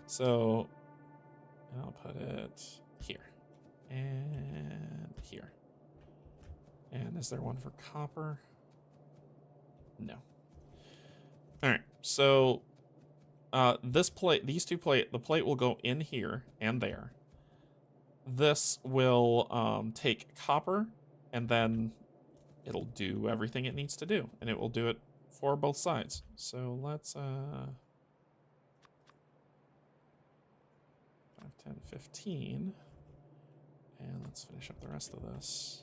So I'll put it here and here. And is there one for copper? No. All right, so this plate, these two plate, the plate will go in here and there. This will take copper, and then it'll do everything it needs to do, and it will do it for both sides. So let's 5, 10, 15, and let's finish up the rest of this.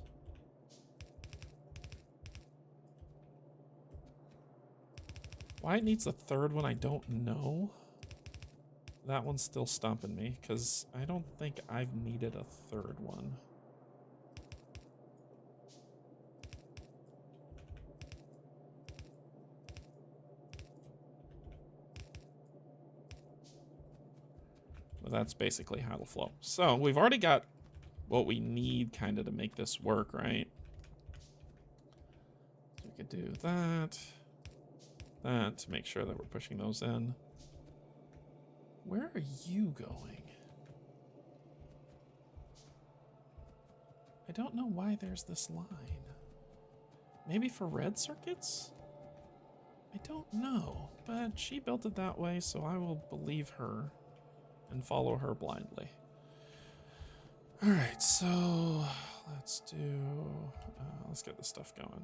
Why it needs a third one, I don't know. That one's still stumping me, because I don't think I've needed a third one. But that's basically how it'll flow. So we've already got what we need kind of to make this work, right? So we could do that. That to make sure that we're pushing those in. Where are you going? I don't know why there's this line. Maybe for red circuits? I don't know, but she built it that way, so I will believe her and follow her blindly. All right, so let's get this stuff going.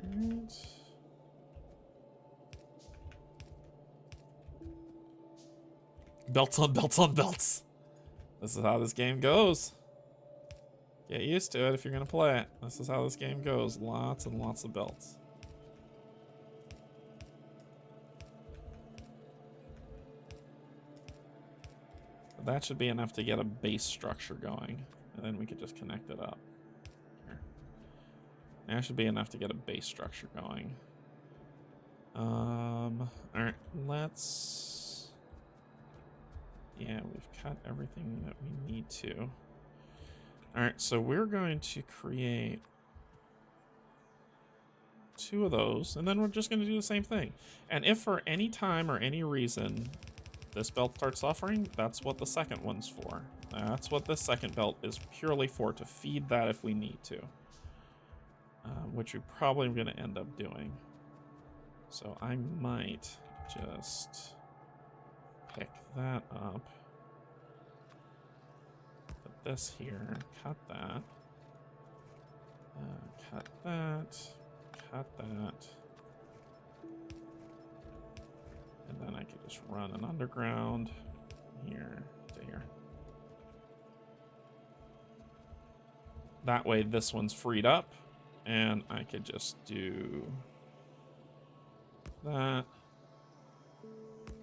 All right. Belts on belts on belts. This is how this game goes. Get used to it if you're gonna play it. This is how this game goes. Lots and lots of belts. That should be enough to get a base structure going, and then we could just connect it up. Here. That should be enough to get a base structure going. All right, let's... Yeah, we've cut everything that we need to. All right, so we're going to create 2 of those, and then we're just going to do the same thing. And if for any time or any reason this belt starts suffering, that's what the second one's for. That's what this second belt is purely for, to feed that if we need to. Which we probably are going to end up doing. So I might just pick that up. Put this here, cut that. Cut that. cut that. And then I could just run an underground here to here. That way this one's freed up, and I could just do that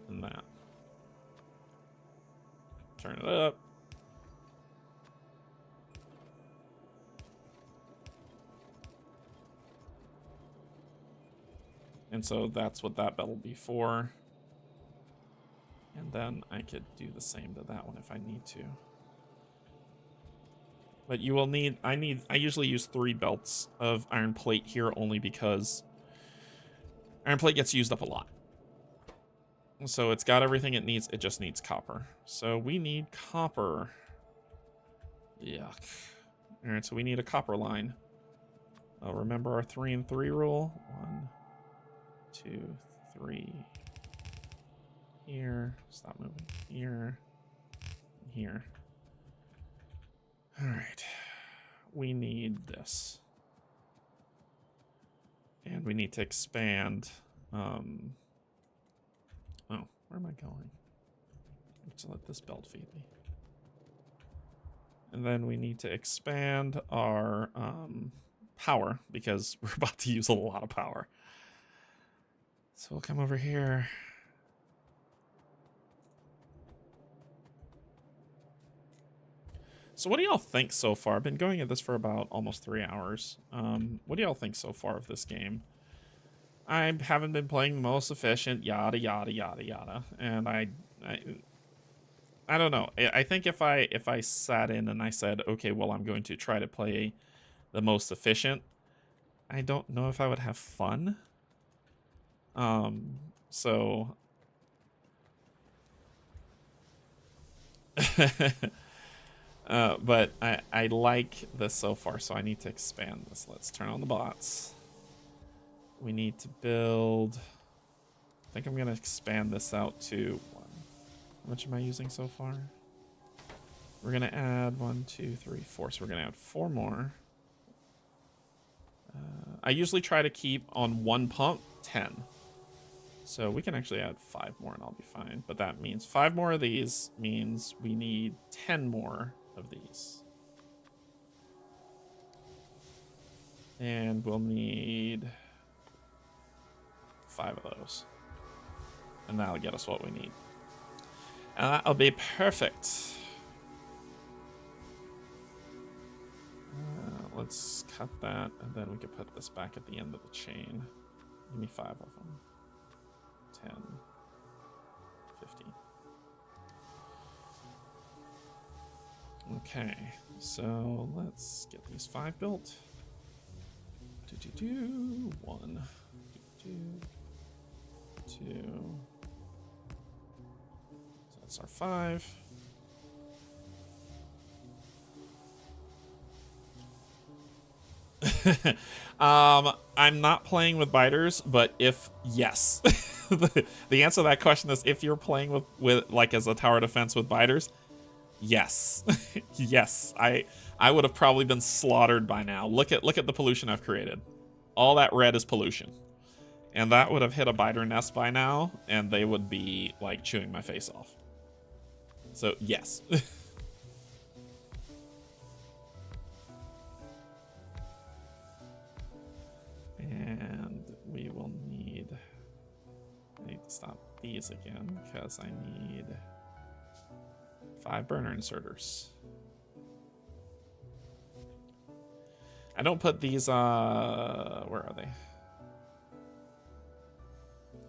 and that. Turn it up. And so that's what that bell will be for. And then I could do the same to that one if I need to. But you will need, I usually use 3 belts of iron plate here only because iron plate gets used up a lot. So it's got everything it needs, it just needs copper. So we need copper. Yuck. All right, so we need a copper line. Remember our 3 and 3 rule? 1, 2, 3. Here, stop moving. Here, here. All right, we need this. And we need to expand. Oh, where am I going? Let's let this belt feed me. And then we need to expand our power because we're about to use a lot of power. So we'll come over here. So what do y'all think so far? I've been going at this for about almost 3 hours. What do y'all think so far of this game? I haven't been playing the most efficient, yada, yada, yada, yada. And I don't know. I think if I sat in and I said, okay, well, I'm going to try to play the most efficient, I don't know if I would have fun. So... but I like this so far, so I need to expand this. Let's turn on the bots. We need to build... I think I'm going to expand this out to 1. How much am I using so far? We're going to add 1, 2, 3, 4. So we're going to add 4 more. I usually try to keep on 1 pump 10. So we can actually add 5 more and I'll be fine. But that means 5 more of these means we need 10 more of these. And we'll need 5 of those. And that'll get us what we need. And that'll be perfect. Let's cut that, and then we can put this back at the end of the chain. Give me 5 of them. 10, 15. Okay, so let's get these 5 built. 1, 2, 2. So that's our 5. I'm not playing with biters, but if yes, the answer to that question is if you're playing with like as a tower defense with biters, yes, yes. I would have probably been slaughtered by now. Look at the pollution I've created. All that red is pollution, and that would have hit a biter nest by now, and they would be like chewing my face off. So yes. And we will need... I need to stop these again because I need 5 burner inserters. I don't put these, where are they?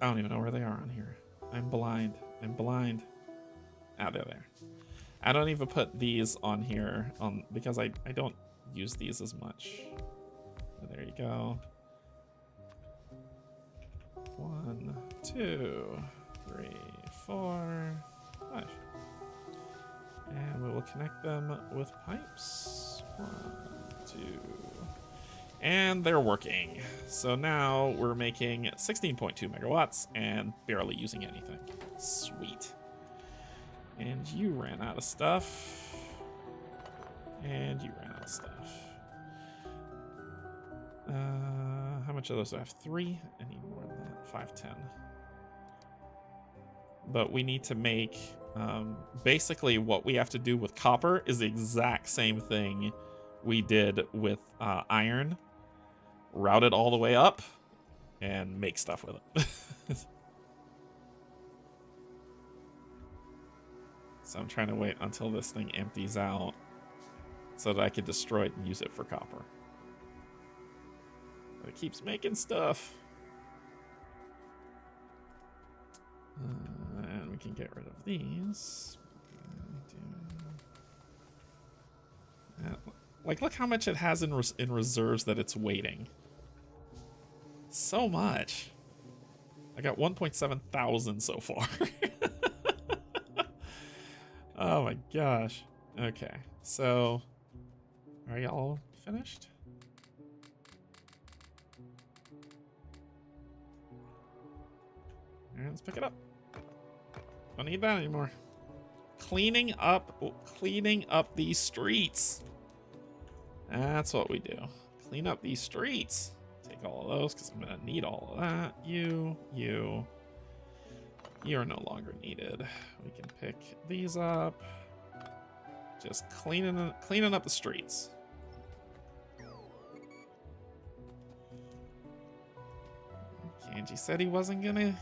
I don't even know where they are on here. I'm blind. I'm blind. Ah, they're there. I don't even put these on here because I don't use these as much. So there you go. 1, 2, 3, 4, 5. And we will connect them with pipes. 1, 2. And they're working. So now we're making 16.2 megawatts and barely using anything. Sweet. And you ran out of stuff. And you ran out of stuff. How how much of those do I have? 3? I need more than that. 5, 10. But we need to make, basically what we have to do with copper is the exact same thing we did with iron. Route it all the way up and make stuff with it. So I'm trying to wait until this thing empties out so that I can destroy it and use it for copper. But it keeps making stuff. And we can get rid of these. Like, look how much it has in reserves that it's waiting. So much. I got 1.7 thousand so far. Oh my gosh. Okay, so are y'all finished? All right, let's pick it up. Don't need that anymore. Cleaning up these streets. That's what we do. Clean up these streets. Take all of those because I'm gonna need all of that. You're no longer needed. We can pick these up. Just cleaning up the streets. Canje said he wasn't gonna.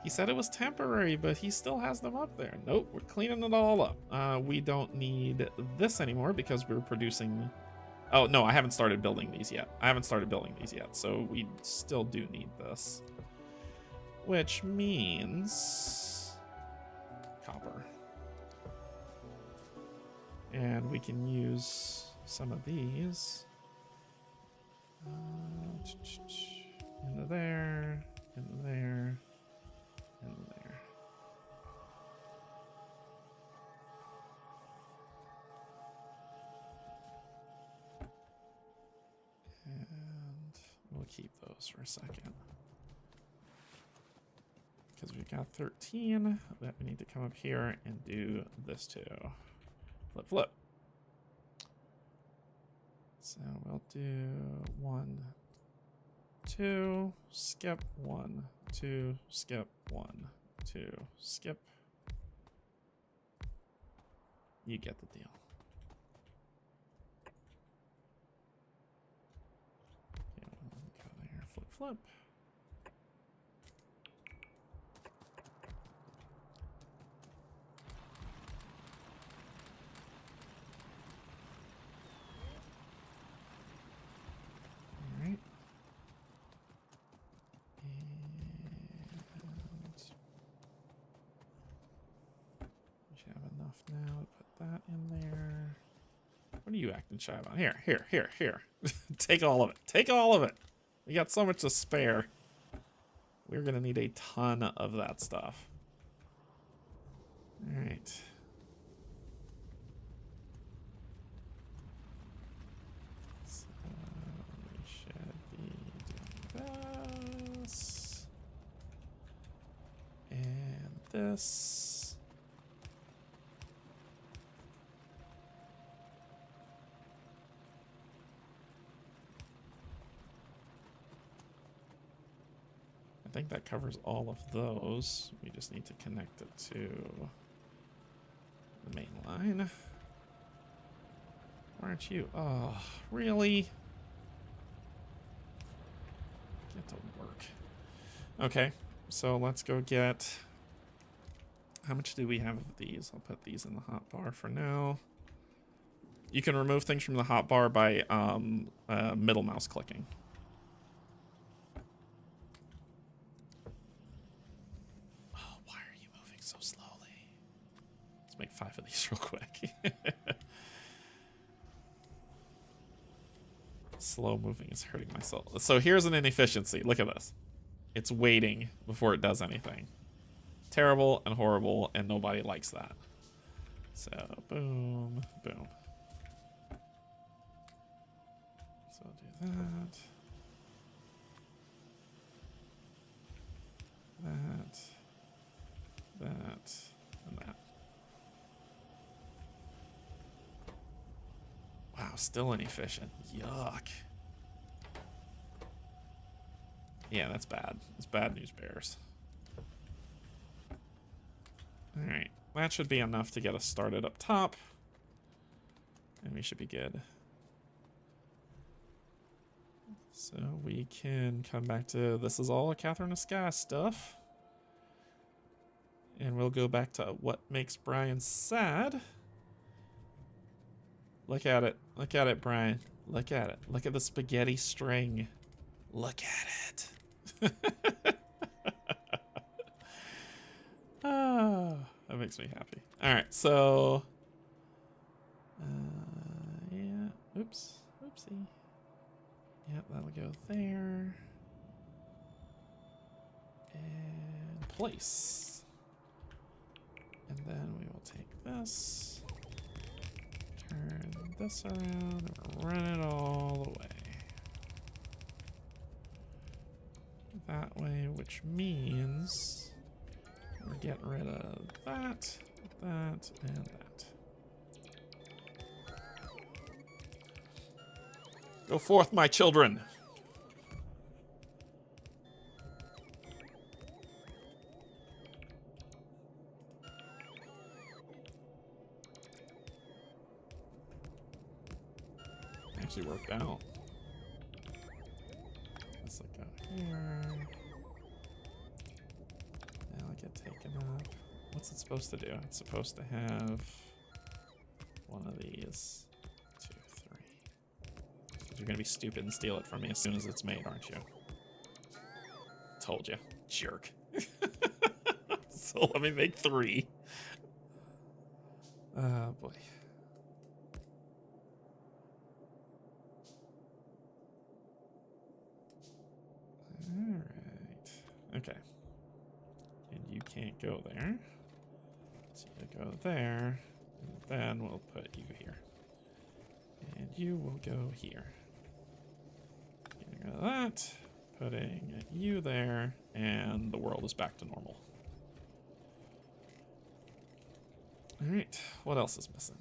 He said it was temporary, but he still has them up there. Nope, we're cleaning it all up. We don't need this anymore because we're producing. Oh no, I haven't started building these yet. So we still do need this. Which means copper. And we can use some of these. Into there, into there, into there. And we'll keep those for a second. Because we've got 13 that we need to come up here and do this too. Flip, flip. So we'll do 1, 2, skip 1, 2, skip 1, 2, skip. You get the deal. Okay, we'll go there, flip, flip. Now put that in there. What are you acting shy about? Here. Take all of it. Take all of it. We got so much to spare. We're gonna need a ton of that stuff. All right. So we should be doing this and this. I think that covers all of those. We just need to connect it to the main line. Why aren't you? Oh, really? Get to work. Okay, so let's go get... How much do we have of these? I'll put these in the hotbar for now. You can remove things from the hotbar by middle mouse clicking. So slowly. Let's make 5 of these real quick. Slow moving is hurting myself. So here's an inefficiency. Look at this. It's waiting before it does anything. Terrible and horrible, and nobody likes that. So boom, boom. So I'll do that. That, and that. Wow, still inefficient. Yuck. Yeah, that's bad. It's bad news bears. Alright, that should be enough to get us started up top. And we should be good. So we can come back to this is all Catherine of Sky stuff. And we'll go back to what makes Brian sad. Look at it. Look at it, Brian. Look at it. Look at the spaghetti string. Look at it. Ah, that makes me happy. All right, so yeah. Oops. Oopsie. Yep, that'll go there. And place. And then we will take this, turn this around, and run it all the way. That way, which means we're getting rid of that, that, and that. Go forth, my children. Actually worked out. Let's look out here. Now I get taken up. What's it supposed to do? It's supposed to have one of these. 2, 3. You're gonna be stupid and steal it from me as soon as it's made, aren't you? Told you, jerk. So let me make 3. Oh boy. Alright. Okay. And you can't go there. So you go there. And then we'll put you here. And you will go here. Getting rid of that. Putting you there. And the world is back to normal. Alright. What else is missing?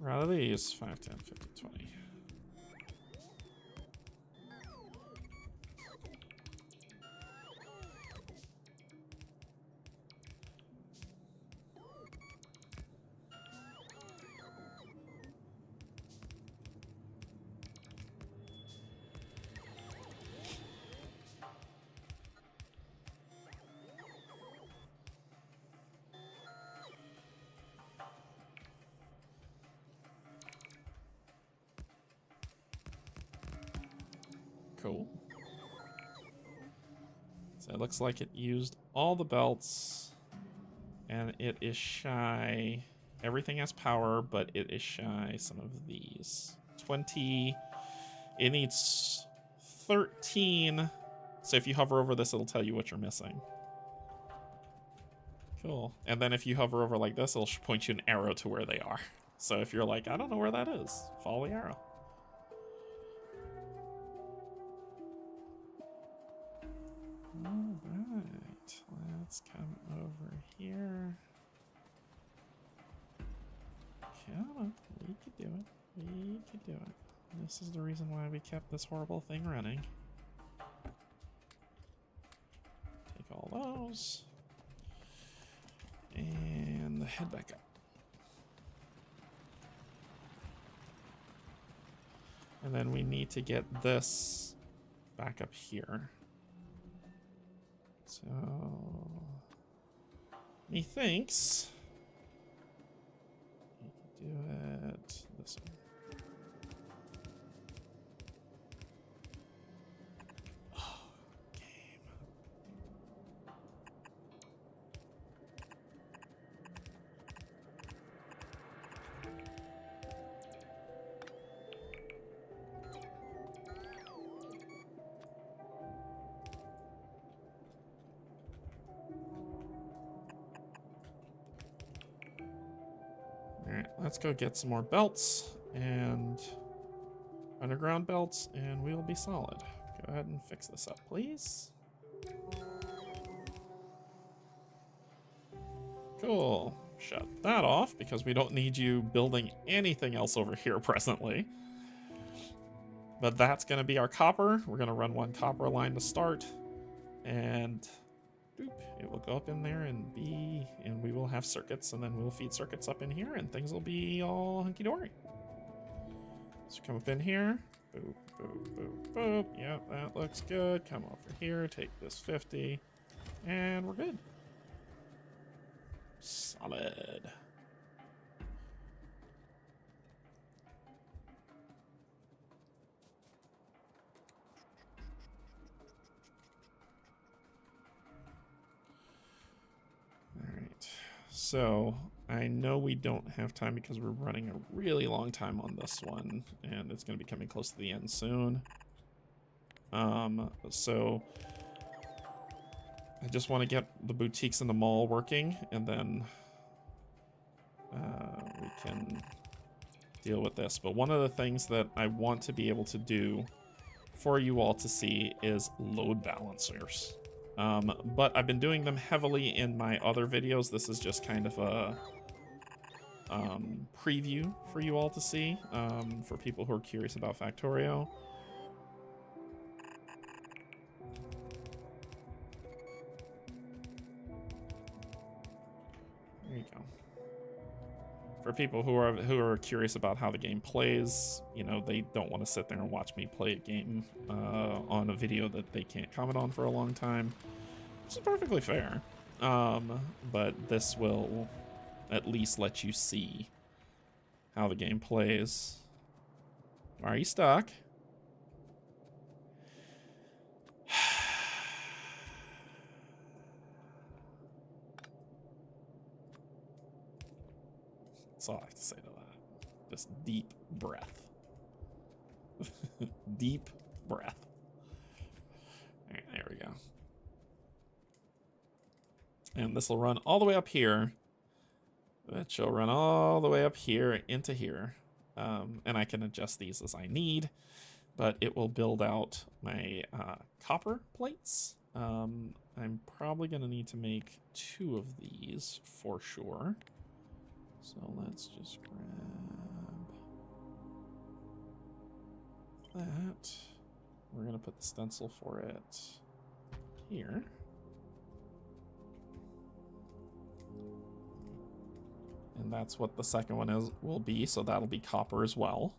We're out of these. 5, 10, 15, 20. Cool. So it looks like it used all the belts, and it is shy. Everything has power, but it is shy some of these. 20. It needs 13. So if you hover over this, it'll tell you what you're missing. Cool. And then if you hover over like this, it'll point you an arrow to where they are. So if you're like, I don't know where that is, follow the arrow. Alright, let's come over here. Come on, we could do it. We could do it. This is the reason why we kept this horrible thing running. Take all those. And head back up. And then we need to get this back up here. So, methinks we can do it this way. Oh, game. Alright, let's go get some more belts and underground belts, and we'll be solid. Go ahead and fix this up, please. Cool. shut that off because we don't need you building anything else over here presently. But that's going to be our copper. We're going to run one copper line to start. And boop, it will go up in there and we will have circuits, and then we'll feed circuits up in here, and things will be all hunky-dory. So come up in here. Boop, boop, boop, boop. Yep, that looks good. Come over here, take this 50, and we're good. Solid. Alright, so I know we don't have time because we're running a really long time on this one, and it's going to be coming close to the end soon. So I just want to get the boutiques in the mall working, and then we can deal with this. But one of the things that I want to be able to do for you all to see is load balancers. But I've been doing them heavily in my other videos. This is just kind of a preview for you all to see, for people who are curious about Factorio. There you go. For people who are curious about how the game plays, you know, they don't want to sit there and watch me play a game on a video that they can't comment on for a long time, which is perfectly fair. But this will at least let you see how the game plays. Are you stuck? That's all I have to say to that. Just deep breath. Deep breath. All right, there we go. And this will run all the way up here. It shall run all the way up here into here. And I can adjust these as I need, but it will build out my copper plates. I'm probably going to need to make 2 of these for sure. So let's just grab that. We're going to put the stencil for it here. And that's what the second one will be, so that'll be copper as well.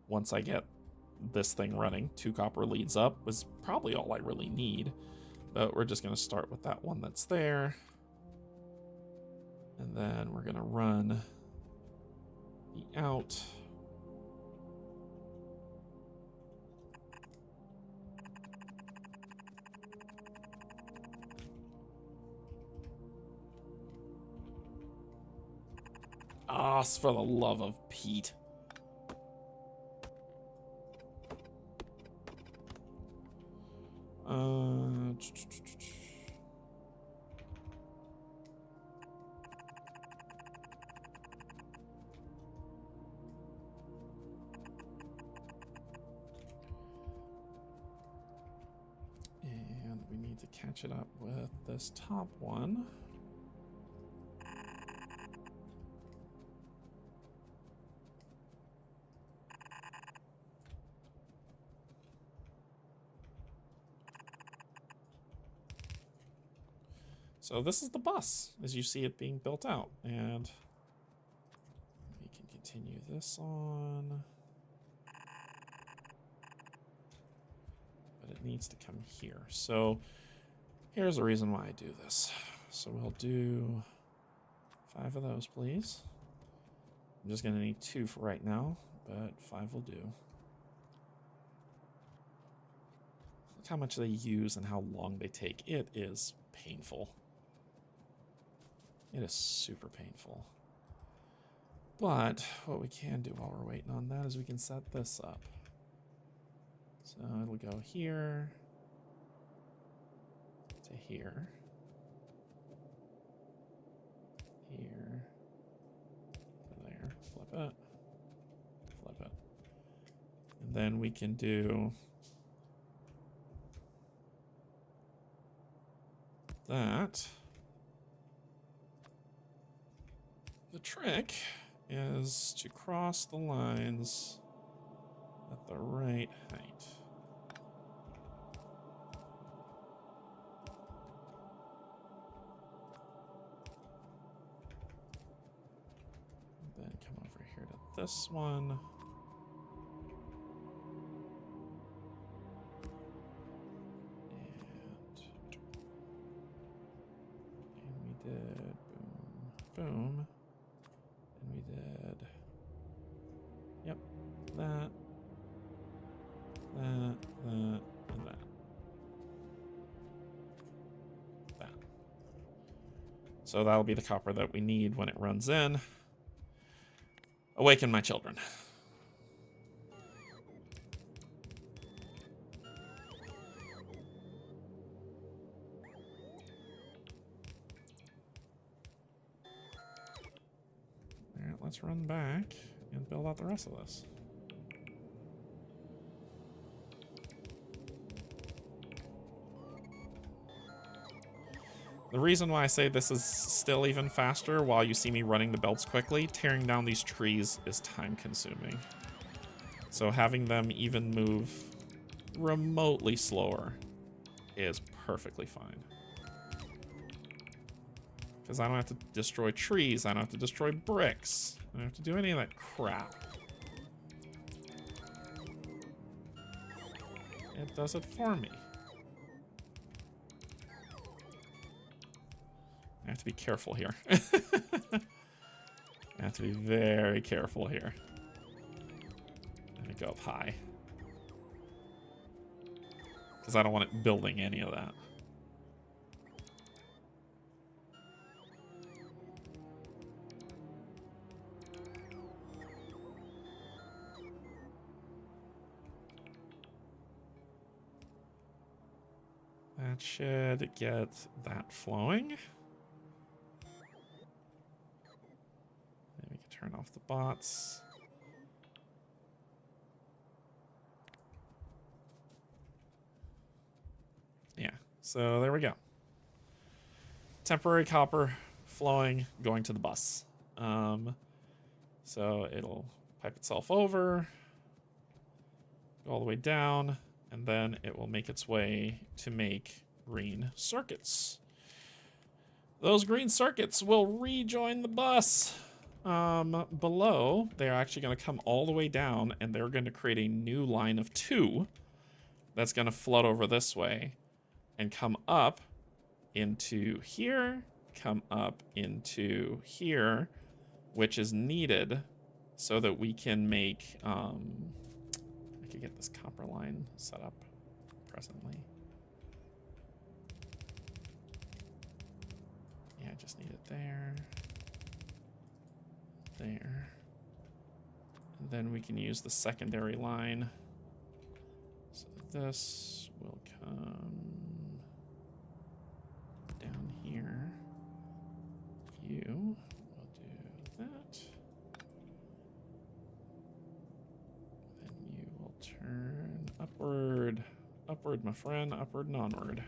Once I get this thing running, 2 copper leads up is probably all I really need. But we're just going to start with that one that's there. And then we're going to run the out. Ah, for the love of Pete. And we need to catch it up with this top one. So this is the bus, as you see it being built out, and we can continue this on, but it needs to come here. So here's the reason why I do this. So we'll do 5 of those, please. I'm just gonna need 2 for right now, but 5 will do. Look how much they use and how long they take. It is painful. It is super painful. But what we can do while we're waiting on that is we can set this up. So it'll go here to here. Here to there. Flip it. Flip it. And then we can do that. The trick is to cross the lines at the right height. And then come over here to this one. And we did boom, boom. And we did, yep, that, and that. That. So that'll be the copper that we need when it runs in. Awaken my children. All right, let's run back and build out the rest of this. The reason why I say this is still even faster while you see me running the belts quickly, tearing down these trees is time consuming. So having them even move remotely slower is perfectly fine. Because I don't have to destroy trees, I don't have to destroy bricks, I don't have to do any of that crap. It does it for me. I have to be careful here. I have to be very careful here. Let me go up high. Because I don't want it building any of that. That should get that flowing. Turn off the bots. Yeah, so there we go. Temporary copper flowing, going to the bus. So it'll pipe itself over, go all the way down, and then it will make its way to make green circuits. Those green circuits will rejoin the bus. Below, they're actually going to come all the way down, and they're going to create a new line of 2 that's going to float over this way and come up into here, come up into here, which is needed so that we can make, I could get this copper line set up presently. Yeah, I just need it there. There. And then we can use the secondary line. So this will come down here. You will do that. Then you will turn upward. Upward, my friend. Upward and onward.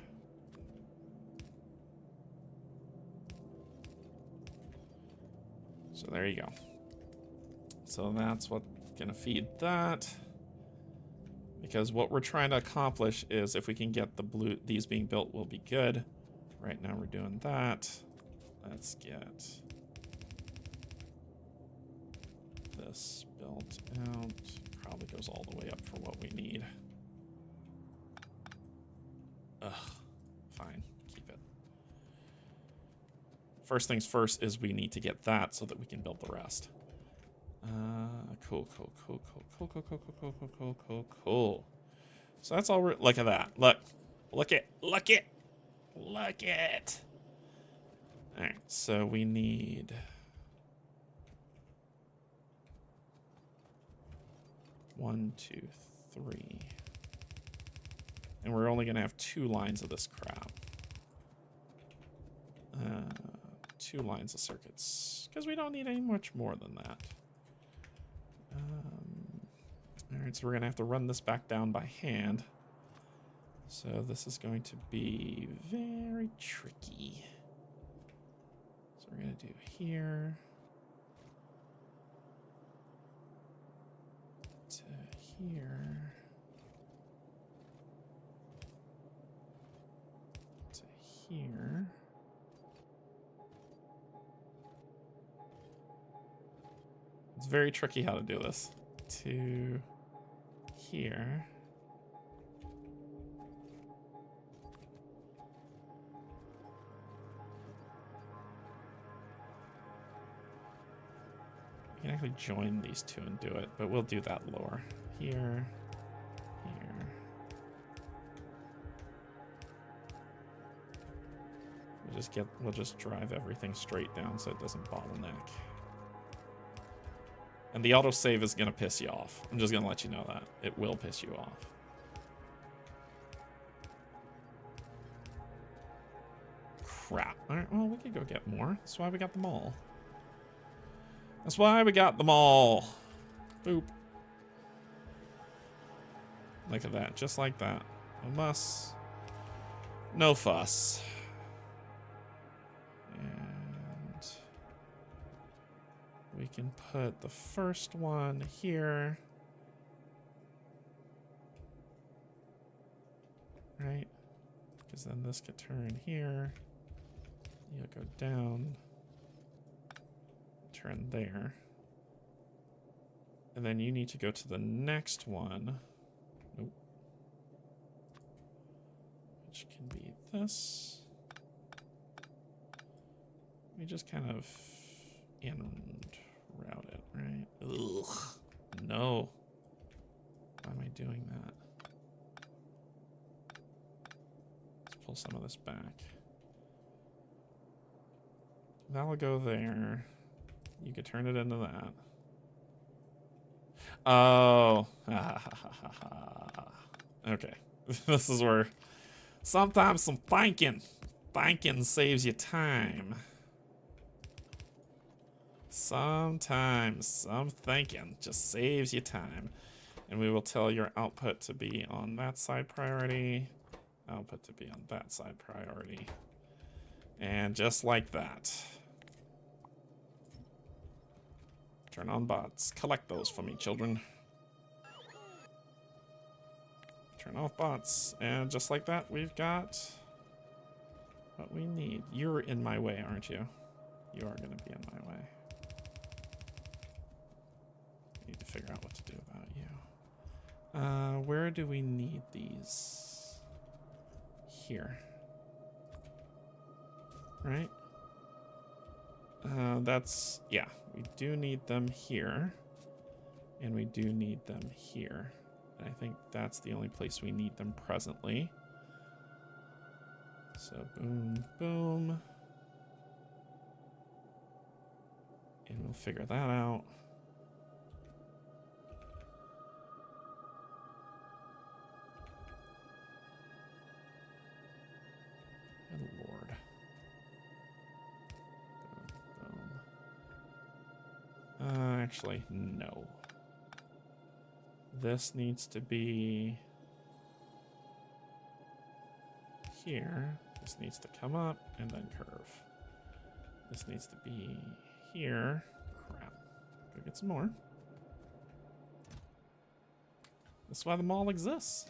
So there you go. So that's what's gonna feed that. Because what we're trying to accomplish is if we can get the blue, these being built will be good. Right now we're doing that. Let's get this built out. Probably goes all the way up for what we need. Ugh, fine. First things first is we need to get that so that we can build the rest. Cool. So that's all. Look at that. Look it. All right. So we need 1, 2, 3, and we're only gonna have 2 lines of this crap. 2 lines of circuits, because we don't need any much more than that. All right, so we're gonna have to run this back down by hand. So this is going to be very tricky. So we're gonna do here, here to here. It's very tricky how to do this. To here. We can actually join these two and do it, but we'll do that lower. Here, here. We'll just drive everything straight down so it doesn't bottleneck. And the autosave is gonna piss you off. I'm just gonna let you know that. It will piss you off. Crap. Alright, well, we could go get more. That's why we got them all. That's why we got them all. Boop. Look at that, just like that. No muss. No fuss. And we can put the first one here. Right? Because then this could turn here. You'll go down. Turn there. And then you need to go to the next one. Nope. Which can be this. We just kind of end route it, right? Ugh. No. Why am I doing that? Let's pull some of this back. That'll go there. You could turn it into that. Oh. Okay. This is where sometimes some thinking saves you time. Sometimes some thinking just saves you time. And we will tell your output to be on that side priority. Output to be on that side priority. And just like that. Turn on bots. Collect those for me, children. Turn off bots. And just like that, we've got what we need. You're in my way, aren't you? You are going to be in my way. Need to figure out what to do about you. Where do we need these? Here. Right? That's, yeah, we do need them here. And we do need them here. And I think that's the only place we need them presently. So boom, boom. And we'll figure that out. Good Lord. Actually, no. This needs to be here. This needs to come up and then curve. This needs to be here. Crap. Go get some more. That's why the mall exists.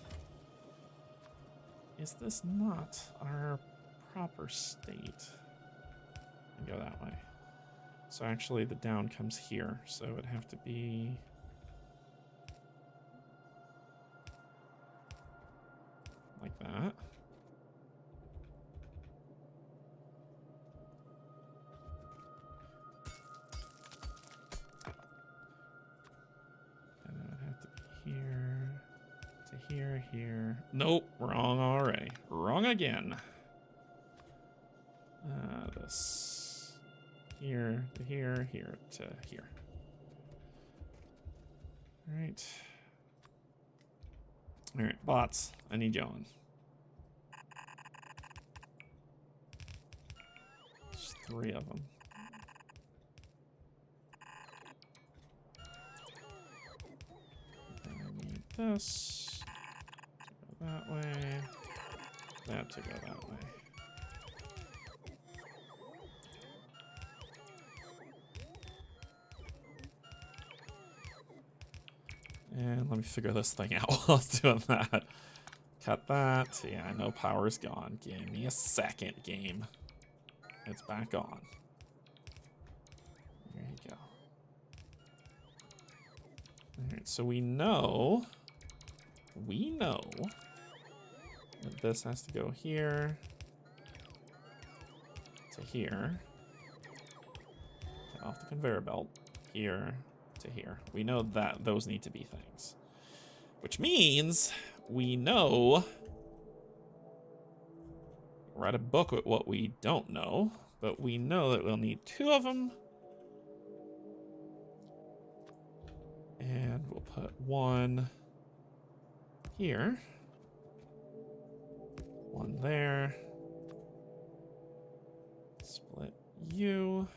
Is this not our proper state? And go that way. So actually the down comes here, so it would have to be like that. And it would have to be here to here, here. Nope, wrong already. Wrong again. This here to here, here to here. All right. All right, bots, I need you on. There's 3 of them. And I need this to go that way, that to go that way. And Let me figure this thing out while I was doing that. Cut that. Yeah, I know power's gone. Give me a second, game. It's back on. There you go. Alright, so we know that this has to go here to here. Off the conveyor belt. Here to here. We know that those need to be things. Which means we know, write a book with what we don't know, but we know that we'll need 2 of them. And we'll put 1 here, 1 there, split you.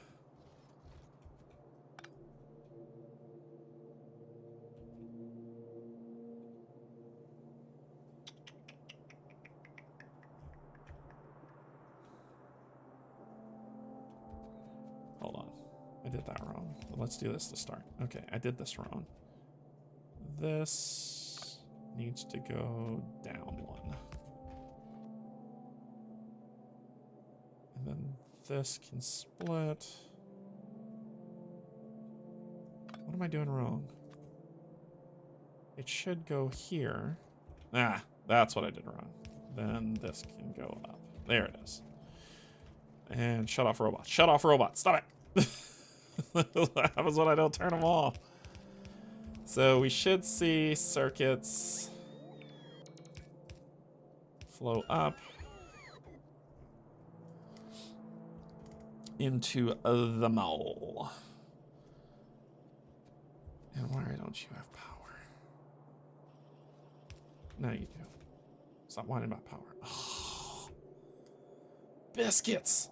Hold on, I did that wrong. Let's do this to start. Okay, I did this wrong. This needs to go down 1. And then this can split. What am I doing wrong? It should go here. Ah, that's what I did wrong. Then this can go up. There it is. And shut off robots. Shut off robots. Stop it. What happens when I don't turn them off? So we should see circuits flow up into the mole. And why don't you have power? Now you do. Stop whining about power. Oh, biscuits.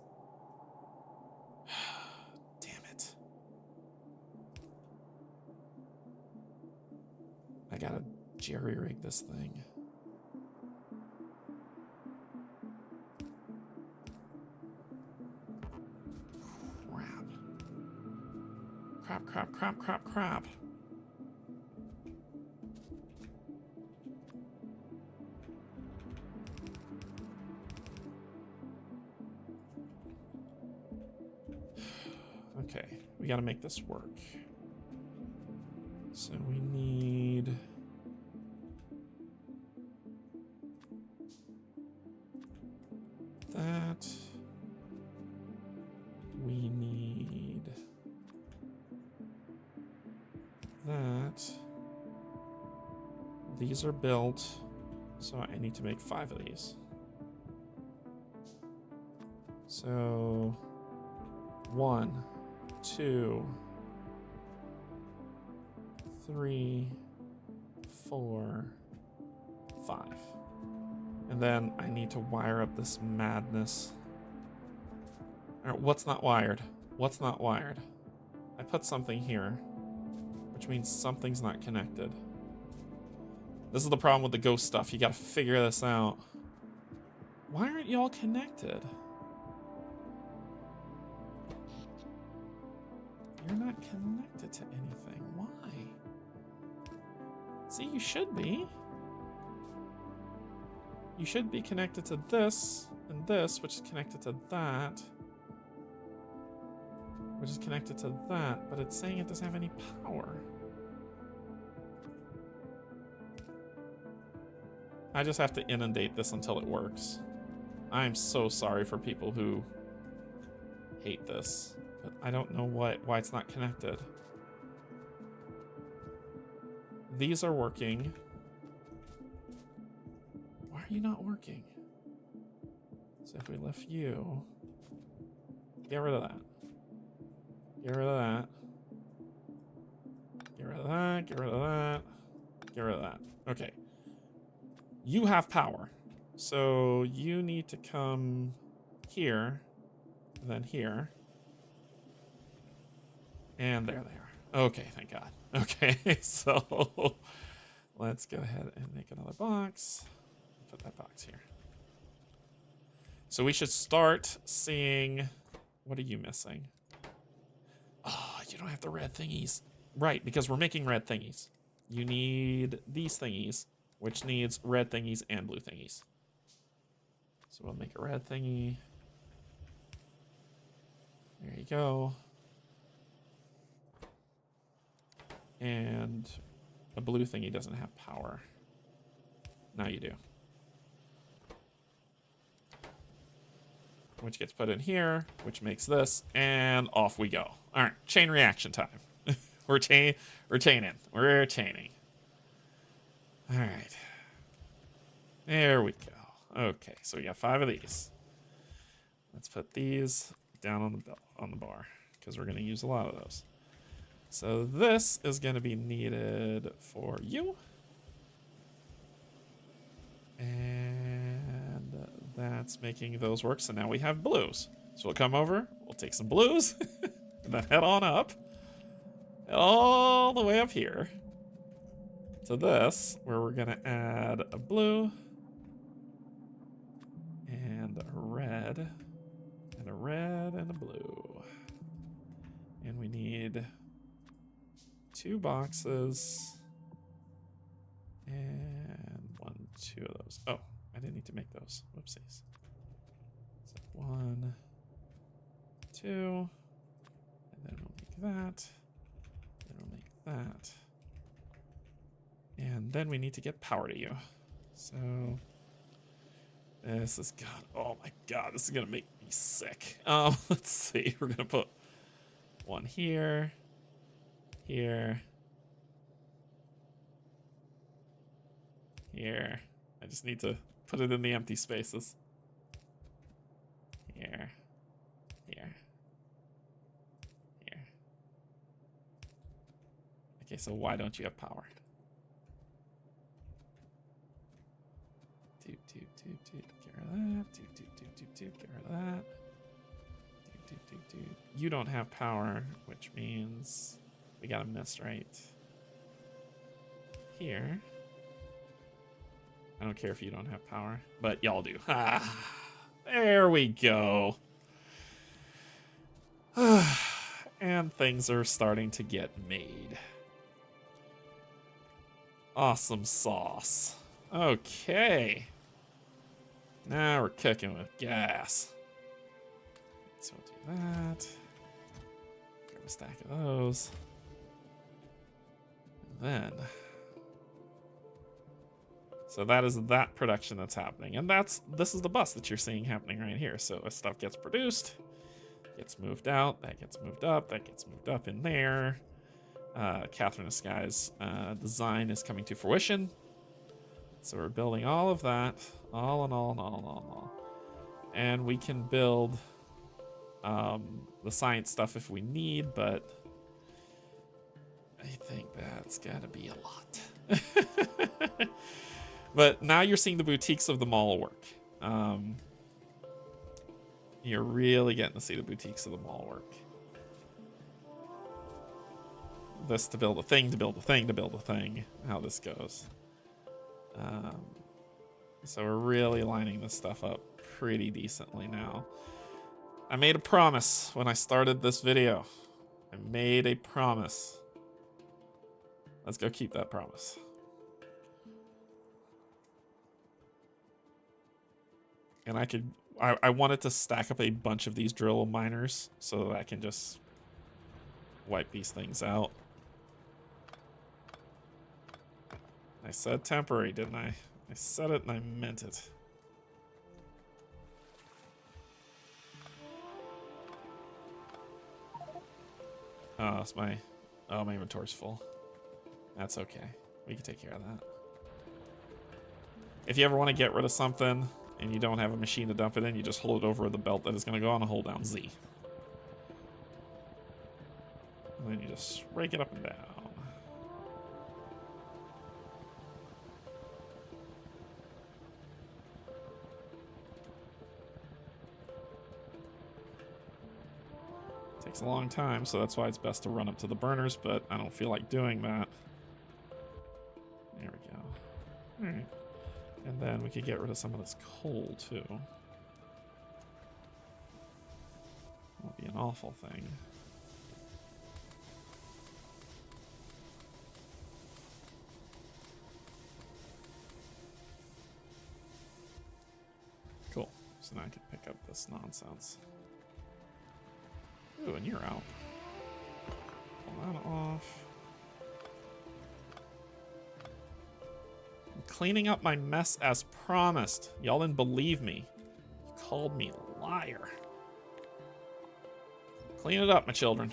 Damn it. I gotta jerry-rig this thing. Crap. Okay, we gotta make this work. So we need that. We need that. These are built, so I need to make 5 of these. So 1, 2, 3, 4, 5. And then I need to wire up this madness. All right, what's not wired? What's not wired? I put something here, which means something's not connected. This is the problem with the ghost stuff. You gotta figure this out. Why aren't y'all connected? You're not connected to anything. Why? See, you should be. You should be connected to this and this, which is connected to that, which is connected to that, but it's saying it doesn't have any power. I just have to inundate this until it works. I'm so sorry for people who hate this, but I don't know why it's not connected. These are working. Why are you not working? So if we lift you, get rid of that. Get rid of that. Get rid of that, get rid of that, get rid of that. Okay. You have power. So you need to come here, and then here. And there they are. Okay, thank God. Okay, so let's go ahead and make another box. Put that box here. So we should start seeing, what are you missing? Oh, you don't have the red thingies. Right, because we're making red thingies. you need these thingies, which needs red thingies and blue thingies. So we'll make a red thingy. There you go. And a blue thingy doesn't have power. Now you do. Which gets put in here, which makes this, and off we go. All right, chain reaction time. We're chaining. We're chaining. All right. There we go. Okay, so we got 5 of these. Let's put these down on the bar because we're going to use a lot of those. So this is going to be needed for you. And that's making those work. So now we have blues. So we'll come over, we'll take some blues, and then head on up. All the way up here to this, where we're going to add a blue and a red and a red and a blue. And we need 2 boxes and 2 of those. Oh, I didn't need to make those. Whoopsies. So 1, 2, and then we'll make that. Then we'll make that. And then we need to get power to you. So this is oh my god, this is gonna make me sick. Let's see. We're gonna put 1 here, here, here. I just need to put it in the empty spaces. Here, here, here. Okay, so why don't you have power? Get rid of that. Get rid of that. You don't have power, which means we gotta miss right here. I don't care if you don't have power, but y'all do. Ah, there we go. And things are starting to get made. Awesome sauce. Okay. Now we're cooking with gas. So we'll do that. Grab a stack of those. And then. So that is that production that's happening. And this is the bus that you're seeing happening right here. So as stuff gets produced, gets moved out, that gets moved up, that gets moved up in there. Catherine of Sky's design is coming to fruition. So we're building all of that, all. And we can build the science stuff if we need, but I think that's gotta be a lot. But now you're seeing the boutiques of the mall work. You're really getting to see the boutiques of the mall work. This to build a thing, to build a thing, to build a thing. How this goes. So we're really lining this stuff up pretty decently now. I made a promise when I started this video. I made a promise. Let's go keep that promise. And I wanted to stack up a bunch of these drill miners so that I can just wipe these things out. I said temporary, didn't I? I said it and I meant it. Oh, it's my inventory's full. That's okay. We can take care of that. If you ever want to get rid of something and you don't have a machine to dump it in, you just hold it over the belt that is going to go on and hold down Z. And then you just rake it up and down. Takes a long time, so that's why it's best to run up to the burners, but I don't feel like doing that. There we go. All right. And then we could get rid of some of this coal, too. Would be an awful thing. So now I can pick up this nonsense. Ooh, and you're out. Pull that off. I'm cleaning up my mess as promised. Y'all didn't believe me. You called me a liar. Clean it up, my children.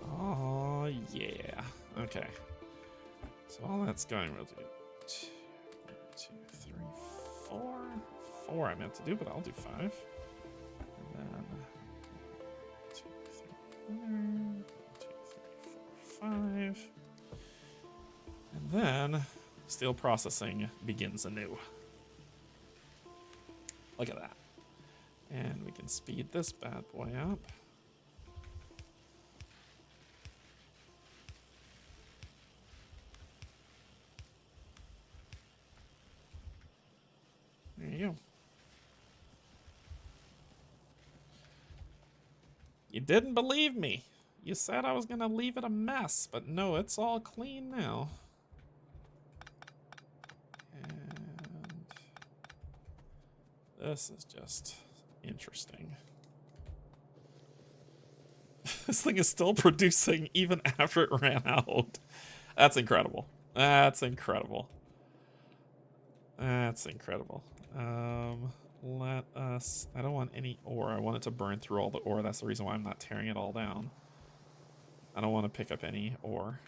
Oh, yeah. Okay. So all that's going, we'll do 2, 3, 4. 4 I meant to do, but I'll do 5. And then 2, 3, 4, 5. And then steel processing begins anew. Look at that. And we can speed this bad boy up. There you go. You didn't believe me. You said I was gonna leave it a mess, but no, it's all clean now. And this is just interesting. This thing is still producing even after it ran out. That's incredible. That's incredible. That's incredible. Let us... I don't want any ore. I want it to burn through all the ore. That's the reason why I'm not tearing it all down. I don't want to pick up any ore.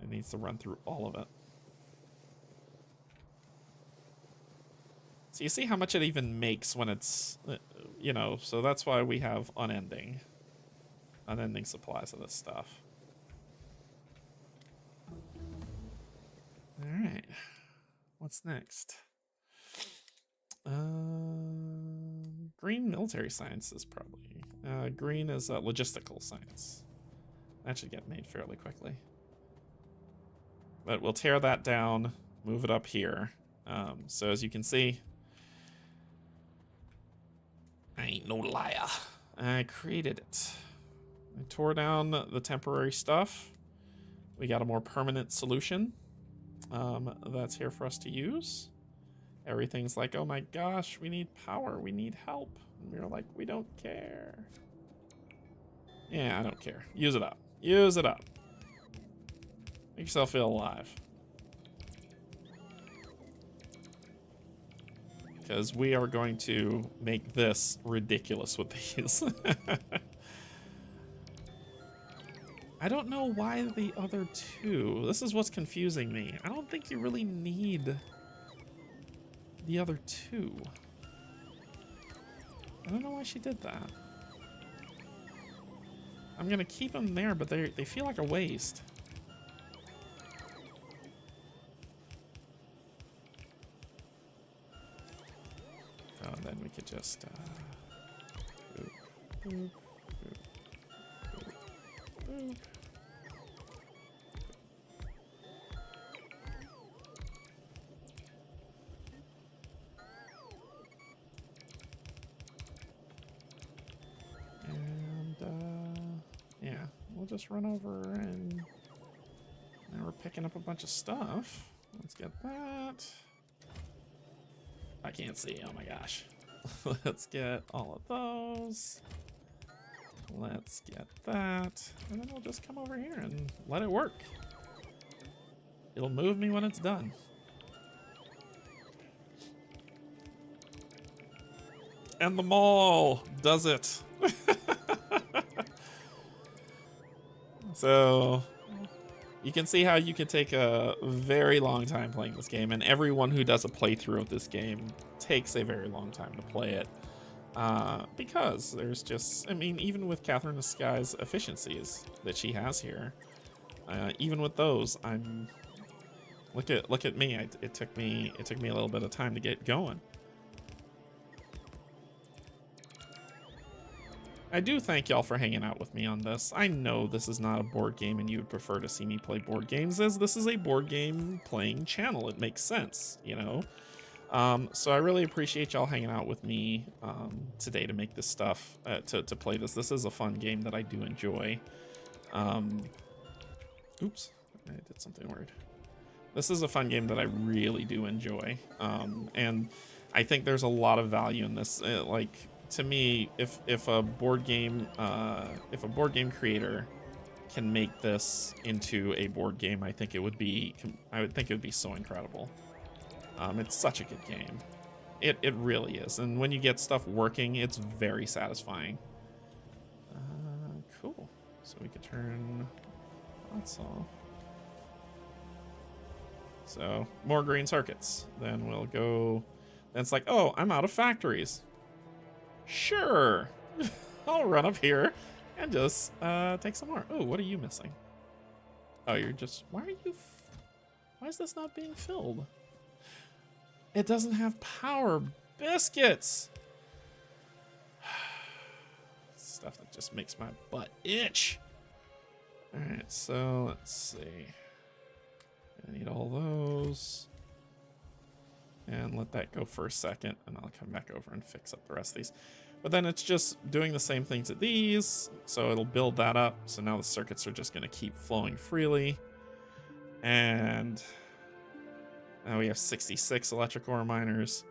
It needs to run through all of it. So you see how much it even makes when it's... You know, so that's why we have unending supplies of this stuff. Alright. What's next? Green military science is probably... green is logistical science. That should get made fairly quickly. But we'll tear that down, move it up here. So as you can see... I ain't no liar. I created it. I tore down the temporary stuff. We got a more permanent solution that's here for us to use. Everything's like, oh my gosh, we need power, we need help. And we were like, we don't care. Yeah, I don't care. Use it up. Use it up. Make yourself feel alive. Because we are going to make this ridiculous with these. I don't know why the other two. This is what's confusing me. I don't think you really need the other two. I don't know why she did that. I'm gonna keep them there, but they feel like a waste. Oh, and then we could just boop, boop, boop, boop, boop. Yeah, we'll just run over and now we're picking up a bunch of stuff. Let's get that. I can't see, oh my gosh. Let's get all of those. Let's get that. And then we'll just come over here and let it work. It'll move me when it's done. And the mall does it. So you can see how you can take a very long time playing this game, and everyone who does a playthrough of this game takes a very long time to play it. Because there's just, I mean, even with Catherine the Sky's efficiencies that she has here, even with those, look at me. It took me a little bit of time to get going. I do thank y'all for hanging out with me on this. I know this is not a board game and you would prefer to see me play board games, as this is a board game playing channel. It makes sense, you know? So I really appreciate y'all hanging out with me today to make this stuff, to play this. This is a fun game that I do enjoy. Oops, I did something weird. This is a fun game that I really do enjoy, and I think there's a lot of value in this. Like, to me, if a board game creator can make this into a board game, I would think it would be so incredible. It's such a good game. It really is, and when you get stuff working, it's very satisfying. Cool. So we could turn that's all. So more green circuits. Then we'll go. Then it's like, oh, I'm out of factories. Sure, I'll run up here and just take some more. Oh, what are you missing? Oh, you're just. Why are you? Why is this not being filled? It doesn't have power. Biscuits. Stuff that just makes my butt itch. All right, so let's see. I need all those. And let that go for a second, and I'll come back over and fix up the rest of these. But then it's just doing the same thing to these, so it'll build that up. So now the circuits are just going to keep flowing freely. And now we have 66 electric ore miners.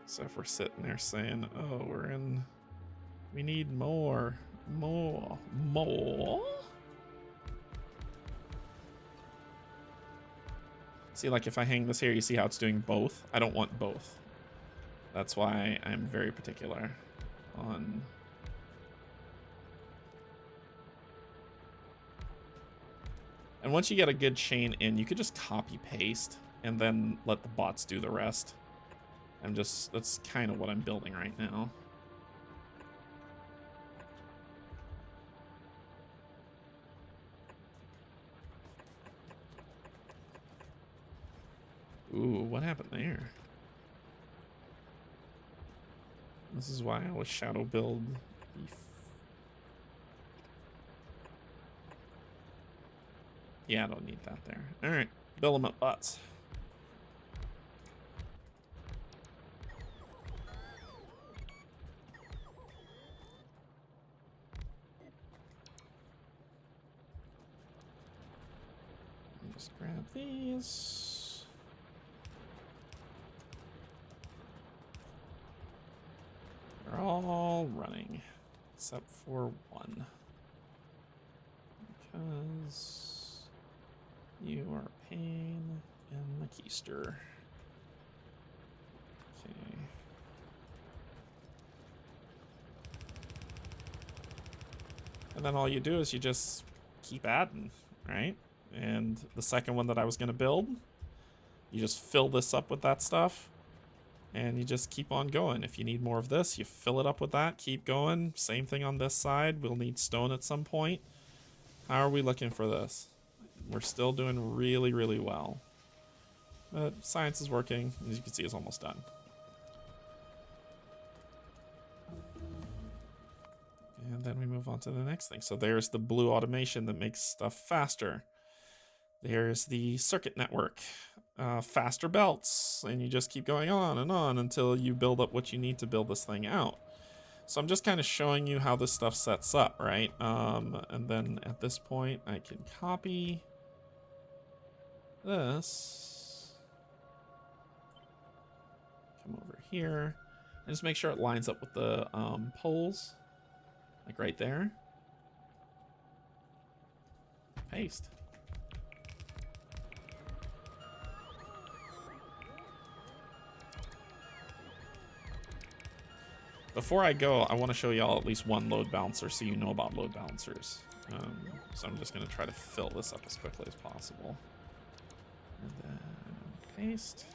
So if we're sitting there saying, oh, we need more. See, like if I hang this here, you see how it's doing both? I don't want both. That's why I'm very particular on... And once you get a good chain in, you could just copy paste and then let the bots do the rest. That's kind of what I'm building right now. Ooh, what happened there? This is why I always shadow build beef. Yeah, I don't need that there. All right, build them up bots. Just grab these. They're all running, except for one. Because you are a pain in the keister. Okay. And then all you do is you just keep adding, right? And the second one that I was going to build, you just fill this up with that stuff. And you just keep on going. If you need more of this, you fill it up with that. Keep going. Same thing on this side. We'll need stone at some point. How are we looking for this? We're still doing really, really well. But science is working. As you can see, it's almost done. And then we move on to the next thing. So there's the blue automation that makes stuff faster. There's the circuit network. Faster belts, and you just keep going on until you build up what you need to build this thing out. So I'm just kind of showing you how this stuff sets up, right? And then at this point I can copy this, come over here, and just make sure it lines up with the poles, like right there. Paste. Before I go, I want to show y'all at least one load balancer so you know about load balancers. So I'm just going to try to fill this up as quickly as possible. And then paste.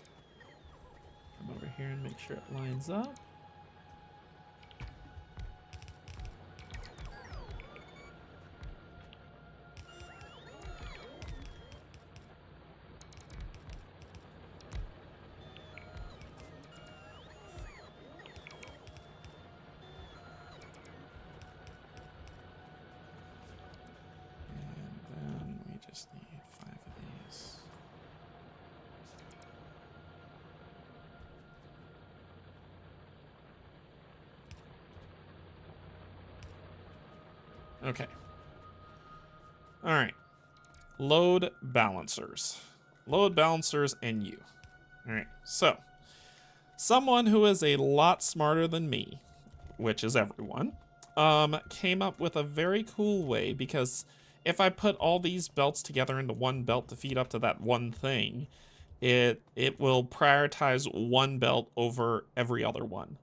Come over here and make sure it lines up. Just need 5 of these. Okay. All right. Load balancers. Load balancers and you. All right. So, someone who is a lot smarter than me, which is everyone, came up with a very cool way, because if I put all these belts together into one belt to feed up to that one thing, it will prioritize one belt over every other one.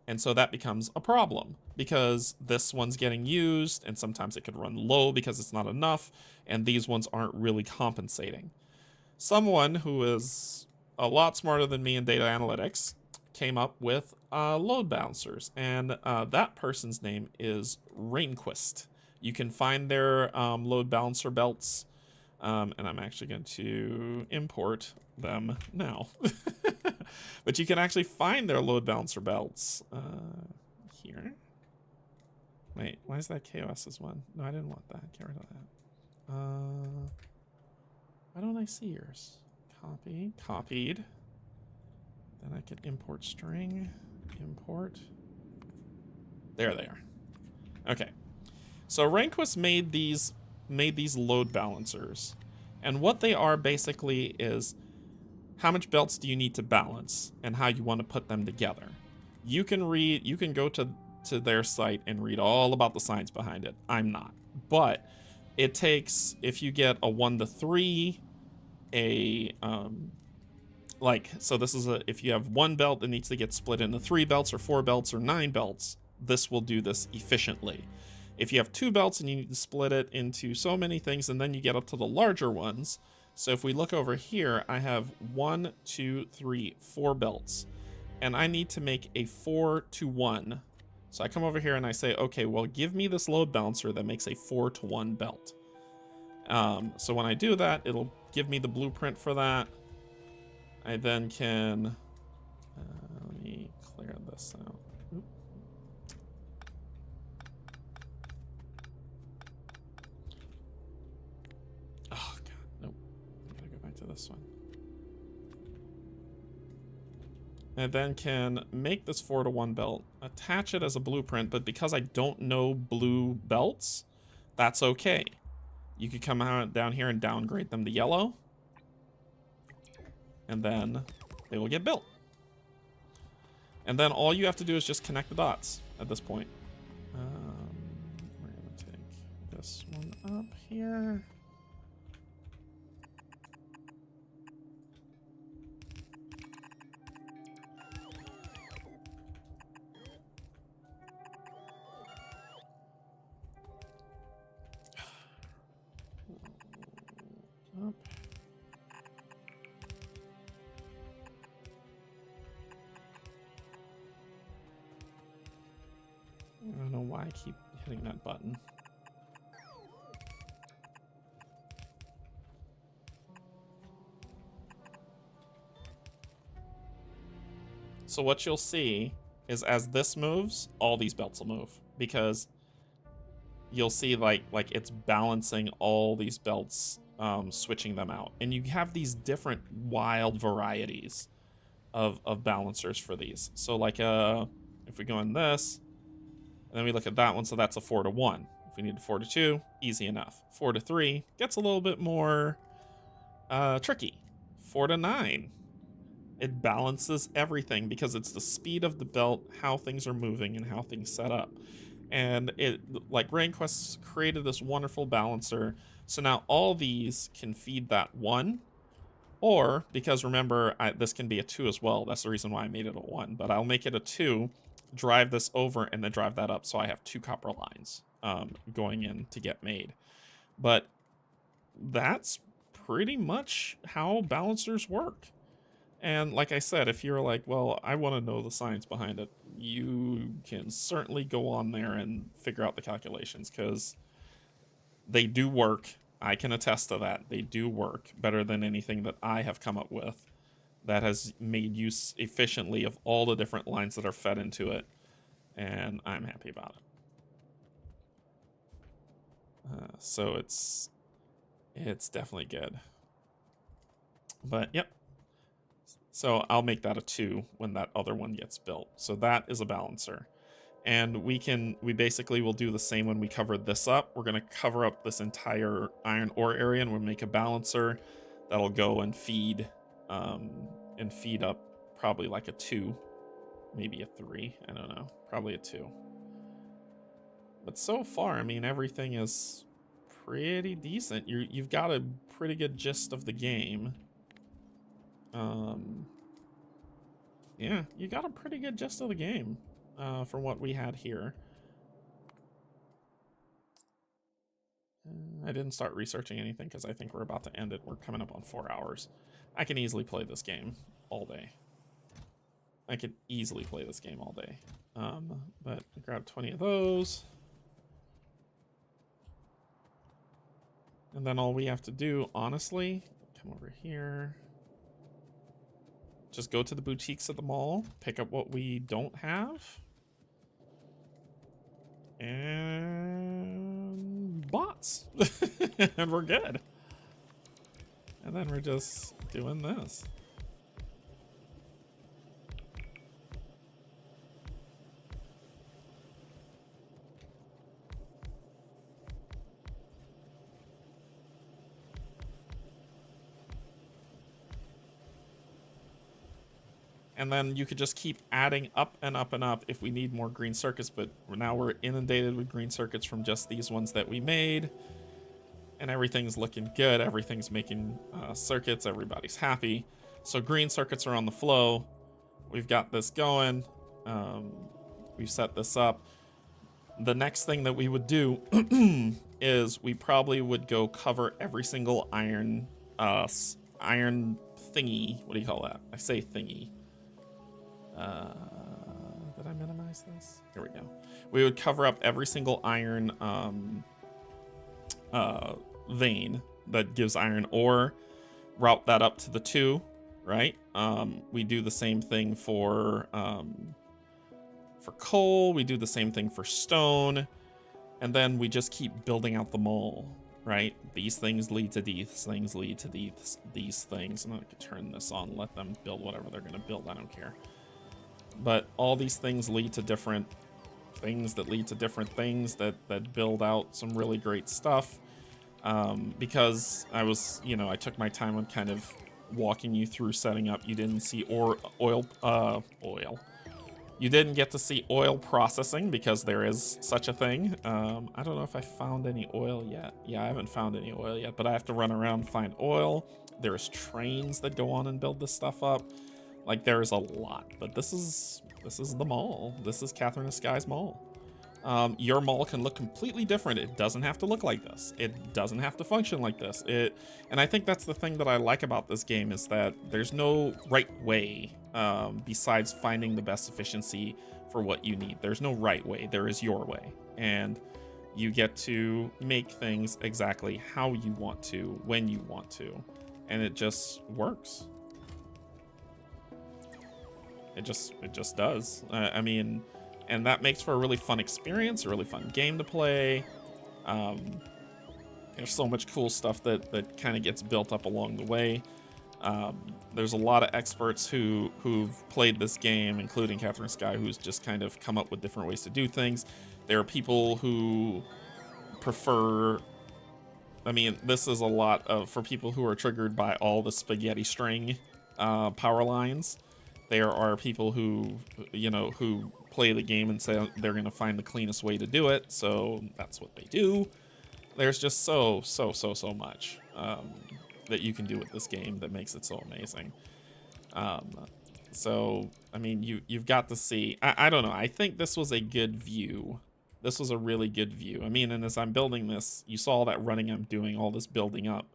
And so that becomes a problem, because this one's getting used and sometimes it could run low because it's not enough, and these ones aren't really compensating. Someone who is a lot smarter than me in data analytics came up with load balancers, and that person's name is Rainquist. You can find their load balancer belts, and I'm actually going to import them now. But you can actually find their load balancer belts here. Wait, why is that KOS's one? No, I didn't want that. Get rid of that. Why don't I see yours? Copy, copied. Then I can import string, import. There they are. Okay. So Rainquist made these load balancers. And what they are basically is how much belts do you need to balance and how you want to put them together. You can go to their site and read all about the science behind it. I'm not. But it takes, if you get a 1 to 3, so this is if you have one belt that needs to get split into 3 belts or 4 belts or 9 belts, this will do this efficiently. If you have 2 belts and you need to split it into so many things, and then you get up to the larger ones. So if we look over here, I have 1, 2, 3, 4 belts, and I need to make a 4 to 1. So I come over here and I say, okay, well, give me this load balancer that makes a 4 to 1 belt. So when I do that, it'll give me the blueprint for that. I then can, let me clear this out. Oop. Oh, God, nope. I gotta go back to this one. I then can make this 4 to 1 belt, attach it as a blueprint, but because I don't know blue belts, that's okay. You could come out down here and downgrade them to yellow, and then they will get built. And then all you have to do is just connect the dots at this point. We're gonna take this one up here. Up. I don't know why I keep hitting that button. So what you'll see is as this moves, all these belts will move, because you'll see like it's balancing all these belts, switching them out. And you have these different wild varieties of balancers for these. So like if we go in this, and then we look at that one, so that's a 4 to 1. If we need a 4 to 2, easy enough. 4 to 3 gets a little bit more tricky. 4 to 9. It balances everything because it's the speed of the belt, how things are moving, and how things set up. And it, like, Rainquest created this wonderful balancer. So now all these can feed that 1. Or, because remember, this can be a 2 as well. That's the reason why I made it a 1. But I'll make it a 2, drive this over, and then drive that up. So I have 2 copper lines going in to get made. But that's pretty much how balancers work. And like I said, if you're like, well, I want to know the science behind it, you can certainly go on there and figure out the calculations, because they do work. I can attest to that. They do work better than anything that I have come up with that has made use efficiently of all the different lines that are fed into it. And I'm happy about it. So it's definitely good. But yep. So I'll make that a 2 when that other one gets built. So that is a balancer. And we basically will do the same when we cover this up. We're going to cover up this entire iron ore area, and we'll make a balancer that'll go and feed up probably like a 2, maybe a 3. I don't know, probably a 2. But so far, I mean, everything is pretty decent. You've got a pretty good gist of the game. Yeah, you got a pretty good gist of the game from what we had here. I didn't start researching anything because I think we're about to end it. We're coming up on 4 hours. I can easily play this game all day. I could easily play this game all day. But grab 20 of those. And then all we have to do, honestly, come over here. Just go to the boutiques at the mall, pick up what we don't have. And bots. And we're good. And then we're just doing this. And then you could just keep adding up and up and up if we need more green circuits, but now we're inundated with green circuits from just these ones that we made. And everything's looking good. Everything's making circuits. Everybody's happy. So green circuits are on the flow. We've got this going. We've set this up. The next thing that we would do is we probably would go cover every single iron thingy. What do you call that? I say thingy. Did I minimize this? Here we go. We would cover up every single iron vein that gives iron ore, route that up to the 2, right? We do the same thing for coal. We do the same thing for stone, and then we just keep building out the mall, right? These things lead to these things lead to these things. And I could turn this on, let them build whatever they're gonna build. I don't care. But all these things lead to different things that lead to different things that build out some really great stuff. Because I took my time on kind of walking you through setting up. You didn't see oil. You didn't get to see oil processing because there is such a thing. I don't know if I found any oil yet. Yeah, I haven't found any oil yet, but I have to run around and find oil. There's trains that go on and build this stuff up. Like, there's a lot, but this is the mall. This is Catherine of Sky's mall. Your mall can look completely different. It doesn't have to look like this. It doesn't have to function like this. And I think that's the thing that I like about this game, is that there's no right way besides finding the best efficiency for what you need. There's no right way. There is your way. And you get to make things exactly how you want to, when you want to. And it just works. It just does. I mean, and that makes for a really fun experience, a really fun game to play. There's so much cool stuff that kind of gets built up along the way. There's a lot of experts who've played this game, including Catherine Sky, who's just kind of come up with different ways to do things. There are people who prefer... I mean, this is a lot of... For people who are triggered by all the spaghetti string power lines. There are people who play the game and say they're going to find the cleanest way to do it, so that's what they do. There's just so much that you can do with this game that makes it so amazing. So, I mean, you've got to see... I don't know, I think this was a good view. This was a really good view. I mean, and as I'm building this, you saw that running I'm doing, all this building up,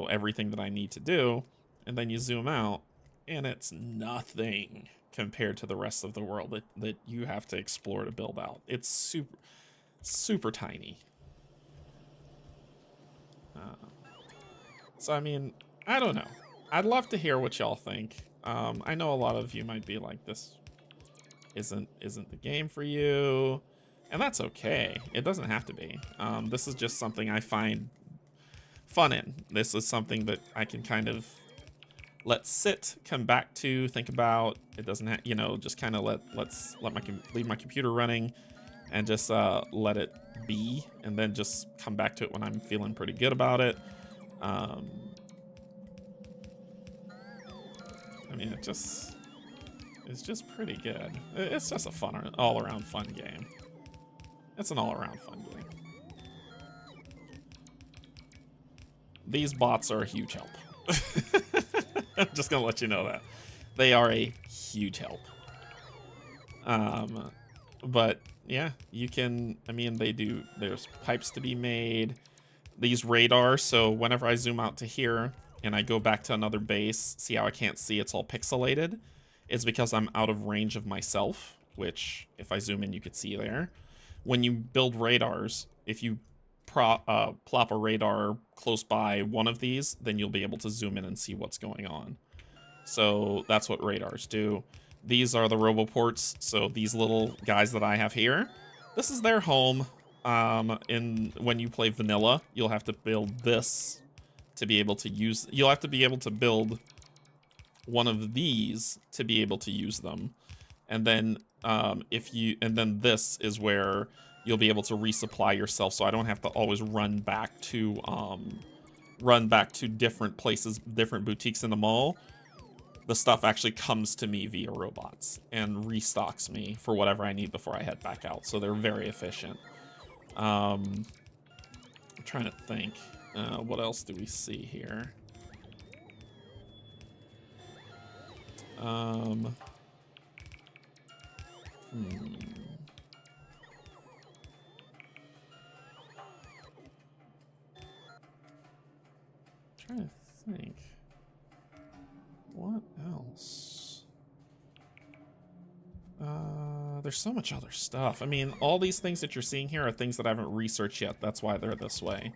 everything that I need to do, and then you zoom out, and it's nothing compared to the rest of the world that you have to explore to build out. It's super tiny. So, I mean, I don't know. I'd love to hear what y'all think. I know a lot of you might be like, this isn't the game for you, and that's okay. It doesn't have to be. This is just something I find fun in. This is something that I can kind of let sit, come back to, think about. It doesn't have, you know, just kind of leave my computer running and just let it be, and then just come back to it when I'm feeling pretty good about it. I mean, it's just pretty good. It's just a fun, all-around fun game. It's an all-around fun game. These bots are a huge help. I'm just gonna let you know that. They are a huge help. But yeah, you can, I mean, there's pipes to be made. These radars, so whenever I zoom out to here and I go back to another base, see how I can't see, it's all pixelated? It's because I'm out of range of myself, which if I zoom in, you could see there. When you build radars, if you plop a radar close by one of these, then you'll be able to zoom in and see what's going on. So that's what radars do. These are the roboports, so these little guys that I have here, this is their home. When you play vanilla, you'll have to build this to be able to use, you'll have to be able to build one of these to be able to use them. And then then this is where you'll be able to resupply yourself, so I don't have to always run back to different places, different boutiques in the mall. The stuff actually comes to me via robots and restocks me for whatever I need before I head back out. So they're very efficient. I'm trying to think. What else do we see here? Trying to think. What else? There's so much other stuff. I mean, all these things that you're seeing here are things that I haven't researched yet. That's why they're this way.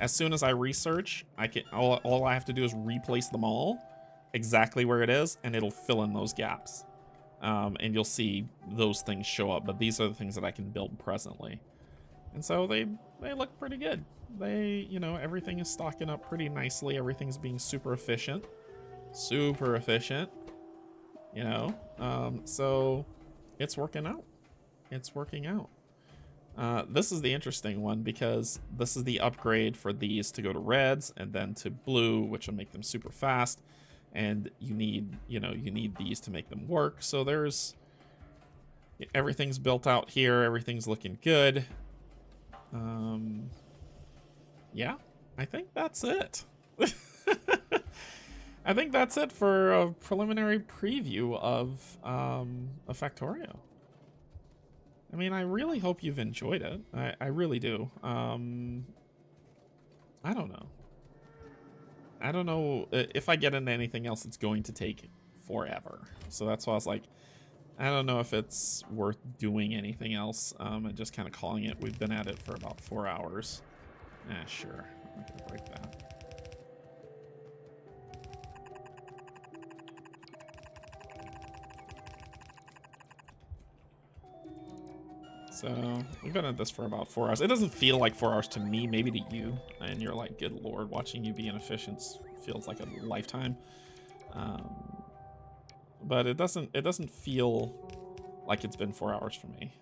As soon as I research, all I have to do is replace them all exactly where it is, and it'll fill in those gaps. And you'll see those things show up, but these are the things that I can build presently. And so they look pretty good. They, you know, everything is stocking up pretty nicely. Everything's being super efficient. Super efficient. You know, so it's working out. It's working out. This is the interesting one because this is the upgrade for these to go to reds and then to blue, which will make them super fast. And you need these to make them work. So everything's built out here. Everything's looking good. Yeah, I think that's it. I think that's it for a preliminary preview of Factorio. I mean, I really hope you've enjoyed it. I really do. I don't know. I don't know if I get into anything else, it's going to take forever. So that's why I was like, I don't know if it's worth doing anything else and just kind of calling it. We've been at it for about 4 hours. Sure. I'm not gonna break that. So we've been at this for about 4 hours. It doesn't feel like 4 hours to me, maybe to you. And you're like, good Lord, watching you be inefficient feels like a lifetime. But it doesn't feel like it's been 4 hours for me.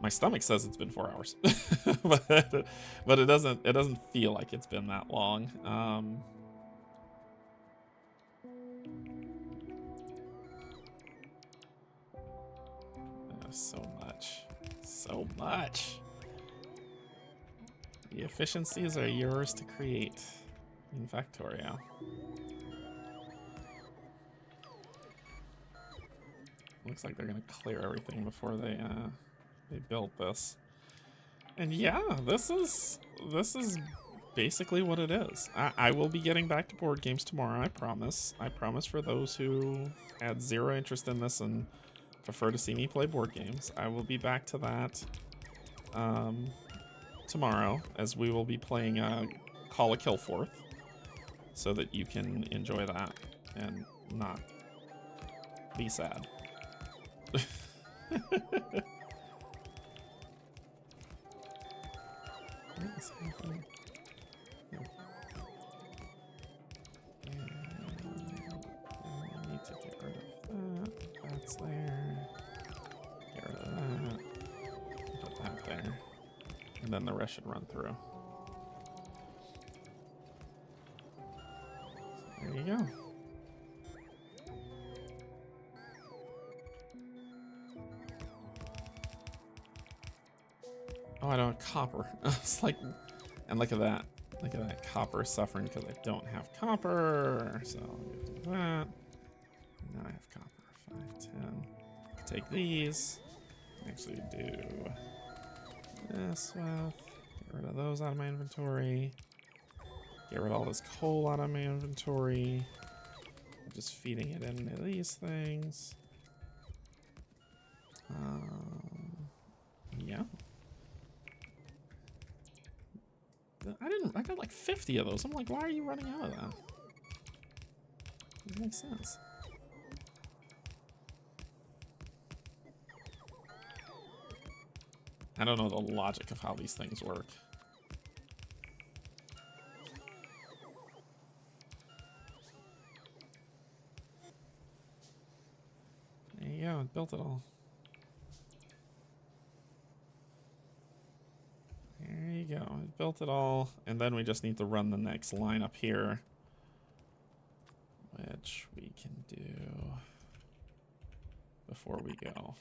My stomach says it's been 4 hours, but it doesn't feel like it's been that long. So much. The efficiencies are yours to create in Factorio. Looks like they're gonna clear everything before they build this. And yeah, this is basically what it is. I will be getting back to board games tomorrow, I promise. I promise for those who had zero interest in this and prefer to see me play board games. I will be back to that tomorrow, as we will be playing Call a Kill Forth, so that you can enjoy that and not be sad. What is happening? No. Yeah. And then the rest should run through. So there you go. Oh, I don't have copper. It's like, and look at that. Look at that copper suffering because I don't have copper. So I'll get to that. Now I have copper. 5, 10. Take these. Actually do this with. Get rid of those out of my inventory. Get rid of all this coal out of my inventory. I'm just feeding it into these things. Yeah. I got like 50 of those. I'm like, why are you running out of that? Doesn't make sense. I don't know the logic of how these things work. There you go, it built it all. There you go, it built it all, and then we just need to run the next line up here, which we can do before we go.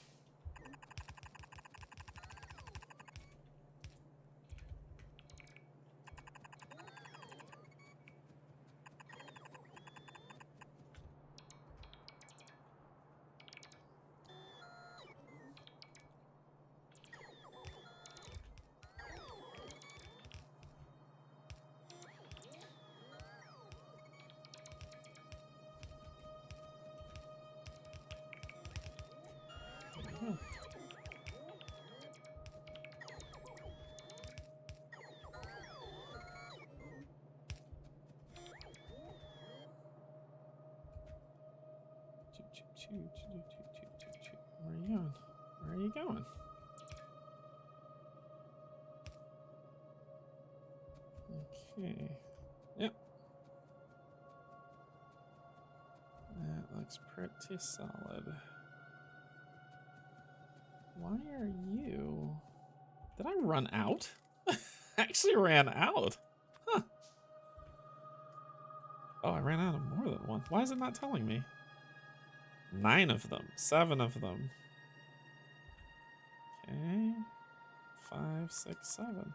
Where are you going? Where are you going? Okay. Yep. That looks pretty solid. Why are you... Did I run out? I actually ran out. Huh. Oh, I ran out of more than one. Why is it not telling me? 9 of them. 7 of them. Okay. 5, 6, 7.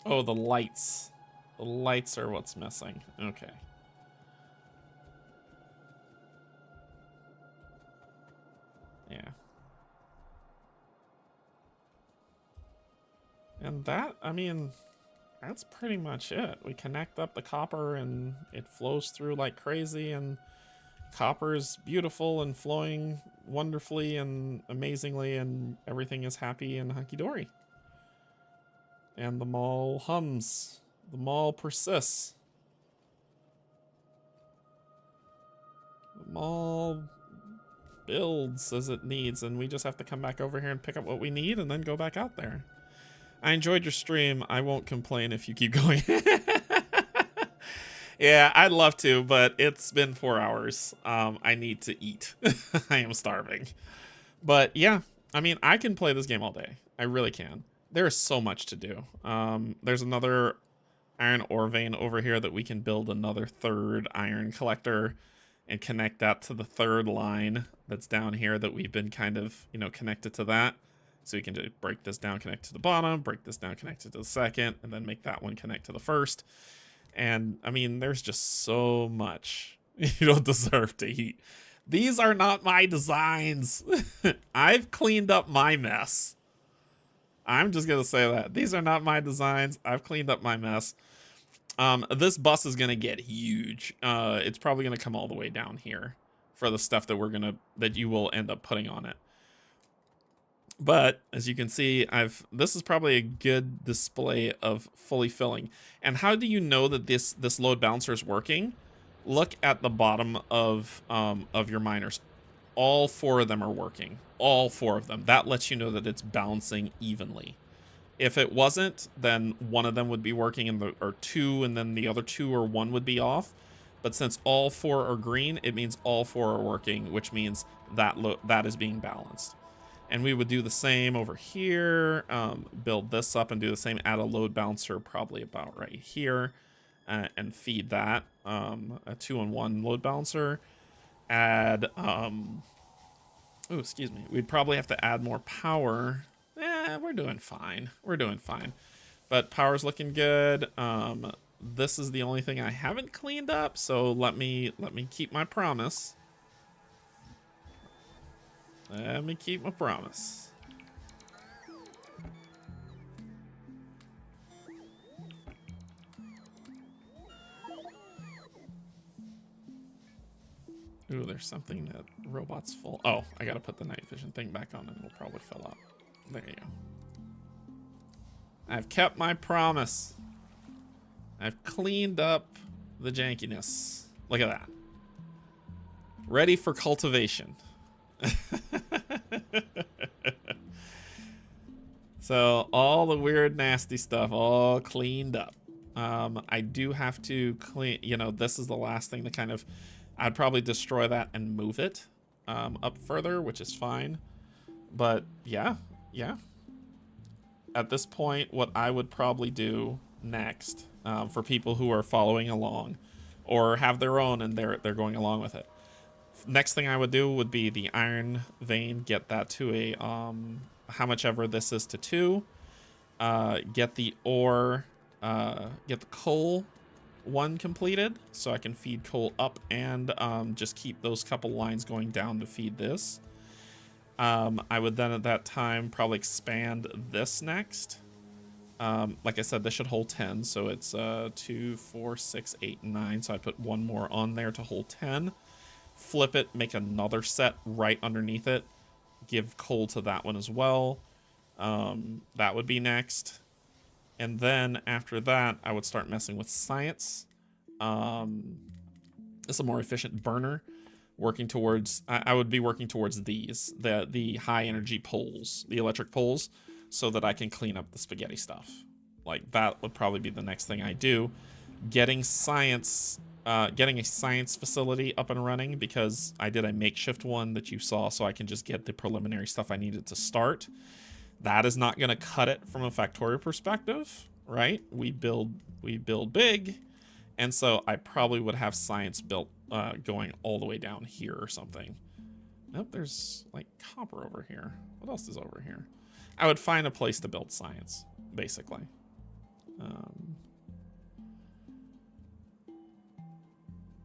Oh, the lights. The lights are what's missing. Okay. Yeah. And that, I mean, that's pretty much it. We connect up the copper and it flows through like crazy, and copper is beautiful and flowing wonderfully and amazingly, and everything is happy and hunky-dory. And the mall hums. The mall persists. The mall builds as it needs, and we just have to come back over here and pick up what we need and then go back out there. I enjoyed your stream. I won't complain if you keep going. Yeah, I'd love to, but it's been 4 hours. I need to eat. I am starving. But yeah, I mean, I can play this game all day. I really can. There is so much to do. There's another iron ore vein over here that we can build another 3rd iron collector and connect that to the 3rd line that's down here that we've been kind of, you know, connected to that. So we can just break this down, connect to the bottom, break this down, connect it to the 2nd, and then make that one connect to the 1st. And I mean, there's just so much you don't deserve to eat. These are not my designs. I've cleaned up my mess. I'm just going to say that. These are not my designs. I've cleaned up my mess. This bus is going to get huge. It's probably going to come all the way down here for the stuff that you will end up putting on it. But as you can see, this is probably a good display of fully filling. And how do you know that this load balancer is working? Look at the bottom of your miners. All 4 of them are working. All 4 of them. That lets you know that it's balancing evenly. If it wasn't, then one of them would be working or 2, and then the other 2 or 1 would be off. But since all 4 are green, it means all 4 are working, which means that that is being balanced. And we would do the same over here, build this up and do the same, add a load balancer probably about right here, and feed that, a 2-in-1 load balancer. Add, oh, excuse me, we'd probably have to add more power. We're doing fine. We're doing fine. But power's looking good. This is the only thing I haven't cleaned up, so let me keep my promise. Let me keep my promise. Ooh, there's something that robot's full. Oh, I gotta put the night vision thing back on and it'll probably fill up. There you go. I've kept my promise. I've cleaned up the jankiness. Look at that. Ready for cultivation. So all the weird nasty stuff all cleaned up. I do have to clean, you know, this is the last thing to kind of, I'd probably destroy that and move it up further, which is fine. But yeah. At this point, what I would probably do next, for people who are following along or have their own and they're going along with it. Next thing I would do would be the iron vein, get that to a, how much ever this is to 2. Get the ore, get the coal one completed so I can feed coal up and just keep those couple lines going down to feed this. I would then at that time probably expand this next. Like I said, this should hold 10, so it's 2, 4, 6, 8, 9. So I put one more on there to hold 10. Flip it, make another set right underneath it. Give coal to that one as well. That would be next. And then after that, I would start messing with science. It's a more efficient burner. Working towards, I would be working towards these, the high energy poles, the electric poles, so that I can clean up the spaghetti stuff. Like that would probably be the next thing I do. Getting science, getting a science facility up and running, because I did a makeshift one that you saw, so I can just get the preliminary stuff I needed to start. That is not going to cut it from a Factorio perspective, right? We build big, and so I probably would have science built going all the way down here or something. Nope, there's like copper over here. What else is over here? I would find a place to build science, basically.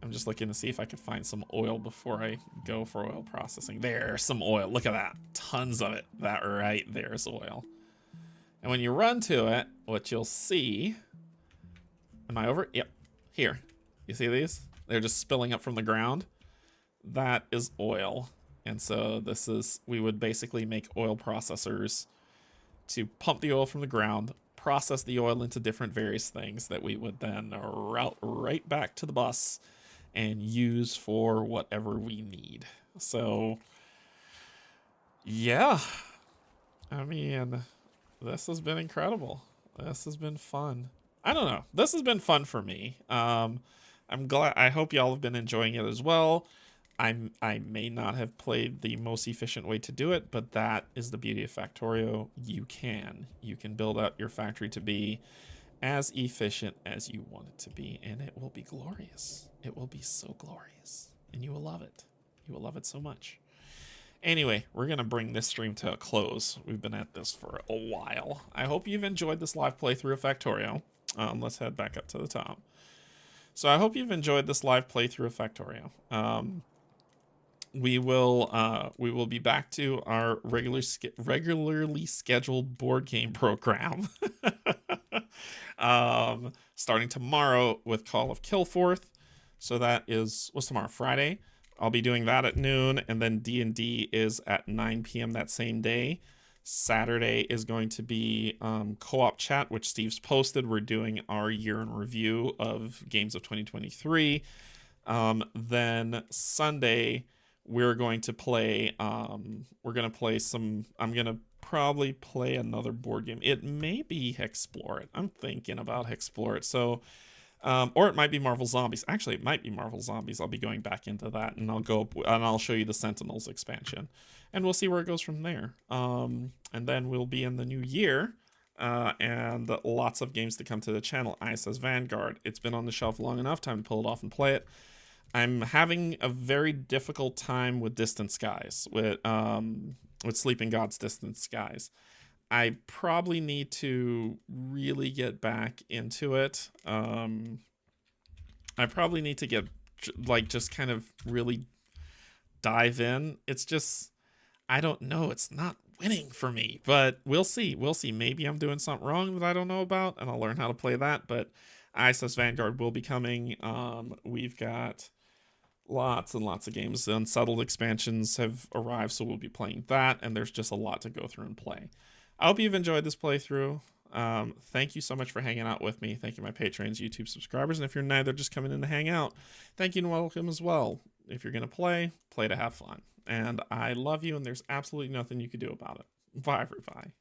I'm just looking to see if I could find some oil before I go for oil processing. There's some oil. Look at that. Tons of it. That right there's oil. And when you run to it, what you'll see... Am I over? Yep. Here. You see these? They're just spilling up from the ground. That is oil. And so this is... We would basically make oil processors to pump the oil from the ground, process the oil into different various things that we would then route right back to the bus and use for whatever we need. So, yeah. I mean, this has been incredible. This has been fun. I don't know. This has been fun for me. I'm glad. I hope y'all have been enjoying it as well. I may not have played the most efficient way to do it, but that is the beauty of Factorio. You can build out your factory to be as efficient as you want it to be, and it will be glorious. It will be so glorious, and you will love it. You will love it so much. Anyway, we're going to bring this stream to a close. We've been at this for a while. I hope you've enjoyed this live playthrough of Factorio. Let's head back up to the top. So I hope you've enjoyed this live playthrough of Factorio. We will be back to our regularly scheduled board game program. Starting tomorrow with Call of Killforth. So that is, what's tomorrow? Friday. I'll be doing that at noon, and then D&D is at 9 p.m. that same day. Saturday is going to be co-op chat, which Steve's posted. We're doing our year in review of games of 2023. Then Sunday, we're going to play, I'm going to probably play another board game. It may be Explore It. I'm thinking about Explore It. So Or it might be Marvel Zombies. Actually, it might be Marvel Zombies. I'll be going back into that, and I'll show you the Sentinels expansion, and we'll see where it goes from there. And then we'll be in the new year, and lots of games to come to the channel. ISS Vanguard. It's been on the shelf long enough. Time to pull it off and play it. I'm having a very difficult time with Distant Skies, with Sleeping Gods Distant Skies. I probably need to really get back into it. I probably need to get, like, just kind of really dive in. It's just, I don't know. It's not winning for me, but we'll see. We'll see. Maybe I'm doing something wrong that I don't know about, and I'll learn how to play that. But ISS Vanguard will be coming. We've got lots and lots of games. The Unsettled expansions have arrived, so we'll be playing that, and there's just a lot to go through and play. I hope you've enjoyed this playthrough. Thank you so much for hanging out with me. Thank you, my patrons, YouTube subscribers, and if you're neither, just coming in to hang out, thank you and welcome as well. If you're going to play to have fun. And I love you, and there's absolutely nothing you can do about it. Bye, everybody.